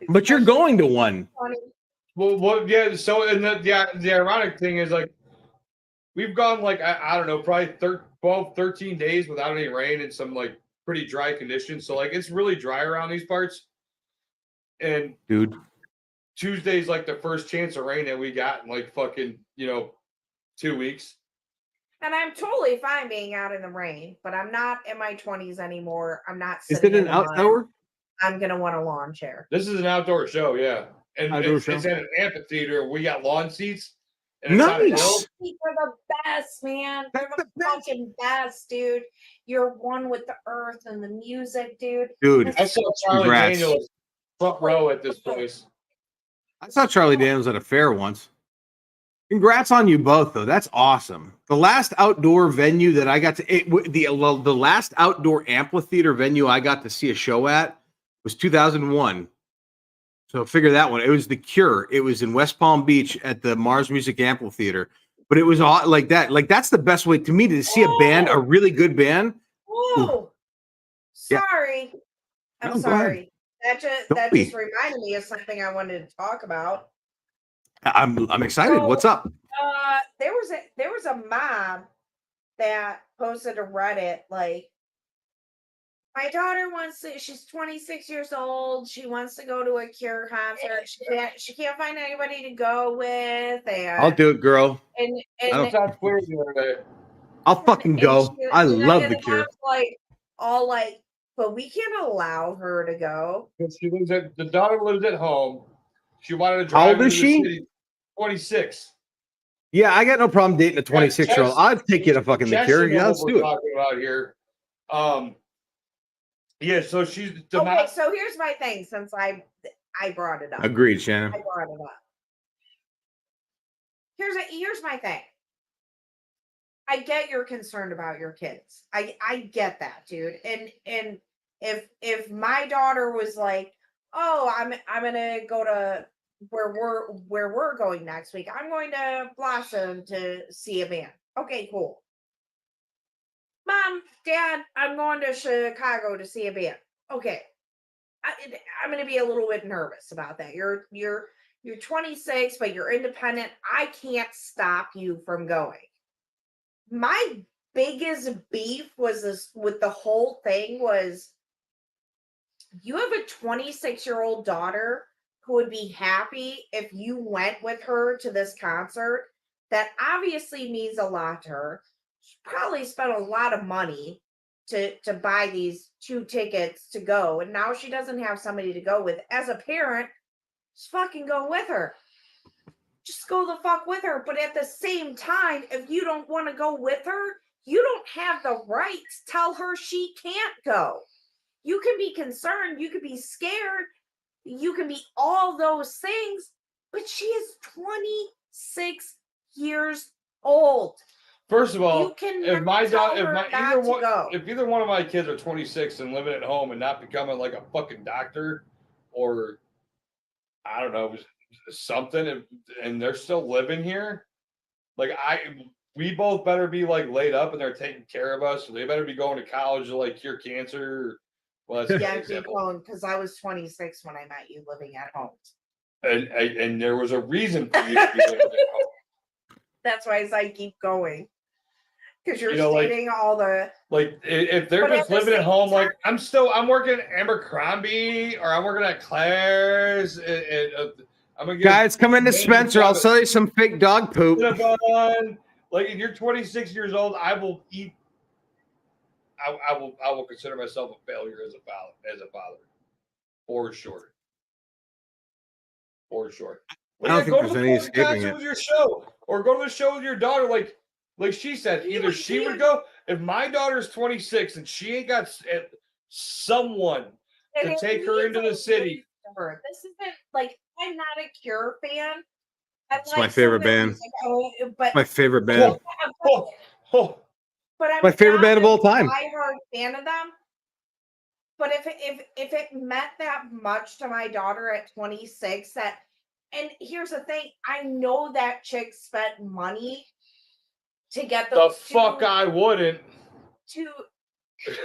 But you're going to one. Well, what? Yeah. So, and the ironic thing is, like, we've gone like I don't know, probably 12, 13 days without any rain and some like pretty dry conditions. So, like, it's really dry around these parts. And Dude. Tuesday's like the first chance of rain that we got in like fucking 2 weeks. And I'm totally fine being out in the rain, but I'm not in my 20s anymore. I'm not Is sitting it in an the mud. outdoor? I'm gonna want a lawn chair. This is an outdoor show, yeah, and Outdoor it's show. at an amphitheater. We got lawn seats. And it's on a hill. Nice. They're the best, man. They're That's the the best. fucking best, dude. You're one with the earth and the music, dude. Dude, I saw Charlie Congrats. Daniels front row at this place. I saw Charlie Daniels at a fair once. Congrats on you both, though. That's awesome. The last outdoor venue that I got to the last outdoor amphitheater venue I got to see a show at was 2001. So figure that one. It was The Cure. It was in West Palm Beach at the Mars Music Amphitheater. But it was all like that. Like that's the best way to me to see a band, a really good band. Whoa. Yeah. Sorry. I'm No, go sorry. That just Don't be. reminded me of something I wanted to talk about. I'm excited. So, What's up? There was a mom that posted a Reddit like, my daughter she's 26 years old. She wants to go to a Cure concert. She can't find anybody to go with. And I'll do it, girl. and It's on Twitter the other day. I'll fucking go. I love The Cure. Like all like, but we can't allow her to go. Because the daughter lives at home. She wanted to How drive old is into the she? city. 26. Yeah, I got no problem dating a 26-year-old. I'll take you to fucking The Cure. Yeah, let's do it. Talking about here. Yeah, so she's Okay, so here's my thing since I brought it up. Agreed, Shannon. I brought it up. Here's my thing. I get you're concerned about your kids. I get that, dude. And if my daughter was like, oh, I'm gonna go to where we're going next week. I'm going to Blossom to see a band. Okay, cool. Mom, Dad, I'm going to Chicago to see a band. Okay. I'm going to be a little bit nervous about that. You're 26, but you're independent. I can't stop you from going. My biggest beef was this with the whole thing was you have a 26-year-old daughter who would be happy if you went with her to this concert. That obviously means a lot to her. She probably spent a lot of money to buy these 2 tickets to go, and now she doesn't have somebody to go with. As a parent, just fucking go with her. Just go the fuck with her. But at the same time, if you don't want to go with her, you don't have the right to tell her she can't go. You can be concerned, you can be scared, you can be all those things, but she is 26 years old. First of all, You can if my tell daughter, her not to go. if either one of my kids are 26 and living at home and not becoming like a fucking doctor or I don't know something, and they're still living here, like we both better be like laid up and they're taking care of us. So they better be going to college to like cure cancer. Well, that's Yeah, an keep example. going, because I was 26 when I met you living at home. And there was a reason for you to be living at home. That's why I say keep going. Because you're You know, like- stating all the Like if they're But just at the living at same home, like time- I'm working at Abercrombie or I'm working at Claire's. I'm gonna get Guys, come into Spencer. I'll sell you some fake dog poop. Cinnabon. Like if you're 26 years old, I will eat. I will consider myself a failure as a father, for sure. For sure. I don't think go there's to the any fucking escaping concert it. with your show, or go to the show with your daughter. Like she said, either she would go. If my daughter's 26 and she ain't got someone and to it take her means into a the city. lot to her. This isn't like I'm not a Cure fan. It's my favorite band. But My favorite band. Oh, but I'm My favorite not band of a all time. diehard fan of them. But if it meant that much to my daughter at 26, and here's the thing, I know that chick spent money to get the fuck I wouldn't. to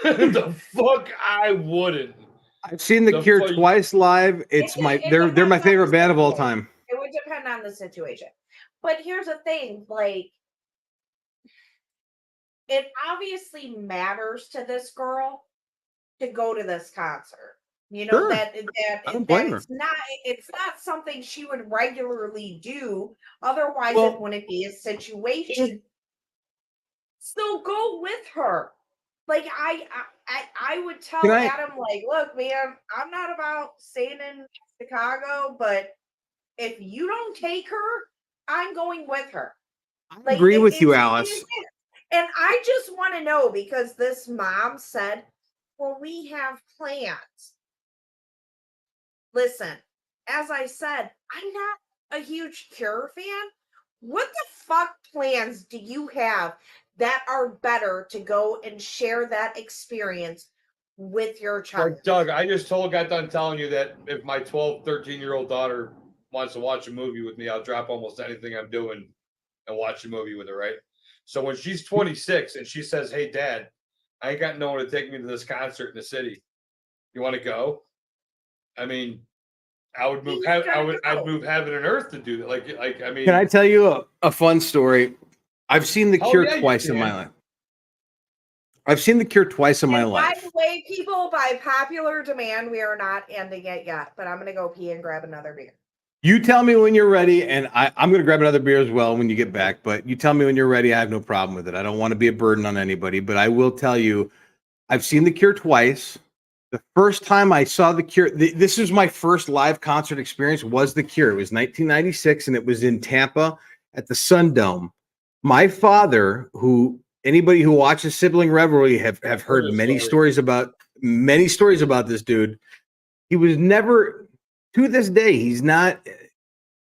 The fuck I wouldn't. I've seen The Cure twice live. It's they're my depends on favorite the band of all situation. time. It would depend on the situation. But here's the thing, like it obviously matters to this girl to go to this concert. You know, Sure. that I don't blame her. it's not something she would regularly do. Otherwise, Well- it wouldn't be a situation. So go with her. Like I would tell Can I- Adam, like, look, man, I'm not about staying in Chicago, but if you don't take her, I'm going with her. I agree with you, Alice. And I just want to know, because this mom said, well, we have plans. Listen, as I said, I'm not a huge Cure fan. What the fuck plans do you have that are better to go and share that experience with your child? Like Doug, I just got done telling you that if my 12, 13-year-old daughter wants to watch a movie with me, I'll drop almost anything I'm doing and watch a movie with her, right? So when she's 26 and she says, hey, Dad, I ain't got no one to take me to this concert in the city. You want to go? I mean, I would move. I'd move heaven and earth to do that. Like I mean, Can I tell you a fun story? I've seen The Oh, Cure yeah, you twice in can. my life. I've seen The Cure twice in my And by life. the way, people, by popular demand, we are not ending it yet, but I'm going to go pee and grab another beer. You tell me when you're ready, and I'm going to grab another beer as well when you get back. But you tell me when you're ready. I have no problem with it. I don't want to be a burden on anybody, but I will tell you, I've seen The Cure twice. The first time I saw The Cure, this is my first live concert experience, was The Cure. It was 1996, and it was in Tampa at the Sun Dome. My father, who anybody who watches Sibling Reverly have heard many stories about this dude. He was never, to this day, he's not.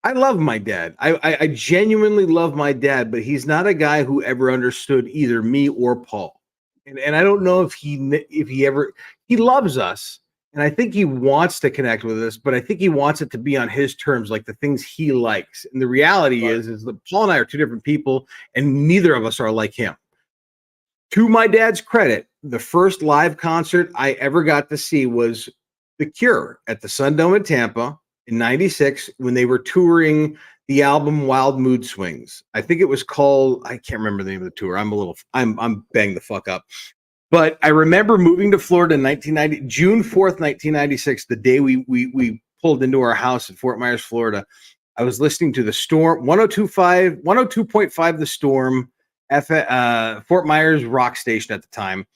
I love my dad. I genuinely love my dad, but he's not a guy who ever understood either me or Paul. And I don't know if he ever, he loves us And I think he wants to connect with us, but I think he wants it to be on his terms, like the things he likes. And the reality is that Paul and I are two different people, and neither of us are like him. To my dad's credit, the first live concert I ever got to see was The Cure at the Sun Dome in Tampa in '96 when they were touring the album Wild Mood Swings. I think it was called, I can't remember the name of the tour. I'm banged the fuck up. But I remember moving to Florida in 1990, June 4th, 1996, the day we pulled into our house in Fort Myers, Florida. I was listening to the Storm 102.5 The Storm, Fort Myers rock station at the time,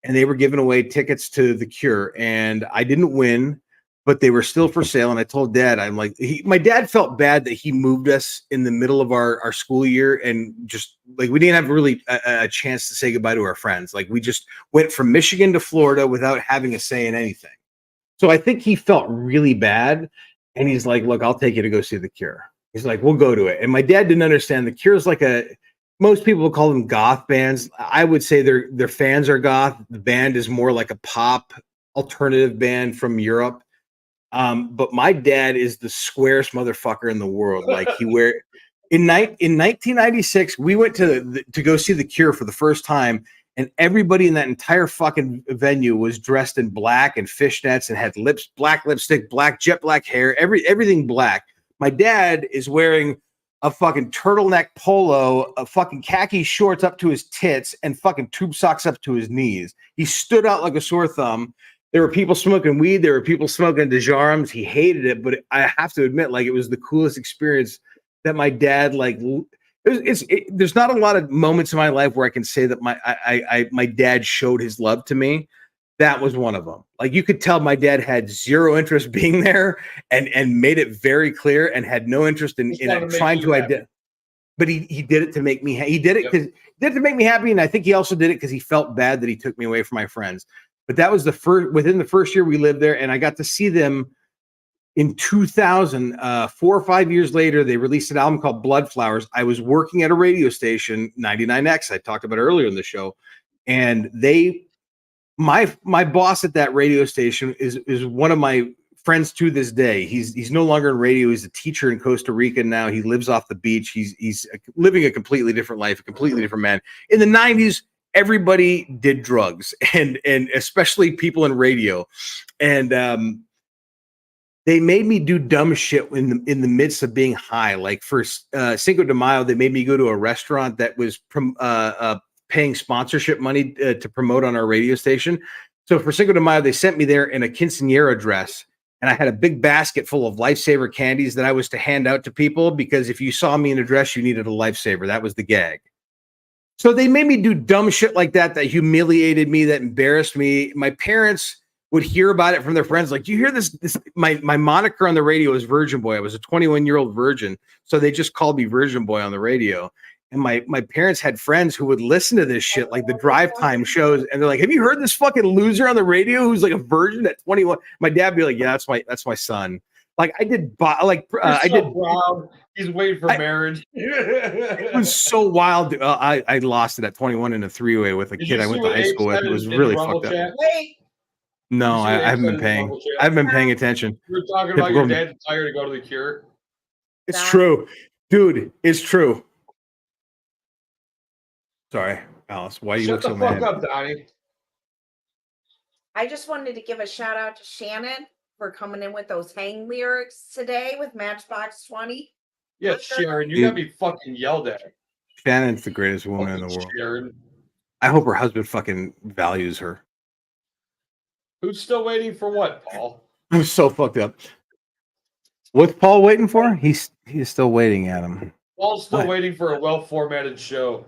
and they were giving away tickets to The Cure, and I didn't win, but they were still for sale. And I told Dad, I'm like, my dad felt bad that he moved us in the middle of our school year, and just like we didn't have really a chance to say goodbye to our friends. Like we just went from Michigan to Florida without having a say in anything. So I think he felt really bad, and he's like, look, I'll take you to go see The Cure. He's like, we'll go to it. And my dad didn't understand. The Cure is like most people would call them goth bands. I would say their fans are goth. The band is more like a pop alternative band from Europe. But my dad is the squarest motherfucker in the world. Like in 1996, we went to go see The Cure for the first time, and everybody in that entire fucking venue was dressed in black and fishnets and had black lipstick, jet black hair, everything black. My dad is wearing a fucking turtleneck polo, a fucking khaki shorts up to his tits, and fucking tube socks up to his knees. He stood out like a sore thumb. There were people smoking weed. There were people smoking DeJarms. He hated it, but I have to admit, like, it was the coolest experience that my dad, like, there's not a lot of moments in my life where I can say that my dad showed his love to me. That was one of them. Like, you could tell my dad had zero interest being there and made it very clear and had no interest in trying to identify. But he did it to make me. He did it because to make me happy, and I think he also did it because he felt bad that he took me away from my friends. But that was within the first year we lived there, and I got to see them in 2000. 4 or 5 years later, they released an album called Blood Flowers. I was working at a radio station, 99X. I talked about earlier in the show, and my boss at that radio station is one of my friends to this day. He's no longer in radio. He's a teacher in Costa Rica now. He lives off the beach. He's living a completely different life, a completely different man. In the 90s, everybody did drugs, and especially people in radio, and they made me do dumb shit in the midst of being high. Like for Cinco de Mayo, they made me go to a restaurant that was paying sponsorship money to promote on our radio station. So for Cinco de Mayo, they sent me there in a quinceañera dress, and I had a big basket full of Lifesaver candies that I was to hand out to people, because if you saw me in a dress, you needed a Lifesaver. That was the gag. So they made me do dumb shit like that humiliated me, that embarrassed me. My parents would hear about it from their friends. Like, do you hear this? My moniker on the radio is Virgin Boy. I was a 21-year-old virgin. So they just called me Virgin Boy on the radio. And my parents had friends who would listen to this shit, like the drive time shows. And they're like, have you heard this fucking loser on the radio who's like a virgin at 21? My dad would be like, yeah, that's my son. Like I did, proud. He's waiting for marriage. It was so wild. I lost it at 21 in a three-way with a kid I went to high school with. It was really fucked up. Wait. No, I haven't been paying. I haven't been paying attention. You were talking about your dad's tired to go to The Cure. It's true, dude. It's true. Sorry, Alice. Why you look so mad? Shut the fuck up, Donnie. I just wanted to give a shout out to Shannon for coming in with those hang lyrics today with Matchbox 20. Yes, Sharon, you got me fucking yelled at. Shannon's the greatest woman in the world. Sharon. I hope her husband fucking values her. Who's still waiting for what, Paul? I'm so fucked up. What's Paul waiting for? He's still waiting at him. Paul's still waiting for a well-formatted show.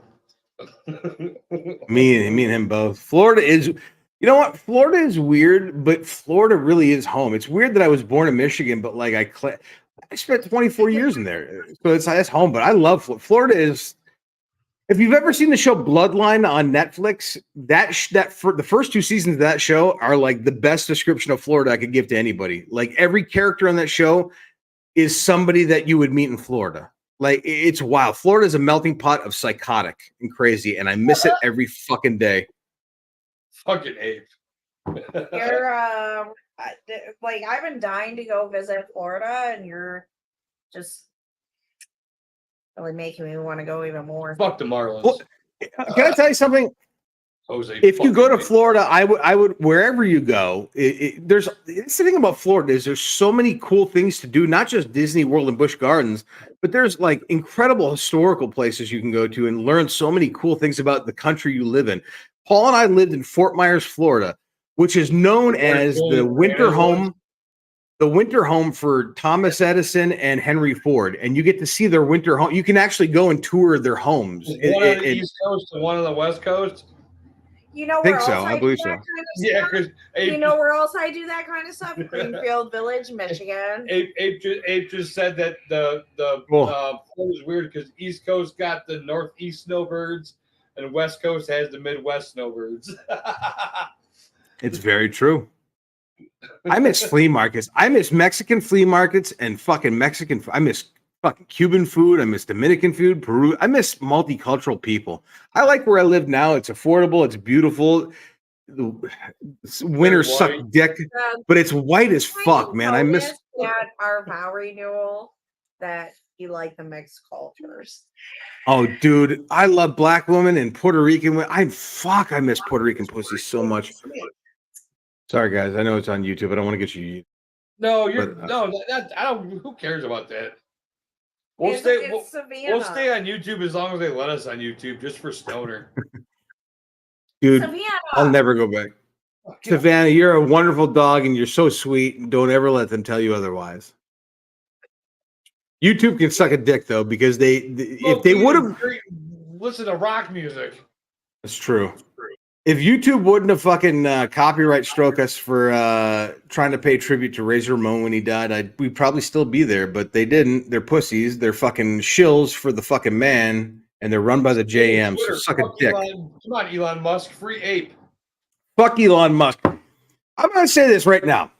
Me and him both. Florida is, you know what? Florida is weird, but Florida really is home. It's weird that I was born in Michigan, but like I spent 24 years in there, so that's home. But I love Florida. Florida is. If you've ever seen the show Bloodline on Netflix, the first 2 seasons of that show are like the best description of Florida I could give to anybody. Like every character on that show is somebody that you would meet in Florida. Like it's wild. Florida is a melting pot of psychotic and crazy, and I miss it every fucking day. Fucking ape. like I've been dying to go visit Florida, and you're just really making me want to go even more. Fuck the Marlins. Well, can I tell you something? Jose, If you go to fucking- Florida, I would wherever you go. There's it's the thing about Florida is there's so many cool things to do, not just Disney World and Busch Gardens, but there's like incredible historical places you can go to and learn so many cool things about the country you live in. Paul and I lived in Fort Myers, Florida, which is known as the winter home. The winter home for Thomas Edison and Henry Ford, and you get to see their winter home. You can actually go and tour their homes. One on the East Coast and one on the West Coast. You know I think where so. else I do believe that so. kind of Yeah, stuff? because You know where else I do that kind of stuff? Greenfield Village, Michigan. Abe just said that the Florida is weird because East Coast got the Northeast snowbirds and West Coast has the Midwest snowbirds. It's very true. I miss flea markets. I miss Mexican flea markets and fucking Mexican. I miss fucking Cuban food. I miss Dominican food, Peru. I miss multicultural people. I like where I live now. It's affordable. It's beautiful. The winters suck Very white. dick, but it's white as fuck, man. I miss. At our vow renewal that you like the mixed cultures. Oh, dude, I love black women and Puerto Rican women. I miss Puerto Rican pussy so much. Sorry, guys. I know it's on YouTube. I don't want to get you. No, you're But, no. That, I don't. Who cares about that? It's We'll Savannah. stay on YouTube as long as they let us on YouTube, just for stoner. Dude, Savannah. I'll never go back. Savannah, you're a wonderful dog and you're so sweet. Don't ever let them tell you otherwise. YouTube can suck a dick though, because if they would have listen to rock music. That's true. If YouTube wouldn't have fucking copyright struck us for trying to pay tribute to Razor Ramon when he died, we'd probably still be there, but they didn't. They're pussies. They're fucking shills for the fucking man, and they're run by the JM. So suck a dick. Come on, Elon Musk, free ape. Fuck Elon Musk. I'm gonna say this right now.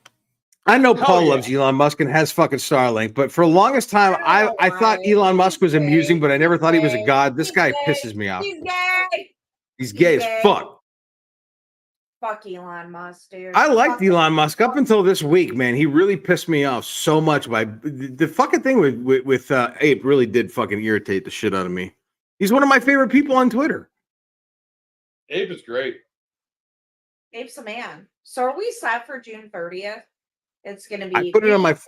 I know Paul yeah. loves Elon Musk and has fucking Starlink, but for the longest time, I thought Elon Musk was amusing, but I never thought he was a god. This guy pisses me off. He's gay. He's gay as fuck. Fuck Elon Musk, dude. I liked Elon Musk up until this week, man. He really pissed me off so much by the fucking thing with Ape really did fucking irritate the shit out of me. He's one of my favorite people on Twitter. Ape is great. Ape's a man. So are we set for June 30th? It's gonna be. I put it on my. Ape,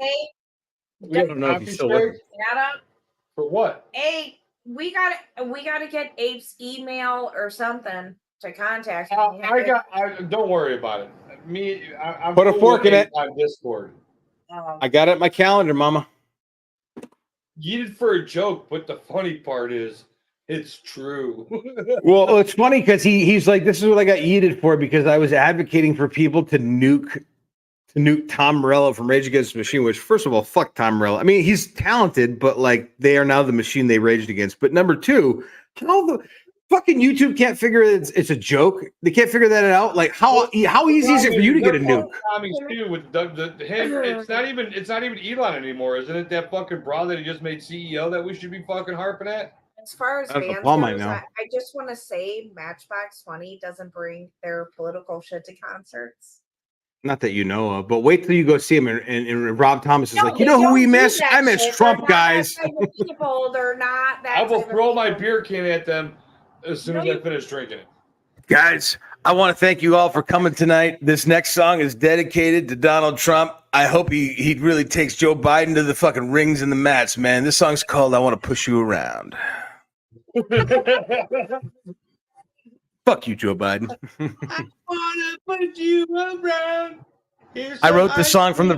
I don't know if he's still with me. Adam, For what? Ape, we gotta get Ape's email or something to contact him. Don't worry about it. I'm Put a cool fork with in it. Ape on Discord. I got it in my calendar, Mama. You did for a joke, but the funny part is it's true. Well, it's funny because he's like, this is what I got yeeted for, because I was advocating for people to nuke Tom Morello from Rage Against the Machine, which, first of all, fuck Tom Morello. I mean, he's talented, but like they are now the machine they raged against. But number two, how the fucking YouTube can't figure it's a joke. They can't figure that out. Like how easy is it for you to get a nuke? Tommy's too with him. It's not even Elon anymore, isn't it? That fucking broad that he just made CEO that we should be fucking harping at. As far as That's fans what Paul might goes, know. I just want to say Matchbox 20 doesn't bring their political shit to concerts. Not that you know of, but wait till you go see him, and Rob Thomas is No, like, you they know who we don't do miss? that I miss shit. Trump, They're not that guys. type of people. They're not that. I will type of throw my people. beer can at them as soon as I finish drinking it. Guys, I want to thank you all for coming tonight. This next song is dedicated to Donald Trump. I hope he really takes Joe Biden to the fucking rings and the mats, man. This song's called I Want to Push You Around. Fuck you, Joe Biden. I wanna put you around. I wrote this song from the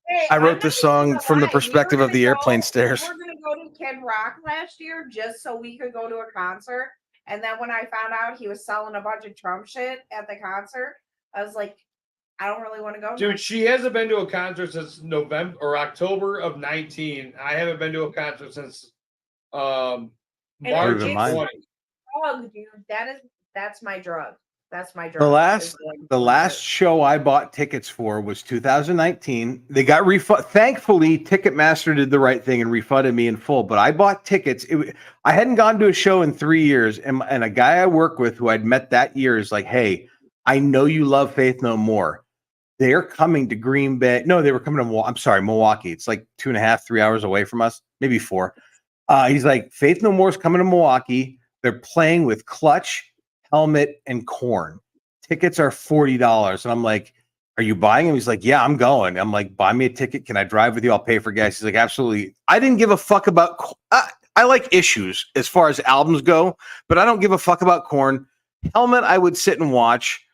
Hey, I wrote I'm this not song gonna from the lie. perspective We of the were airplane gonna stairs. We were going to go to Kid Rock last year just so we could go to a concert. And then when I found out he was selling a bunch of Trump shit at the concert, I was like, I don't really want to go. Dude, she hasn't been to a concert since November or October of 19. I haven't been to a concert since March of Even mine. 20. Drug, dude. That's my drug. That's my drug. The last show I bought tickets for was 2019. They got refunded. Thankfully, Ticketmaster did the right thing and refunded me in full. But I bought tickets. I hadn't gone to a show in 3 years, and a guy I work with who I'd met that year is like, "Hey, I know you love Faith No More. they're coming to Green Bay. No, they were coming to, I'm sorry, Milwaukee. It's like 2.5, 3 hours away from us, maybe 4. He's like, Faith No More's coming to Milwaukee. They're playing with Clutch, Helmet, and Korn. Tickets are $40. And I'm like, are you buying him? He's like, yeah, I'm going. I'm like, buy me a ticket. Can I drive with you? I'll pay for gas. He's like, absolutely. I didn't give a fuck about, I like Issues as far as albums go, but I don't give a fuck about Korn. Helmet, I would sit and watch.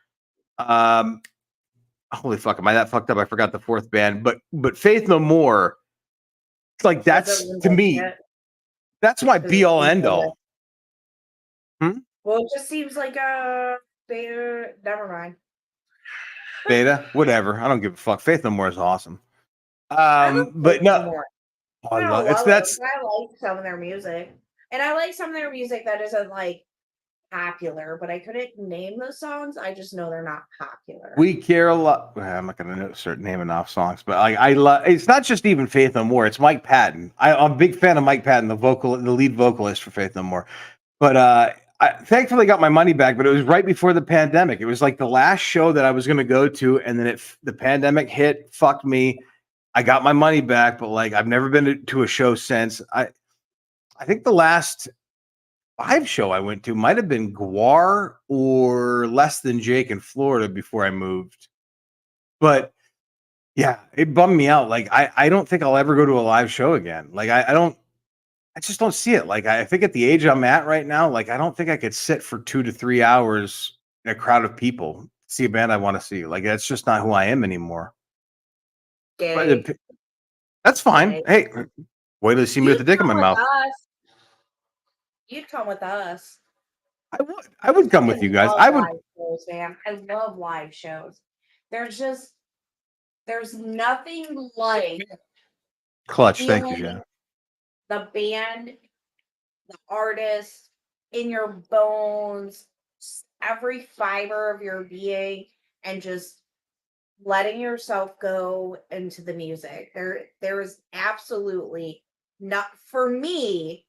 Holy fuck, am I that fucked up? I forgot the 4th band, but Faith No More, it's like, that's, to me, that's my be all end all. Well, it just seems like Beta. Never mind. Beta, whatever. I don't give a fuck. Faith No More is awesome. But no, I love it's that's. I like some of their music, and I like some of their music that isn't like popular. But I couldn't name those songs. I just know they're not popular. We Care a Lot. I'm not gonna start naming off songs, but I love. It's not just even Faith No More. It's Mike Patton. I'm a big fan of Mike Patton, the lead vocalist for Faith No More. But I thankfully got my money back. But it was right before the pandemic. It was like the last show that I was gonna go to, and then the pandemic hit. Fucked me. I got my money back, but like I've never been to a show since. I think the last live show I went to might have been Guar or Less Than Jake in Florida before I moved. But yeah, it bummed me out. Like I don't think I'll ever go to a live show again. Like I just don't see it. Like I think at the age I'm at right now, like I don't think I could sit for 2 to 3 hours in a crowd of people, see a band I want to see. Like that's just not who I am anymore. But that's fine. Hey, wait till you see me with the dick in my mouth. You'd come with us. I would come with you guys. I would. Live shows, man. I love live shows. There's nothing like Clutch. Thank you, Jen. The band, the artist, in your bones, every fiber of your being, and just letting yourself go into the music. There is absolutely not for me,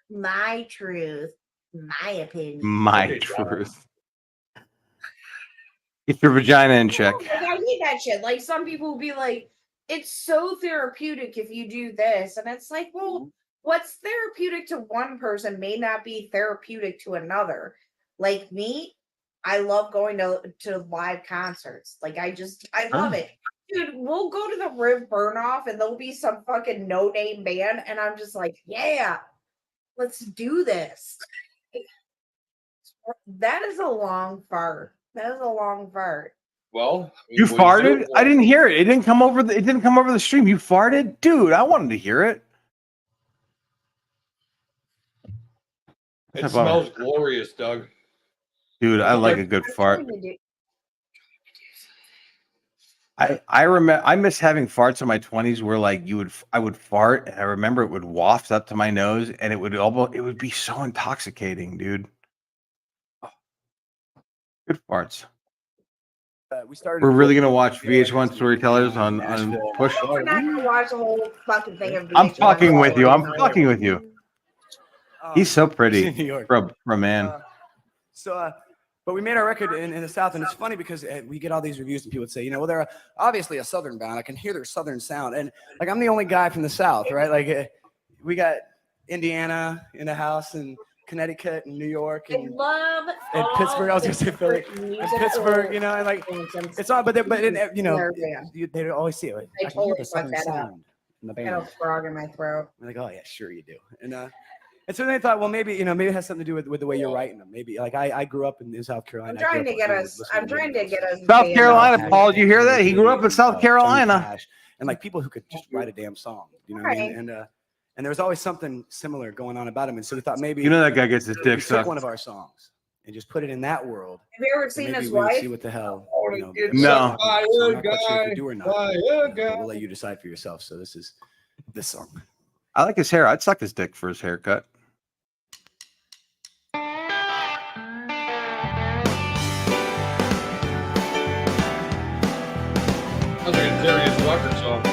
my truth, my opinion. My truth. Get your vagina in check. Like, I hate that shit. Like some people will be like, it's so therapeutic if you do this. And it's like, well, what's therapeutic to one person may not be therapeutic to another. Like me, I love going to live concerts. Like I love it. Dude, we'll go to the Riv Burn Off and there'll be some fucking no-name band, and I'm just like, yeah, let's do this. That is a long fart. Well, you farted? I didn't hear it. It didn't come over the stream. You farted? Dude, I wanted to hear it. It smells glorious, Doug. Dude, I like a good fart. I remember I miss having farts in my 20s where like I would fart and I remember it would waft up to my nose and it would be so intoxicating, dude. Oh. Good farts. We're really gonna watch VH1 Storytellers on Push. We're not gonna watch the whole fucking thing of VH1. I'm fucking with you. I'm fucking with you. He's so pretty for a man. But we made our record in the South, and it's funny because we get all these reviews and people would say, you know, well, they're obviously a Southern band. I can hear their Southern sound. And like, I'm the only guy from the South, right? Like we got Indiana in the house and Connecticut and New York and Pittsburgh. I was going to say Philly and Pittsburgh, you know, and like, it's all, but you know, they always see it. I totally fucked that up. I got a frog in my throat. I'm like, oh yeah, sure you do. And so they thought, well, maybe it has something to do with the way you're writing them. Maybe like I grew up in South Carolina. I'm trying to get us. South Carolina, Paul. Did you hear that? He grew up in South Carolina. And like people who could just write a damn song, you know what I mean? And there was always something similar going on about him. And so we thought maybe that guy gets his dick sucked. Take one of our songs and just put it in that world. Have you ever seen his wife? See what the hell? No. I'm not quite sure if you do or not. We'll let you decide for yourself. So this is this song. I like his hair. I'd suck his dick for his haircut. Sounds like a Darius Rucker song.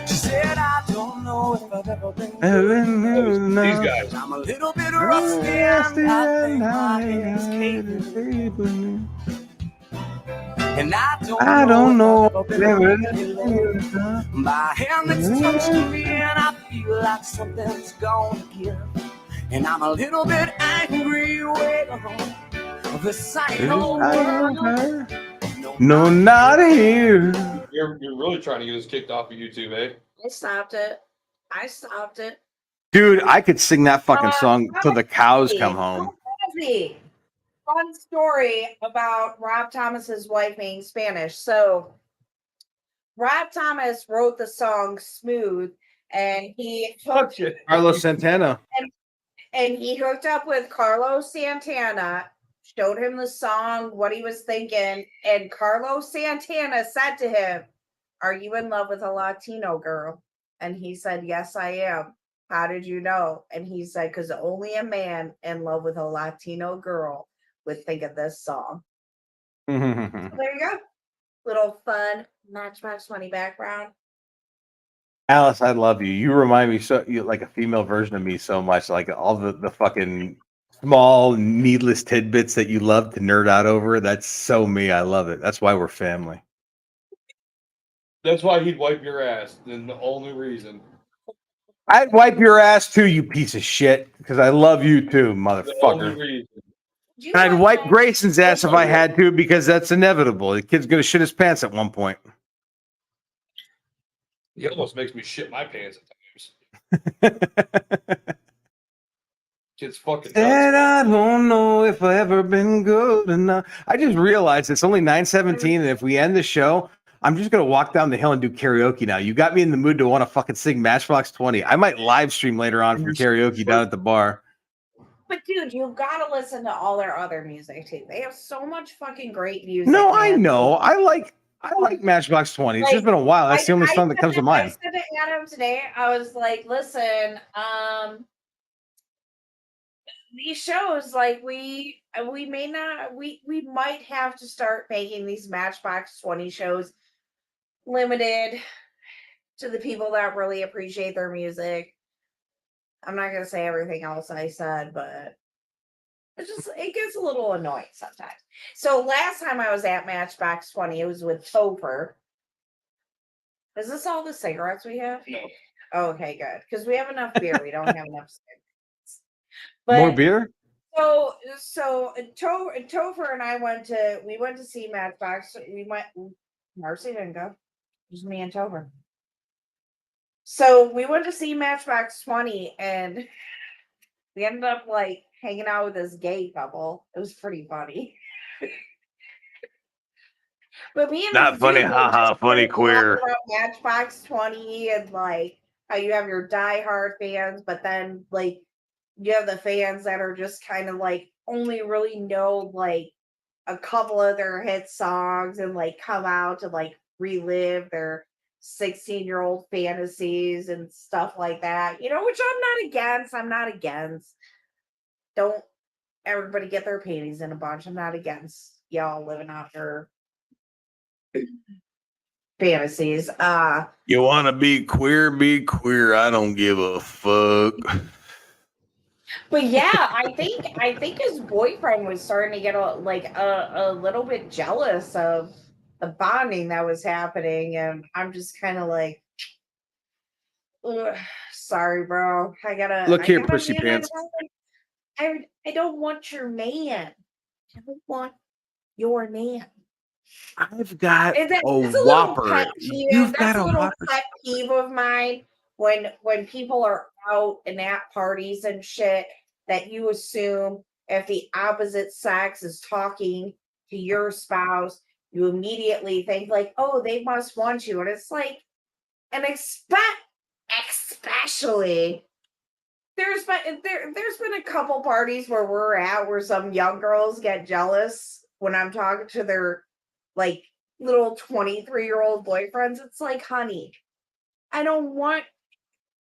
She said, I don't know if I've ever been These guys. I'm a little bit rusty and I think my head's caving. And I don't know if I've ever been loved by a hand that's touching me, and I feel like something's gonna give. And I'm a little bit angry, waiting on the sign over. No, not here. You're really trying to get us kicked off of YouTube, eh? I stopped it. Dude, I could sing that fucking song till the cows come So home. crazy. Fun story about Rob Thomas's wife being Spanish. So Rob Thomas wrote the song Smooth, and he hooked, Carlos Santana. and he hooked up with Carlos Santana, showed him the song, what he was thinking, and Carlos Santana said to him, "Are you in love with a Latino girl?" And he said, "Yes, I am." "How did you know?" And he said, "Because only a man in love with a Latino girl would think of this song." So there you go. Little fun Matchbox 20 background. Alice, I love you. You remind me you like a female version of me so much. Like all the fucking small, needless tidbits that you love to nerd out over. That's so me. I love it. That's why we're family. That's why he'd wipe your ass. Then the only reason. I'd wipe your ass too, you piece of shit, because I love you too, The only motherfucker. reason. And I'd wipe Grayson's ass if I had to, because that's inevitable. The kid's gonna shit his pants at one point. He almost makes me shit my pants at times. Kid's fucking Said nuts. I don't know if I ever been good enough. I just realized it's only 9:17, and if we end the show, I'm just gonna walk down the hill and do karaoke now. You got me in the mood to want to fucking sing Matchbox 20. I might live stream later on from karaoke down at the bar. But dude, you've got to listen to all their other music too. They have so much fucking great music. No, I man. know. I like Matchbox 20. It's just been a while. That's the only song that comes to I mind. said to Adam today, I was like, listen, these shows, like we might have to start making these Matchbox 20 shows limited to the people that really appreciate their music. I'm not gonna say everything else I said, but it gets a little annoying sometimes. So last time I was at Matchbox 20, it was with Topher. Is this all the cigarettes we have? No. Oh, okay, good. Because we have enough beer. We don't have enough cigarettes. More But beer? so Topher and I went to see Matchbox. Marcy didn't go. Just me and Topher. So we went to see Matchbox 20, and we ended up like hanging out with this gay couple. It was pretty funny. But me and Not this funny, dude, haha, just funny talking queer. about Matchbox 20 and like how you have your diehard fans, but then like you have the fans that are just kind of like only really know like a couple of their hit songs and like come out to like relive their 16-year-old fantasies and stuff like that, which I'm not against. Don't everybody get their panties in a bunch. I'm not against y'all living out their fantasies. You want to be queer, be queer. I don't give a fuck. But yeah, I think his boyfriend was starting to get a little bit jealous of the bonding that was happening, and I'm just kind of like, ugh, sorry, bro. Look here, gotta pussy be an pants. I don't want your man. I don't want your man. I've got That's a a little whopper. pet peeve. You've That's got a a little whopper. pet peeve of mine when people are out and at parties and shit, that you assume if the opposite sex is talking to your spouse, you immediately think like, oh, they must want you. And it's like, and especially there's been a couple parties where we're at where some young girls get jealous when I'm talking to their like little 23-year-old boyfriends. It's like, honey, I don't want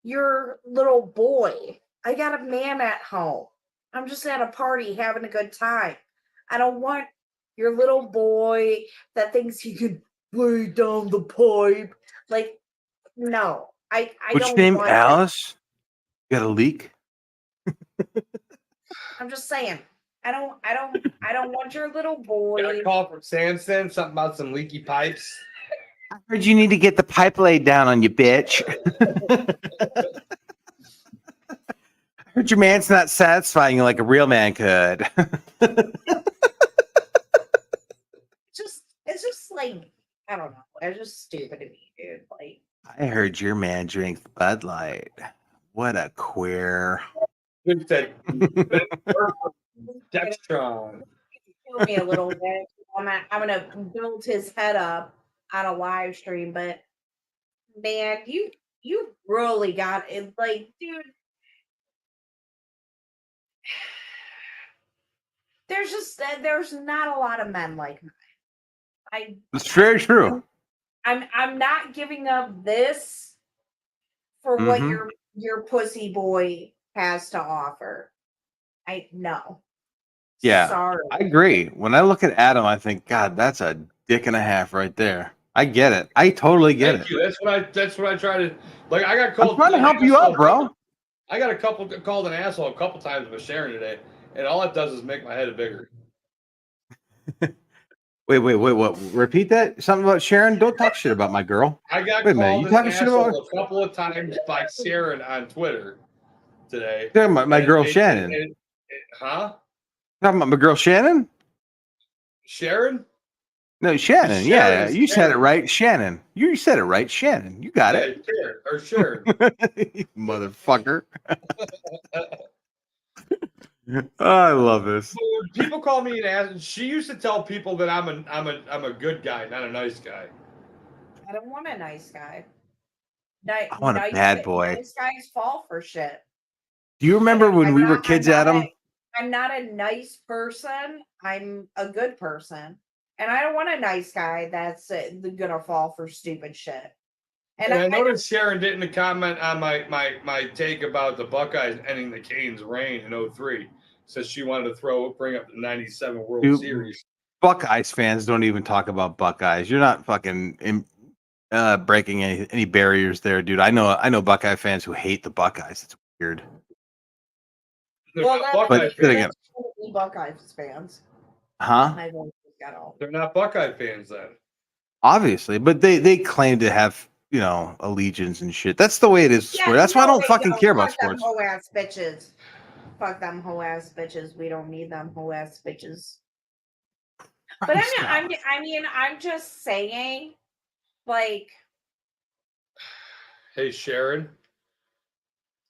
your little boy. I got a man at home. I'm just at a party having a good time. I don't want your little boy that thinks he could lay down the pipe. Like, no, I What's don't your name, want Alice? You got a leak? I'm just saying. I don't want your little boy. Got a call from Sanson, something about some leaky pipes. I heard you need to get the pipe laid down on you, bitch. I heard your man's not satisfying you like a real man could. It's just like, I don't know. It's just stupid to me, dude. Like, I heard your man drinks Bud Light. What a queer. Who said Dextron? kill me a little bit. I'm gonna build his head up on a live stream, but man, you really got it. Like, dude, there's not a lot of men like me. It's very true. I'm not giving up this for what Mhm. your pussy boy has to offer. I no. Yeah, Sorry. I agree. When I look at Adam, I think, God, that's a dick and a half right there. I get it. I totally get Thank it. you. That's what I try to like. I got I'm called. trying to an help you asshole out, bro. I got called an asshole a couple times with Sharon today, and all it does is make my head bigger. Wait, what? Repeat that? Something about Sharon? Don't talk shit about my girl. I got Wait a minute, called you an talking shit about asshole a couple of times by Sharon on Twitter today. talking about my girl And- Shannon? huh? Talking about my girl Shannon? Sharon? No, Shannon. Sharon Yeah, is you said it Sharon. right, Shannon. You said it right, Shannon. You got Yeah, Sharon or Sharon. it, motherfucker. I love this. People call me an ass. She used to tell people that I'm a good guy, not a nice guy. I don't want a nice guy. I want a bad boy. Nice guys fall for shit. Do you remember when we were kids, Adam? I'm not a nice person. I'm a good person, and I don't want a nice guy that's gonna fall for stupid shit. And I noticed Sharon didn't comment on my take about the Buckeyes ending the Canes' reign in 03. Says she wanted to bring up the 97 World Dude, Series. Buckeyes fans don't even talk about Buckeyes. You're not fucking breaking any barriers there, dude. I know Buckeye fans who hate the Buckeyes. It's weird. They're not But then again, Buckeyes fans. huh? My voice just got all. They're not Buckeye fans then. Obviously, but they claim to have allegiance and shit. That's the way it is. Yeah, That's why I no, don't they fucking don't. care about Fuck them sports. hoe ass bitches. Fuck them hoe ass bitches. We don't need them hoe ass bitches. But I'm just saying, like, Hey Sharon,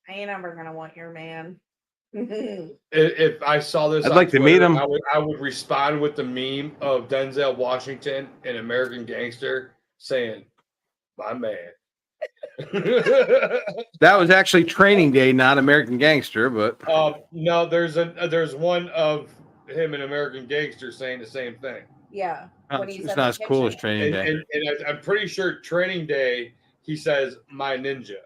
I ain't ever gonna want your man. if I saw this, I'd on like to Twitter, meet him. I would respond with the meme of Denzel Washington in American Gangster saying, "My man." That was actually Training Day, not American Gangster, but No, there's one of him in American Gangster saying the same thing. Yeah, when he's it's in not the as cool as kitchen. Training Day. And I'm pretty sure Training Day he says, "My ninja."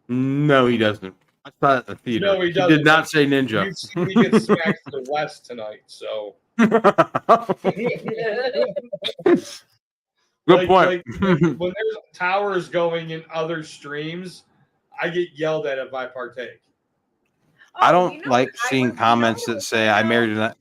No, he doesn't. I saw it at the theater. No, he He doesn't. did not say ninja. You've seen me get smacked to the west tonight, so. Good point. Like, when there's towers going in other streams, I get yelled at if I partake. I Oh, don't like seeing comments that say I married an.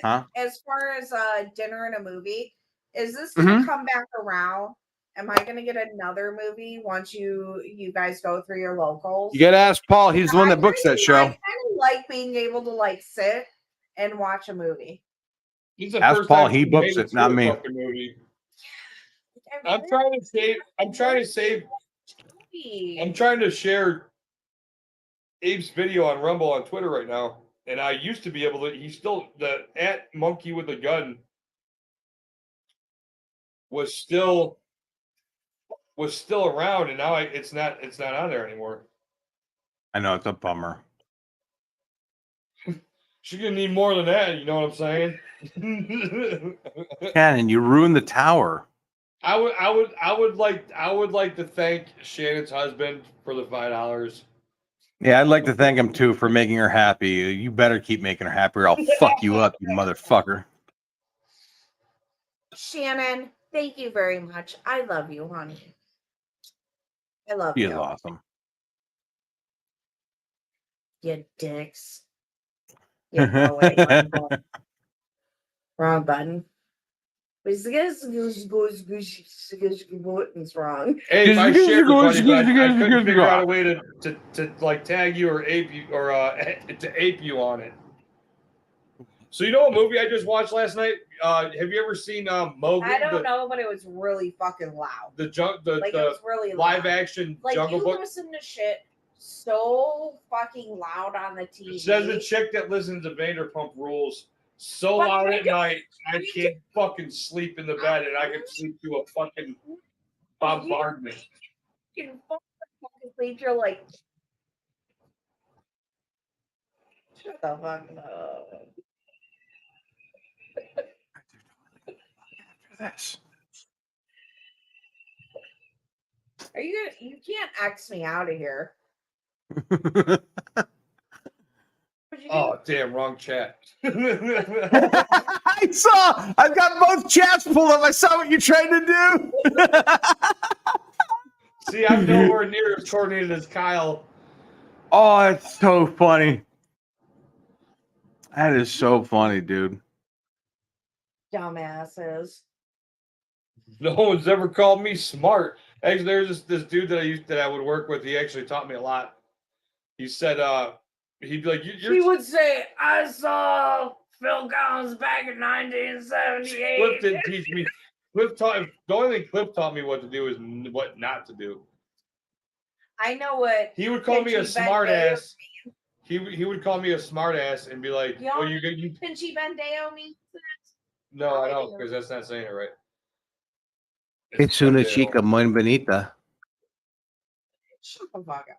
Huh? As far as dinner and a movie, is this Mm-hmm. gonna come back around? Am I gonna get another movie once you guys go through your locals? You gotta ask Paul. He's the one that books that show. I kind of like being able to like sit and watch a movie. He's the Ask first Paul. time He she books made it, not to a me. fucking movie. I'm trying to share Abe's video on Rumble on Twitter right now, and I used to be able to. He's still the @monkey with a gun was still around, and now it's not on there anymore. I know it's a bummer. She's gonna need more than that. You know what I'm saying? Cannon, you ruined the tower. I would like to thank Shannon's husband for the $5. Yeah, I'd like to thank him too for making her happy. You better keep making her happy, or I'll fuck you up, you motherfucker. Shannon, thank you very much. I love you, honey. I love She you. is awesome. You dicks. Yeah, no, wait, wrong button. What's wrong? Hey, if I shared the funny, but I couldn't figure out a way to like tag you or ape you or to ape you on it. So you know a movie I just watched last night? Have you ever seen Mowgli? I don't know, but it was really fucking loud. The Like, it was really live loud. action Like, Jungle you Book. listen to shit so fucking loud on the TV. It says the chick that listens to Vanderpump Rules so But loud I at night, I can't fucking sleep in the bed, and I can sleep through a fucking bombardment. You can fucking sleep. You're like, shut the fuck up. This. Are you gonna? You can't X me out of here. What'd you do? Oh damn, wrong chat. I saw. I've got both chats pulled up. I saw what you're trying to do. See, I'm nowhere near as coordinated as Kyle. Oh, it's so funny. That is so funny, dude. Dumbasses. No one's ever called me smart. Actually, there's this dude that I would work with. He actually taught me a lot. He said, he'd be like, He would say, "I saw Phil Collins back in 1978." Cliff didn't teach me. Cliff taught. The only thing Cliff taught me what to do is what not to do. I know what He would call me a Pinchy smart Bandeo ass. He would call me a smart ass and be like, You "Well, know you Pinchy Bandeo means? no, I don't, because that's not saying it right." It's una Bandeo. chica muy bonita. Shut the fuck up.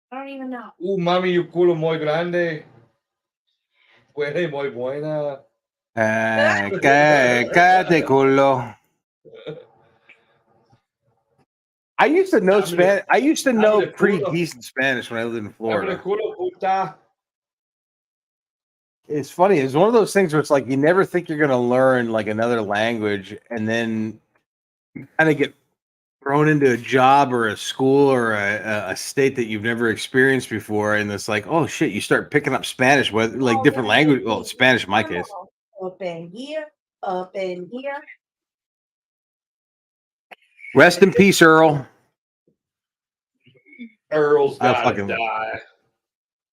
I don't even know. Mami, you culo muy grande. Huele muy buena. Cállate, culo. I used to know Spanish. I used to know pretty decent Spanish when I lived in Florida. It's funny. It's one of those things where it's like you never think you're going to learn like another language, and then you kind of get thrown into a job or a school or a state that you've never experienced before, and it's like, oh shit, you start picking up Spanish, whether like different language. Well, Spanish in my case. Up in here, up in here. Rest in peace, Earl. Earl's I gotta fucking- die.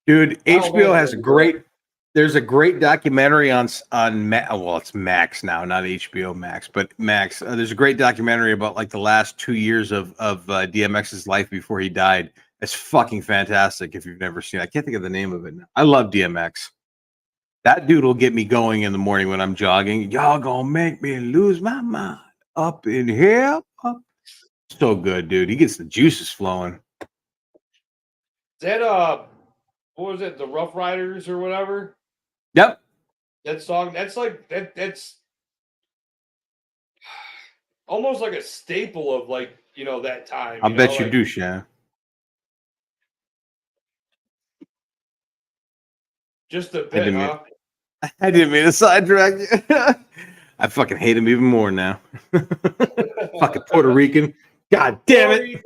Dude, I don't HBO know. has a great. There's a great documentary on well, it's Max now, not HBO Max, but Max. There's a great documentary about like the last 2 years of DMX's life before he died. It's fucking fantastic. If you've never seen it. I can't think of the name of it now. I love DMX. That dude will get me going in the morning when I'm jogging. Y'all gonna make me lose my mind up in here. Up. So good, dude. He gets the juices flowing. That what was it? The Rough Riders or whatever. Yep. That song. That's like that's almost like a staple of like that time. I bet you like, do, Shan. Just a bit, huh? I didn't mean to sidetrack you. I fucking hate him even more now. Fucking Puerto Rican. God damn it.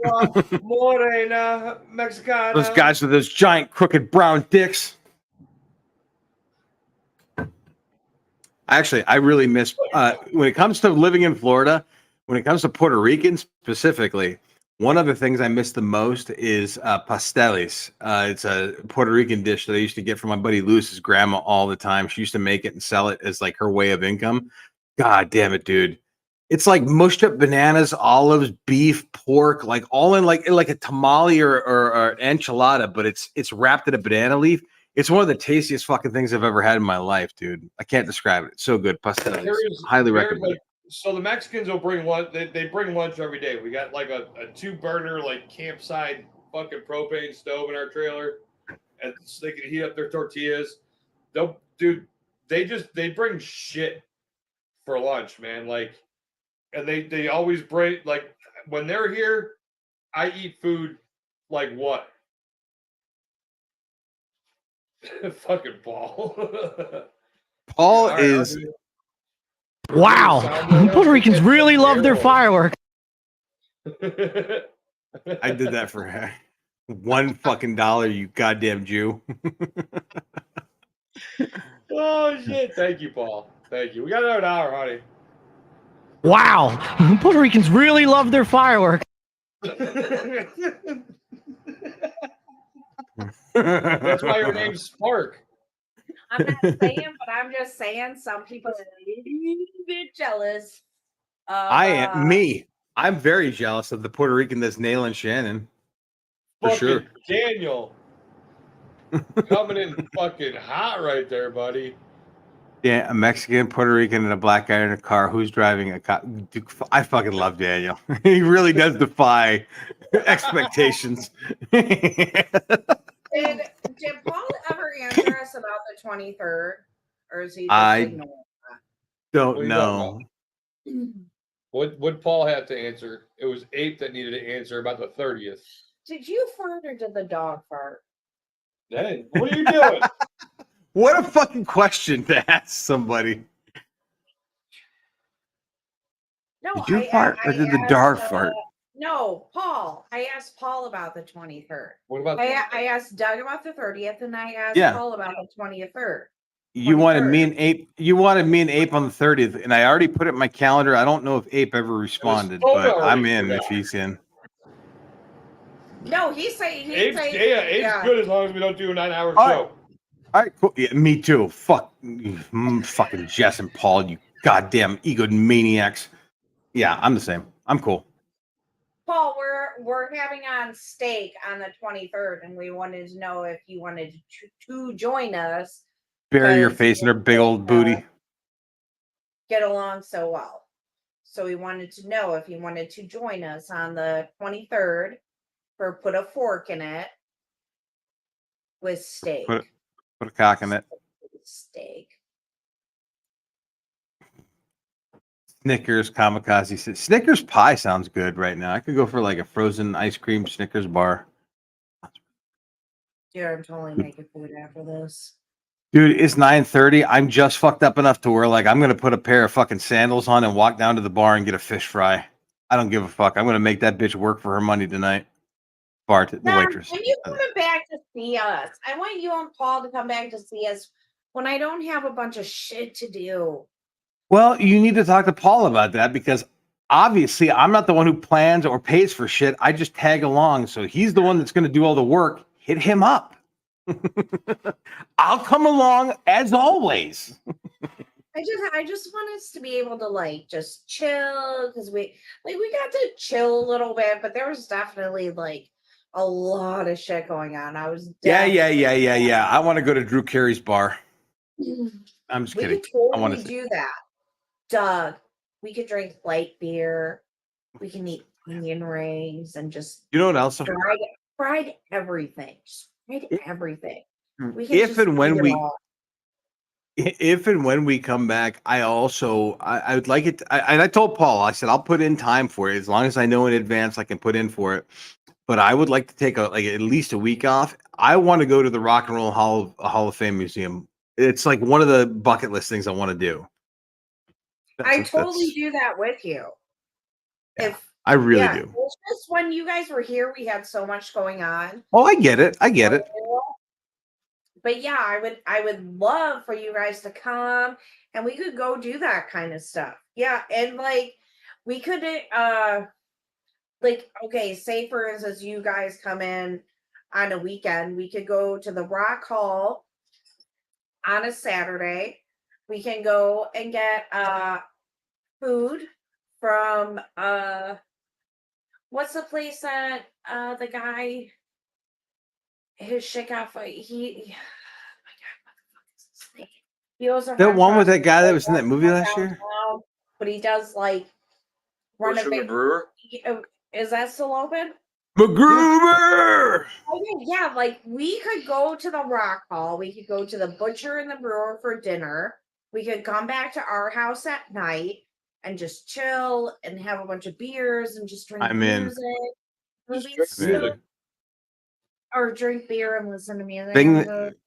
Morena, Mexicana. Those guys with those giant crooked brown dicks. Actually, I really miss when it comes to living in Florida, when it comes to Puerto Ricans specifically, one of the things I miss the most is pasteles. It's a Puerto Rican dish that I used to get from my buddy Lewis's grandma all the time. She used to make it and sell it as like her way of income. God damn it, dude. It's like mushed up bananas, olives, beef, pork, like all in like a tamale or enchilada, but it's wrapped in a banana leaf. It's one of the tastiest fucking things I've ever had in my life, dude. I can't describe it. It's so good. Pasteles. Highly recommend it. So the Mexicans will bring lunch. They bring lunch every day. We got like a 2-burner like campsite fucking propane stove in our trailer, and so they can heat up their tortillas. They bring shit for lunch, man. Like, and they always bring like when they're here, I eat food like what? Fucking Paul. Paul is. Wow. Puerto Ricans really love their fireworks. I did that for her. $1 you goddamn Jew. Oh shit! Thank you, Paul. Thank you. We got another hour, honey. Wow, Puerto Ricans really love their fireworks. That's why your name's Spark. I'm not saying, but I'm just saying some people are a little bit jealous. I am me. I'm very jealous of the Puerto Rican that's nailing Shannon. For Fucking sure. Daniel. Coming in fucking hot right there, buddy. Yeah, a Mexican, Puerto Rican, and a black guy in a car. Who's driving a car? Dude, I fucking love Daniel. He really does defy expectations. Did Paul ever answer us about the 23rd, or is he just I ignoring don't What are you know. talking What would Paul have to answer? It was Ape that needed to answer about the 30th. Did you fart or did the dog fart? Hey, what are you doing? What a fucking question to ask somebody. No, Did you fart or did the dog fart? No, Paul. I asked Paul about the 23rd. What about I asked Doug about the 30th, and I asked Yeah. Paul about the 23rd. You wanted me 23rd. and Ape. You wanted me and Ape on the 30th, and I already put it in my calendar. I don't know if Ape ever responded, photo but I'm already in for if that. he's in. No, he's saying Ape's good as long as we don't do a 9-hour All show. All right, cool. Yeah, me too. Fuck, fucking Jess and Paul, you goddamn egomaniacs. Yeah, I'm the same. I'm cool. Paul, we're having on steak on the 23rd, and we wanted to know if you wanted to join us. Bury your because face in her big old booty. Get along so well. So we wanted to know if you wanted to join us on the 23rd for put a fork in it with steak. Put a cock in it. Steak. Snickers kamikaze says Snickers pie sounds good right now. I could go for like a frozen ice cream Snickers bar. Dude, I'm totally making food after this. Dude, it's 9:30. I'm just fucked up enough to where like I'm gonna put a pair of fucking sandals on and walk down to the bar and get a fish fry. I don't give a fuck. I'm gonna make that bitch work for her money tonight. The waitress. When you coming back to see us? I want you and Paul to come back to see us when I don't have a bunch of shit to do. Well, you need to talk to Paul about that because obviously I'm not the one who plans or pays for shit. I just tag along. So he's the one that's going to do all the work. Hit him up. I'll come along as always. I just want us to be able to like just chill because we got to chill a little bit, but there was definitely like a lot of shit going on. I was Yeah. I want to go to Drew Carey's bar. I'm just we kidding. could totally I want to do that. Doug, we could drink light beer. We can eat onion rings and just You know what else? fried everything. Just fried everything. We can If just and when eat it we all. If and when we come back, I would like it. And I told Paul, I said I'll put in time for it as long as I know in advance I can put in for it. But I would like to take at least a week off. I want to go to the Rock and Roll Hall of Fame Museum. It's like one of the bucket list things I want to do. I totally do that with you. Yeah, I really do. It's just when you guys were here, we had so much going on. Oh, I get it. I get it. But yeah, I would love for you guys to come and we could go do that kind of stuff. Yeah, and like we could like okay, say for instance you guys come in on a weekend, we could go to the Rock Hall on a Saturday. We can go and get food from what's the place that the guy his shit got he he owns a That hot one dog with that guy that was in that downtown, movie last year? but he does like renovate. Is that still open? MacGruber. Okay, yeah, like we could go to the Rock Hall, we could go to the Butcher and the Brewer for dinner, we could come back to our house at night and just chill and have a bunch of beers and just drink music. Or drink beer and listen to music.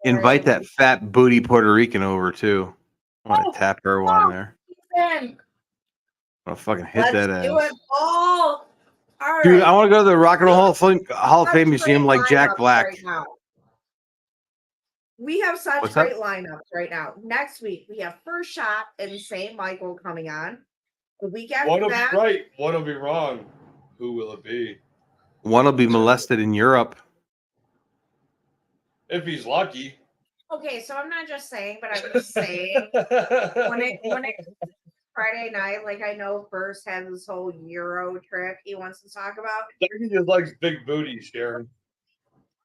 Invite that fat booty Puerto Rican over too. I want to tap her one there. I'm I'll fucking hit that ass. do it, Paul. All Dude, right. I want to go to the Rock and Roll Hall of Have Fame Museum straight like Jack lineups Black. right now. We have such What's that? great lineups right now. Next week we have First Shot and St. Michael coming on. The week after One will that, be right, one will be wrong. Who will it be? One will be molested in Europe. If he's lucky. okay, so I'm not just saying, but I'm just saying when it Friday night, like I know First has this whole Euro trip he wants to talk about. He just likes big booties, Sharon.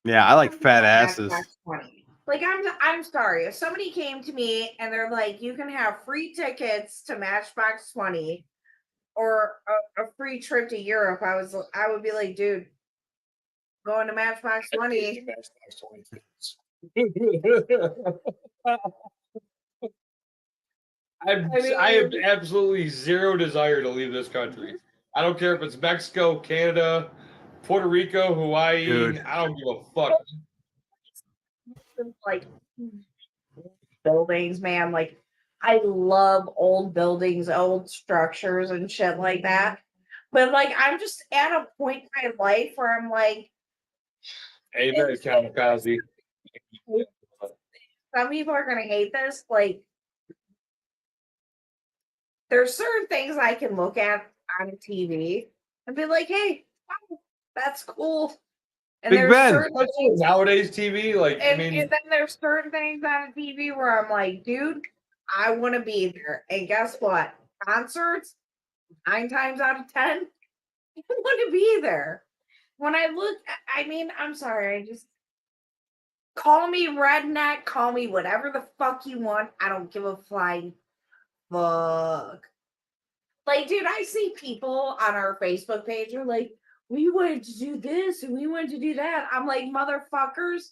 Yeah, I like fat Matchbox asses. 20. Like I'm sorry if somebody came to me and they're like, you can have free tickets to Matchbox 20 or a free trip to Europe. I would be like, dude, going to Matchbox 20. I have absolutely zero desire to leave this country. I don't care if it's Mexico, Canada, Puerto Rico, Hawaii. Dude. I don't give a fuck. Like buildings, man. Like I love old buildings, old structures and shit like that. But like I'm just at a point in my life where I'm like, Amen, kamikaze. some people are gonna hate this. Like there's certain things I can look at on TV and be like, hey, wow, that's cool. And Big there's Ben. certain That's things, nowadays TV. Like, and, I mean, and then there's certain things on TV where I'm like, dude, I want to be there. And guess what? Concerts, 9 times out of 10, I want to be there. When I look, I mean, I'm sorry, I just call me redneck, call me whatever the fuck you want. I don't give a flying fuck. Like, dude, I see people on our Facebook page are like, we wanted to do this and we wanted to do that. I'm like, motherfuckers,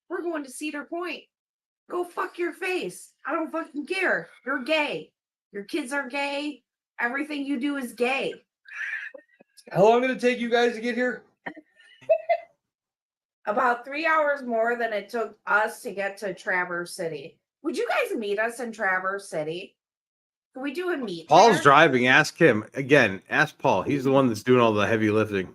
we're going to Cedar Point. Go fuck your face. I don't fucking care. You're gay. Your kids are gay. Everything you do is gay. how long did it take you guys to get here? About 3 hours more than it took us to get to Traverse City. Would you guys meet us in Traverse City? Can we do a meet? Paul's there? driving. Ask him again. Ask Paul. He's the one that's doing all the heavy lifting.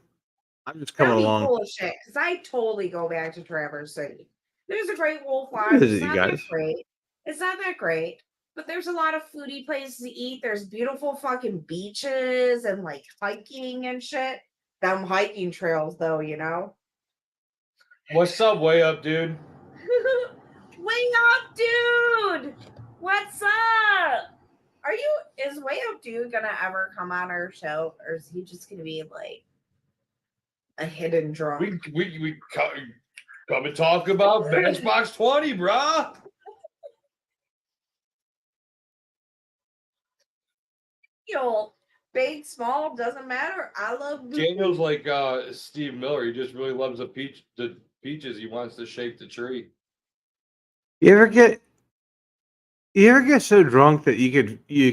I'm just coming That'd be along. cool as shit. Because I totally go back to Traverse City. There's a Great Wolf I'll Lodge. visit It's you not that guys. great. It's not that great. But there's a lot of foodie places to eat. There's beautiful fucking beaches and like hiking and shit. Them hiking trails, though, you know. What's up, way up, dude? Way up, dude. What's up? Is Way Up Dude gonna ever come on our show, or is he just gonna be like a hidden drunk? We come and talk about Matchbox 20, brah. Yo, big, small, doesn't matter. I love Daniel's like Steve Miller. He just really loves the peaches. He wants to shake the tree. You ever get so drunk that you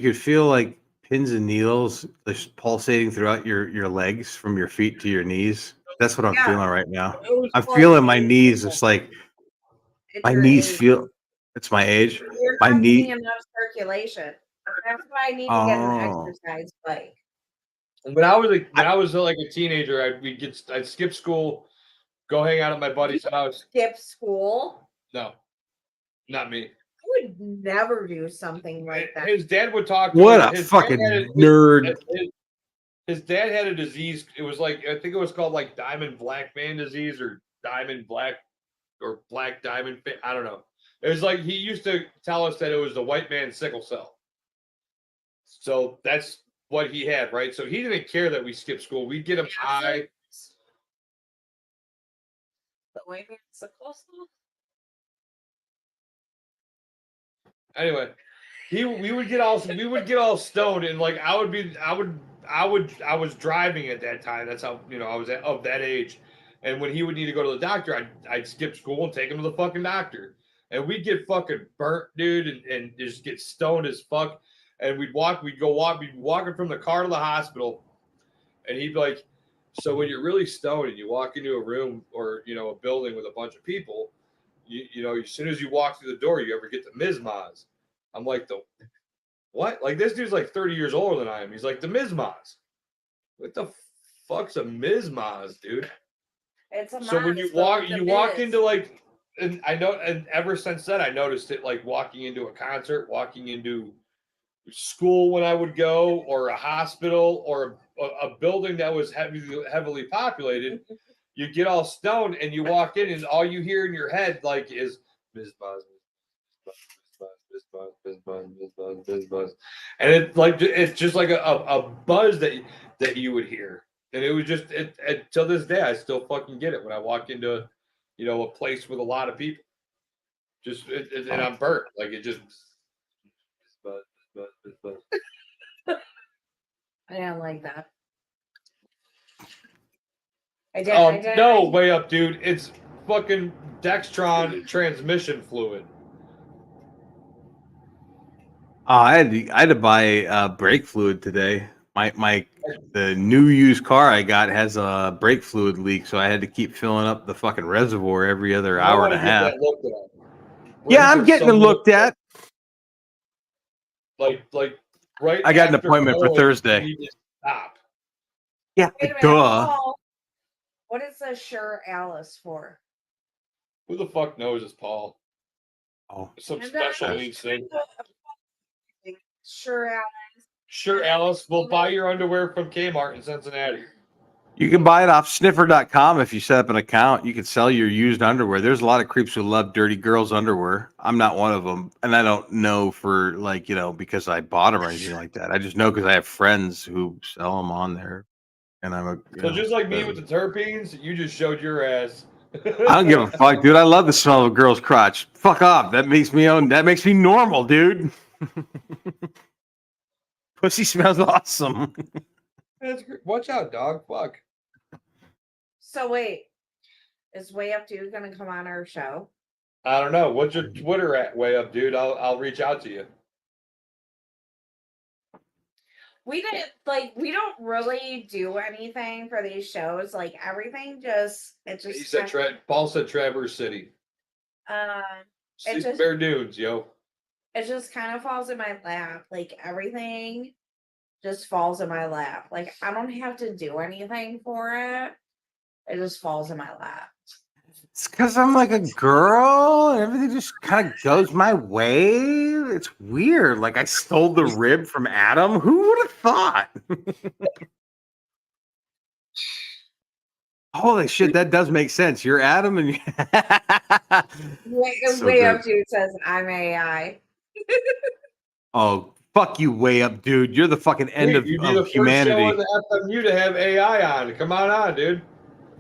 could feel like pins and needles just pulsating throughout your legs from your feet to your knees? That's what I'm Yeah. feeling right now. It was I'm Well, feeling my knees. It's like it's my your knees age. feel. It's my age. You're My not knee. getting enough circulation. That's why I need to get an Oh. exercise bike. when I was like a teenager, I'd skip school, go hang out at my buddy's house. Skip school. No, not me. I would never do something like that. His dad would talk to What him. a His fucking dad had- nerd. His dad had a disease. It was like, I think it was called like diamond black man disease or diamond black or black diamond. I don't know. It was like he used to tell us that it was the white man's sickle cell. So that's what he had, right? So he didn't care that we skipped school. We'd get him high. The way we sickle cell? Anyway, we would get all stoned, and like I was driving at that time. That's how I was of that age. And when he would need to go to the doctor, I'd skip school and take him to the fucking doctor. And we'd get fucking burnt, dude, and just get stoned as fuck. And we'd be walking from the car to the hospital, and he'd be like, so when you're really stoned and you walk into a room or a building with a bunch of people, as soon as you walk through the door, you ever get the mismaz. I'm like, the what? Like, this dude's like 30 years older than I am. He's like, the mismaz. What the fuck's a mizmaz, dude? It's a So when Maz, you but walk, with the you walk biz. into like, and I know, and ever since then, I noticed it like walking into a concert, walking into school when I would go, or a hospital, or a building that was heavily populated. You get all stoned and you walk in, and all you hear in your head like is Biz Buzz, Biz Buzz, Biz Buzz, Biz Buzz, Biz Buzz, and it's just like a buzz that you would hear, and it was just till this day I still fucking get it when I walk into, a place with a lot of people, and I'm burnt like it just Biz Buzz, Biz Buzz, Biz Buzz. I didn't like that. No, way up, dude. It's fucking Dextron transmission fluid. I had to buy brake fluid today. The new used car I got has a brake fluid leak, so I had to keep filling up the fucking reservoir every other I hour wanna and a get half. that looked at. Yeah, I'm Brings getting it some looked at. Like right. I got an after appointment for going, Thursday. you need to stop. Yeah, Wait a minute, duh. Paul, what is the Sure Alice for? Who the fuck knows it's Paul? Oh, Some And special then- needs thing. Sure Alice. Sure, Alice, we'll buy your underwear from Kmart in Cincinnati. you can buy it off sniffer.com if you set up an account. You can sell your used underwear. There's a lot of creeps who love dirty girls' underwear. I'm not one of them. And I don't know for because I bought them or anything like that. I just know because I have friends who sell them on there. And So just like me with the terpenes, you just showed your ass. I don't give a fuck, dude. I love the smell of a girl's crotch. Fuck off. That makes me normal, dude. Pussy smells awesome. That's great. Watch out, dog. Fuck. So wait, is Way Up Dude gonna come on our show? I don't know. What's your Twitter at, way up, dude? I'll reach out to you. We don't really do anything for these shows. Like everything He said Paul said Traverse City. just- Bear Dunes, yo. it just kind of falls in my lap. Like everything just falls in my lap. Like I don't have to do anything for it. It just falls in my lap. It's because I'm like a girl and everything just kind of goes my way. It's weird. Like I stole the rib from Adam. Who would have thought? Holy shit, that does make sense. You're Adam and So Way good. Up Dude says I'm AI. Oh, fuck you, way up, dude. You're the fucking end You'd be the of first show on humanity. the FMU to have AI on. Come on, dude.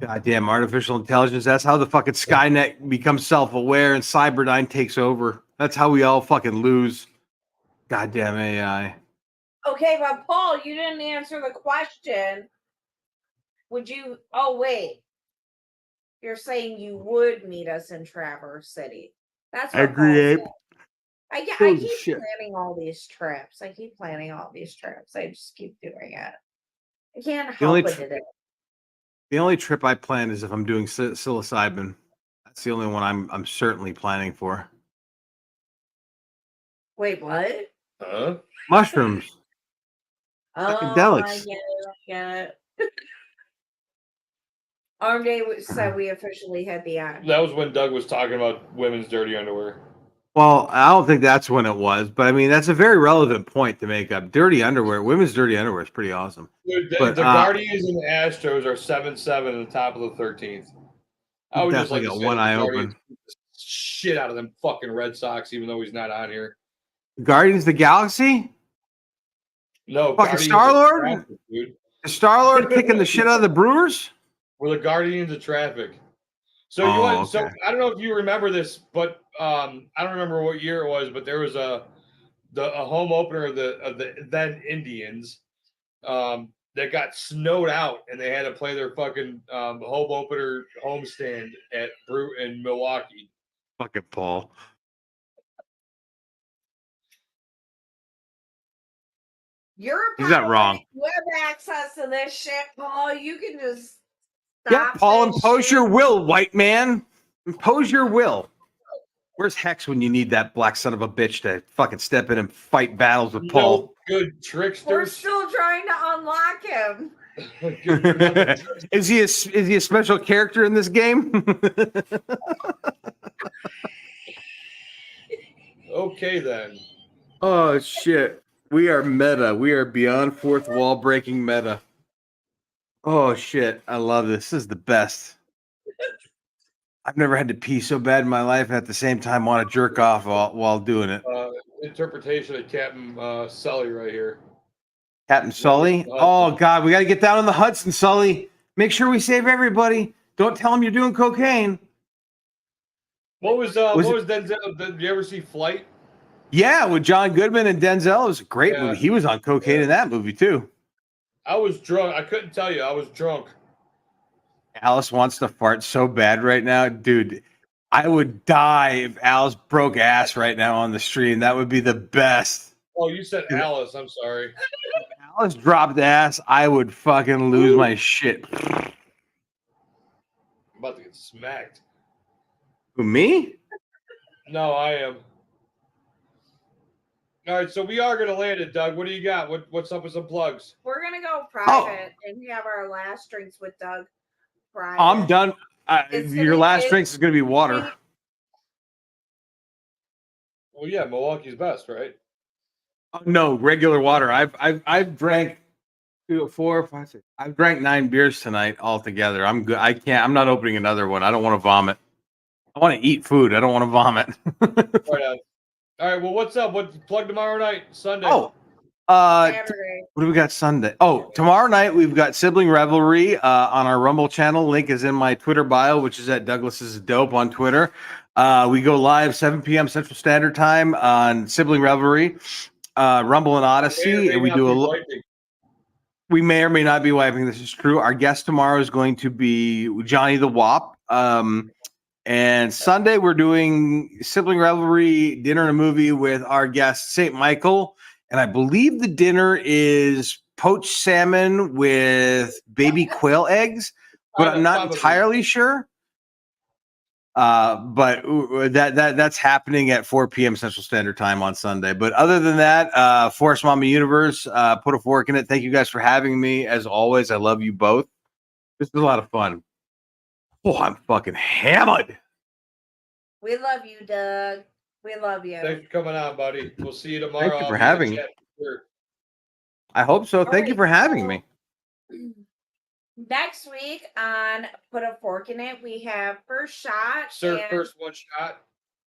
Goddamn artificial intelligence. That's how the fucking Skynet becomes self-aware and Cyberdyne takes over. That's how we all fucking lose. Goddamn AI. Okay, but Paul, you didn't answer the question. Would you? Oh wait, you're saying you would meet us in Traverse City. That's what Paul Agree, said. Abe. I Holy keep shit. planning all these trips. I just keep doing it. I can't The only help but do it. The only trip I plan is if I'm doing psilocybin. That's the only one I'm certainly planning for. Wait, what? Huh? Mushrooms. Oh, I Psychedelics. get it. Arm Day said we officially hit the end. That was when Doug was talking about women's dirty underwear. Well, I don't think that's when it was, but I mean that's a very relevant point to make up. Dirty underwear, women's dirty underwear is pretty awesome. Dude, But, the Guardians and the Astros are 7-7 in the top of the 13th. I would just like Definitely to got say one that the eye Guardians open. beat the shit out of them fucking Red Sox, even though he's not on here. Guardians of the Galaxy? No, Fucking Guardians of Star-Lord? Traffic, dude. Star-Lord kicking the shit out of the Brewers? We're the Guardians of Traffic. So Okay. I don't know if you remember this, but I don't remember what year it was, but there was a home opener of the then Indians that got snowed out, and they had to play their fucking home opener homestand at Brew in Milwaukee. Fucking Paul. You're He's not wrong. You have access to this shit, Paul. You can just Yeah, stop. Paul, this impose shit. your will, white man. Impose your will. Where's Hex when you need that black son of a bitch to fucking step in and fight battles with Paul? No good We're tricksters. still trying to unlock him. Is he a special character in this game? Okay, then. Oh shit. We are meta. We are beyond fourth wall breaking meta. Oh shit. I love this. This is the best. I've never had to pee so bad in my life and at the same time want to jerk off while doing it. Interpretation of Captain Sully right here. Captain Sully? Oh god, we gotta get down on the Hudson, Sully. Make sure we save everybody. Don't tell them you're doing cocaine. What was Denzel? Did you ever see Flight? Yeah, with John Goodman and Denzel. It was a great Yeah. movie. He was on cocaine in that movie too. I was drunk. I couldn't tell you. I was drunk. Alice wants to fart so bad right now. Dude, I would die if Alice broke ass right now on the stream. That would be the best. Oh, you said Alice. I'm sorry. If Alice dropped ass, I would fucking lose my shit. I'm about to get smacked. Who, me? No, I am. All right, so we are going to land it, Doug. What do you got? What's up with some plugs? We're gonna go private and have our last drinks with Doug. Private. I'm done. It's Your gonna- last it's- drinks is going to be water. Well, yeah, Milwaukee's best, right? No, regular water. I've drank 2, 4, 5, 6. I've drank 9 beers tonight altogether. I'm good. I can't. I'm not opening another one. I don't want to vomit. I want to eat food. I don't want to vomit. Right on. All right, well, what's up? What plug tomorrow night, Sunday? Oh, Saturday. what do we got Sunday? Oh, tomorrow night we've got Sibling Revelry on our Rumble channel. Link is in my Twitter bio, which is at Douglas's Dope on Twitter. We go live 7 p.m. Central Standard Time on Sibling Revelry, Rumble and Odyssey, and we do we may or may not be wiping. This is true. Our guest tomorrow is going to be Johnny the Wop. And Sunday we're doing Sibling Revelry dinner and a movie with our guest St. Michael. And I believe the dinner is poached salmon with baby quail eggs, but I'm not entirely sure. But that's happening at 4 p.m. Central Standard Time on Sunday. But other than that, Forest Mama Universe, put a fork in it. Thank you guys for having me. As always, I love you both. This is a lot of fun. Oh, I'm fucking hammered. We love you, Doug. We love you. Thanks for coming on, buddy. We'll see you tomorrow. Thank you for I'll be in the having me. chat for sure. I hope so. Thank you for having me. Next week on Put a Fork in It, we have First Shot. Sir, and, first one shot.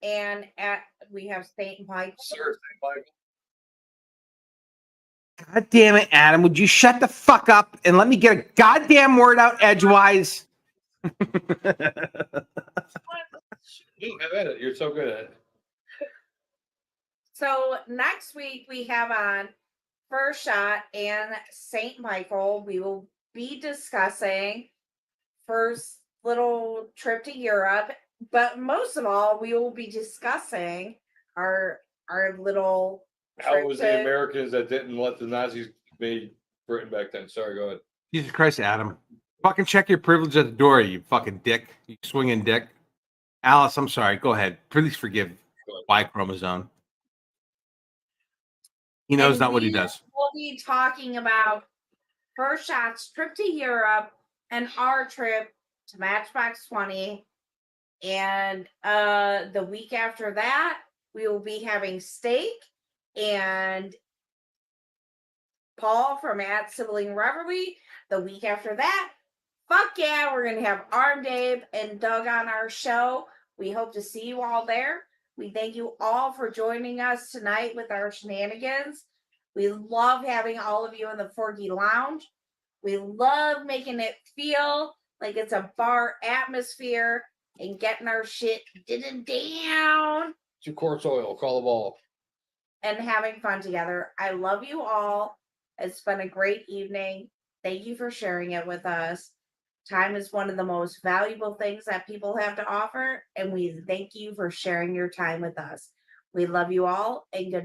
And we have St. Michael. Sir, St. Michael. God damn it, Adam. Would you shut the fuck up and let me get a goddamn word out edgewise? You have at it. You're so good at it. So next week we have on First Shot and St. Michael. We will be discussing first little trip to Europe, but most of all, we will be discussing our little How trip was to- the Americans that didn't let the Nazis invade Britain back then? Sorry, go ahead. Jesus Christ, Adam. Fucking check your privilege at the door, you fucking dick. You swinging dick. Alice, I'm sorry. Go ahead. Please forgive Y chromosome. He knows And not what he does. We'll be talking about First Shot's trip to Europe and our trip to Matchbox 20. And the week after that, we will be having steak and Paul from at Sibling Reverly. The week after that, fuck yeah, we're going to have Arm Dave and Doug on our show. We hope to see you all there. We thank you all for joining us tonight with our shenanigans. We love having all of you in the Forkey Lounge. We love making it feel like it's a bar atmosphere and getting our shit down 2 quarts oil. Call the ball. and having fun together. I love you all. It's been a great evening. Thank you for sharing it with us. Time is one of the most valuable things that people have to offer, and we thank you for sharing your time with us. We love you all, and good night.